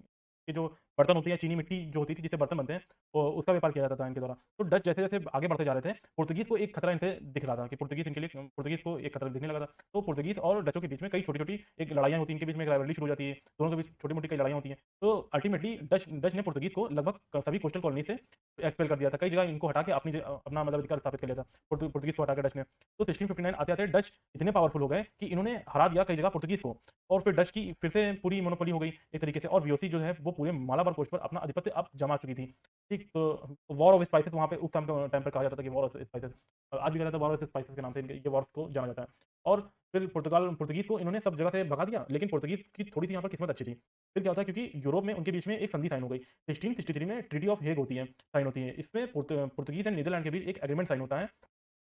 के जो बर्तन होती है, चीनी मिट्टी जो होती थी जिससे बर्तन बनते हैं, उसका व्यापार किया जाता था इनके द्वारा। तो डच जैसे-जैसे आगे बढ़ते जा रहे थे, पुर्तगीज़ को एक खतरा इनसे दिख रहा था कि पुर्तगीज़ को एक खतरा दिखने लगा था। तो पुर्तगीज़ और डचों के बीच में कई छोटी-छोटी एक लड़ाइयाँ होती हैं, इनके बीच में एक राइवलरी शुरू हो जाती है। दोनों के बीच छोटी-मोटी कई लड़ाइयाँ होती हैं। तो अल्टीमेटली डच ने पुर्तगीज़ को लगभग सभी कोस्टल कॉलोनी से एक्सपेल कर दिया था। कई जगह इनको हटा के अपना मतलब अधिकार स्थापित कर लिया था। पुर्तगीज़ को हटा के डच ने। तो 1659 आते-आते डच इतने पावरफुल हो गए कि इन्होंने हरा दिया कई जगह पुर्तगीज़ को, और फिर डच की फिर से पूरी मोनोपोली हो गई एक तरीके से, और वीओसी जो है वो पूरे मालाबार कोस्ट पर अपना आधिपत्य अब जमा चुकी थी। ठीक, तो वॉर ऑफ स्पाइसेस वहाँ पे उस टाइम पे कहा जाता था कि वॉर ऑफ स्पाइसेस। आज भी कहा जाता है वॉर ऑफ स्पाइसेस के नाम से ये वॉर्स को जाना जाता है। और फिर पुर्तगीज़ को इन्होंने सब जगह से भगा दिया, लेकिन पुर्तगीज़ की थोड़ी-सी यहाँ पर किस्मत अच्छी थी। फिर क्या होता है क्योंकि यूरोप में उनके बीच में एक संधि साइन हो गई। 1663 में ट्रीटी ऑफ हेग होती है, साइन होती है। इसमें पुर्तगीज़ एंड नीदरलैंड के बीच एक एग्रीमेंट साइन होता है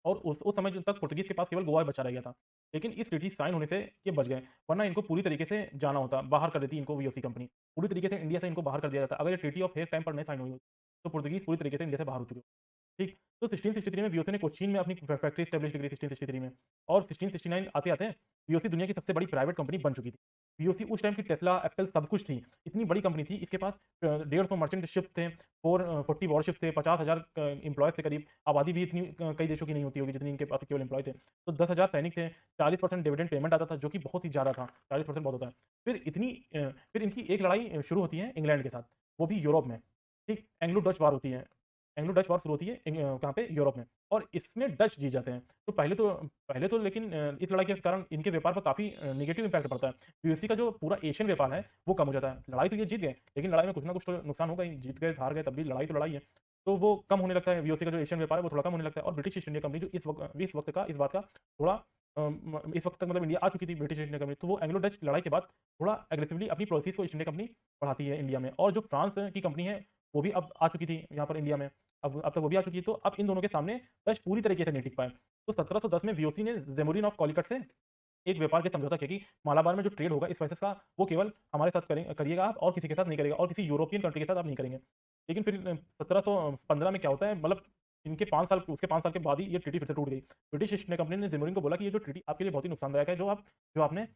और उस समय जो तक पुर्तगीज़ के पास केवल गोवा बचा रह गया था। लेकिन इस ट्रीटी साइन होने से ये बच गए, वरना इनको पूरी तरीके से जाना होता, बाहर कर देती इनको वीओसी कंपनी। पूरी तरीके से इंडिया से इनको बाहर कर दिया जाता। अगर ये ट्रीटी ऑफ हेग टाइम पर नहीं साइन हुई होती, तो पुर्तगीज़ पूरी तरीके से इंडिया से बाहर हो चुके होते। ठीक, तो 1663 में वीओसी ने कोचीन में अपनी फैक्ट्री एस्टैब्लिश करी 1663 में, और 1669 आते-आते वीओसी दुनिया की सबसे बड़ी प्राइवेट कंपनी बन चुकी थी। वीओसी उस टाइम की टेस्ला, एप्पल सब कुछ थी, इतनी बड़ी कंपनी थी, इसके पास 150 मर्चेंट शिप थे, 40 वॉरशिप थे, 50,000 एम्प्लॉयज़ थे करीब, आबादी भी इतनी कई देशों की नहीं होती होगी जितनी इनके पास केवल एम्प्लॉयी थे। तो 10,000 सैनिक थे, 40% डिविडेंड पेमेंट आता था, जो कि बहुत ही ज़्यादा था, 40% बहुत होता है। फिर इनकी एक लड़ाई शुरू होती है इंग्लैंड के साथ, वो भी यूरोप में, ठीक? एंग्लो डच वॉर होती है। एंग्लो डच वॉर शुरू होती है कहाँ पे? यूरोप में, और इसमें डच जीत जाते हैं। तो पहले तो लेकिन इस लड़ाई के कारण इनके व्यापार पर काफ़ी नेगेटिव इम्पैक्ट पड़ता है। यूएसए का जो पूरा एशियन व्यापार है, वो कम हो जाता है। लड़ाई तो ये जीत गए, लेकिन लड़ाई में कुछ ना कुछ तो नुकसान होगा ही, जीत गए, हार गए, तब भी लड़ाई तो लड़ाई है। तो वो कम होने लगता है, यूएसए का जो एशियन व्यापार है, वो थोड़ा कम होने लगता है, और ब्रिटिश ईस्ट इंडिया कंपनी जो इस वक़्त का थोड़ा इस वक़्त तक मतलब इंडिया आ चुकी थी ब्रिटिश ईस्ट इंडिया कंपनी, तो वो एंग्लो डच लड़ाई के बाद थोड़ा एग्रेसिवली अपनी पॉलिसीज़ को ईस्ट इंडिया कंपनी बढ़ाती है इंडिया में, और जो फ्रांस की कंपनी है, वो भी अब आ चुकी थी यहाँ पर इंडिया में। अब तक वो भी आ चुकी है, तो अब इन दोनों के सामने डच पूरी तरीके से नहीं टिक पाए। तो 1710 में वीओसी ने ज़ेमुरिन ऑफ कॉलिकट से एक व्यापार के समझौता किया कि मालाबार में जो ट्रेड होगा स्पाइसेस का, वो केवल हमारे साथ करिएगा आप, और किसी के साथ नहीं करिएगा, और किसी यूरोपियन कंट्री के साथ आप नहीं करेंगे। लेकिन फिर 1715 में क्या होता है, मतलब इनके 5 साल, उसके 5 साल के बाद ही ये ट्रीटी फिर से टूट गई। ब्रिटिश ईस्ट इंडिया कंपनी ने ज़ेमुरिन को बोला कि ये जो ट्रीटी आपके लिए बहुत ही नुकसानदायक है, जो आपने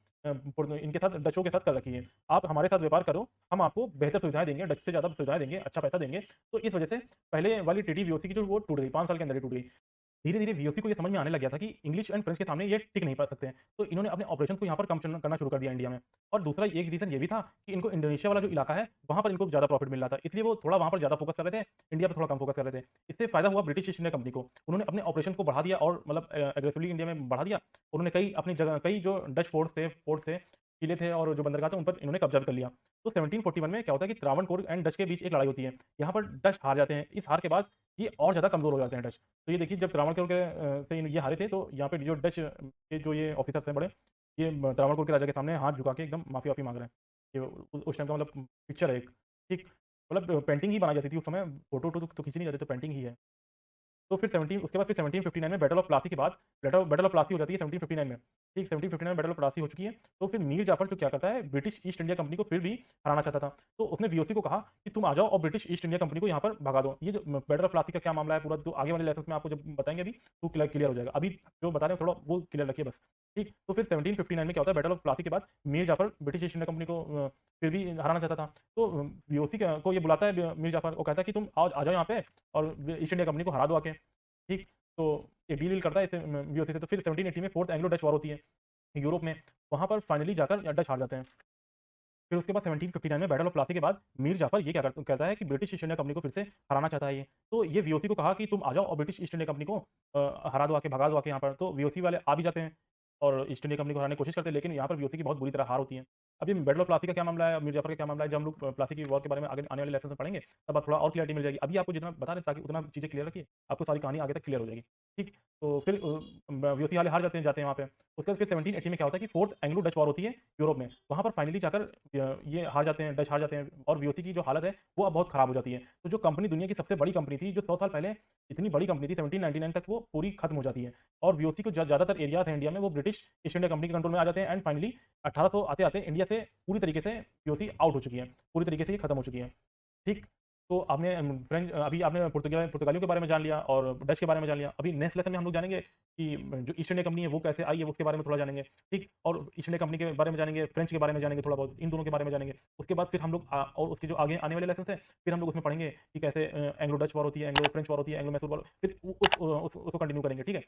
इनके साथ, डचों के साथ कर रखी है। आप हमारे साथ व्यापार करो, हम आपको बेहतर सुविधाएँ देंगे, डच से ज़्यादा सुविधाएँ देंगे, अच्छा पैसा देंगे। तो इस वजह से पहले वाली ट्रीटी वीओसी की जो वो टूट गई, 5 साल के अंदर ही टूट गई। धीरे-धीरे वीओसी को ये समझ में आने लग गया था कि इंग्लिश एंड फ्रेंच के सामने ये टिक नहीं पा सकते हैं। तो इन्होंने अपने ऑपरेशन को यहाँ पर कम करना शुरू कर दिया इंडिया में। और दूसरा एक रीज़न ये भी था कि इनको इंडोनेशिया वाला जो इलाका है, वहाँ पर इनको ज़्यादा प्रॉफ़िट मिल रहा था। इसलिए वो थोड़ा वहाँ पर ज़्यादा फ़ोकस कर रहे थे, इंडिया पे थोड़ा कम फ़ोकस कर रहे थे। इससे फ़ायदा हुआ ब्रिटिश ईस्ट इंडिया कंपनी को। उन्होंने अपने ऑपरेशन को बढ़ा दिया, और मतलब एग्रेसिवली इंडिया में बढ़ा दिया। उन्होंने कई जो डच फोर्ट्स थे, किले थे, और जो बंदरगाह थे, उन पर इन्होंने कब्ज़ा भी कर लिया। तो 1741 में क्या होता है कि त्रावणकोर एंड डच के बीच एक लड़ाई होती है। यहाँ पर डच हार जाते हैं। इस हार के बाद ये और ज़्यादा कमज़ोर हो जाते हैं डच। तो ये देखिए, जब त्रावणकोर से ये हारे थे, तो यहाँ पे जो डच के जो ये ऑफिसर्स हैं बड़े, ये त्रावणकोर के राजा के सामने हाथ झुका के एकदम माफ़ी-वाफ़ी माँग रहे हैं। ये उस टाइम का मतलब पिक्चर है एक, ठीक? मतलब पेंटिंग ही बनाई जाती थी उस समय, फ़ोटो-वोटो तो खींची नहीं जाती, तो पेंटिंग ही है। तो फिर 17 उसके बाद फिर 1759 में बैटल ऑफ प्लासी के बाद बैटल ऑफ प्लासी हो जाती है 1759 में। ठीक, 1759 में बैटल ऑफ प्लासी हो चुकी है। तो फिर मीर जाफ़र जो क्या करता है, ब्रिटिश ईस्ट इंडिया कंपनी को फिर भी हराना चाहता था। तो उसने वीओसी को कहा कि तुम आ जाओ और ब्रिटिश ईस्ट इंडिया कंपनी को यहाँ पर भगा दो। ये जो बैटल ऑफ प्लासी का क्या मामला है पूरा, तो आगे वाले लेसन्स में आपको जब बताएँगे अभी, तो क्लियर हो जाएगा। अभी जो बता रहे हैं थोड़ा वो क्लियर रखिए बस। ठीक, तो फिर 1759 में क्या होता है, बैटल ऑफ प्लासी के बाद Mir Jafar British east India company को फिर भी हराना चाहता था। तो वीओसी को ये बुलाता है मीर जाफ़र, वो कहता है कि तुम आओ, आ जाओ यहाँ पे, और ईस्ट इंडिया कंपनी को हरा दो आके। ठीक? तो ये डील करता है इसे वीओसी से। तो फिर 1780 में फोर्थ एंग्लो डच वॉर होती है यूरोप में। वहाँ पर फाइनली जाकर डच हार जाते हैं। फिर उसके बाद 1759 में बैटल ऑफ प्लासी के बाद मीर जाफर ये क्या कहता है कि ब्रिटिश ईस्ट इंडिया कंपनी को फिर से हराना चाहता है ये। तो ये वीओसी को कहा कि तुम आ जाओ और ब्रिटिश ईस्ट इंडिया कंपनी को हरा दो आके, भगा दो आके यहाँ पर। तो वीओसी वाले आ भी जाते हैं और ईस्ट इंडिया कंपनी को हराने की कोशिश करते हैं, लेकिन यहाँ पर वीओसी की बहुत बुरी तरह हार होती है। अभी बैटल ऑफ प्लासी का क्या मामला है, मीर जाफर का क्या मामला है, जब हम लोग प्लासी की वॉर के बारे में आगे आने वाले लेसन में पढ़ेंगे, तब आप थोड़ा और क्लियरिटी मिल जाएगी। अभी आपको जितना बता रहे हैं, ताकि उतना चीज़ें क्लियर रखिए, आपको सारी कहानी आगे तक क्लियर हो जाएगी। ठीक, तो फिर वीओसी वाले हार जाते हैं वहाँ पे। उसके बाद फिर 1780 में क्या होता है कि फोर्थ एंग्लो डच वॉर होती है यूरोप में। वहाँ पर फाइनली जाकर ये हार जाते हैं, डच हार जाते हैं, और वीओसी की जो हालत है वो अब बहुत खराब हो जाती है। तो जो कंपनी दुनिया की सबसे बड़ी कंपनी थी, जो 100 साल पहले इतनी बड़ी कंपनी थी, 1799 तक वो पूरी खत्म हो जाती है। और वीओसी को ज़्यादातर एरियाज़ हैं इंडिया में, वो ब्रिटिश ईस्ट इंडिया कंपनी के कंट्रोल में आ जाते हैं। एंड फाइनली 1800 आते-आते इंडिया से पूरी तरीके से वीओसी आउट हो चुकी है, पूरी तरीके से ये खत्म हो चुकी है। ठीक? तो आपने अभी आपने पुर्तगालियों के बारे में जान लिया और डच के बारे में जान लिया। अभी नेक्स्ट लेसन में हम लोग जानेंगे कि जो ईस्ट इंडिया कंपनी है वो कैसे आई है, उसके बारे में थोड़ा जानेंगे। ठीक? और ईस्ट इंडिया कंपनी के बारे में जानेंगे, फ्रेंच के बारे में जानेंगे थोड़ा बहुत, इन दोनों के बारे में जानेंगे। उसके बाद फिर हम लोग और उसके जो आगे आने वाले लेसन है, फिर हम लोग उसमें पढ़ेंगे कि कैसे एंग्लो डच वॉर होती है, एंग्लो फ्रेंच वॉर होती है, एंग्लो मैसूर वॉर, फिर उसको कंटिन्यू करेंगे। ठीक है?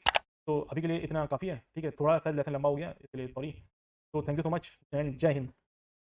तो अभी के लिए इतना काफ़ी है। ठीक है? थोड़ा सा लेसन लंबा हो गया, इसके लिए सॉरी। तो thank you so much and जय हिंद।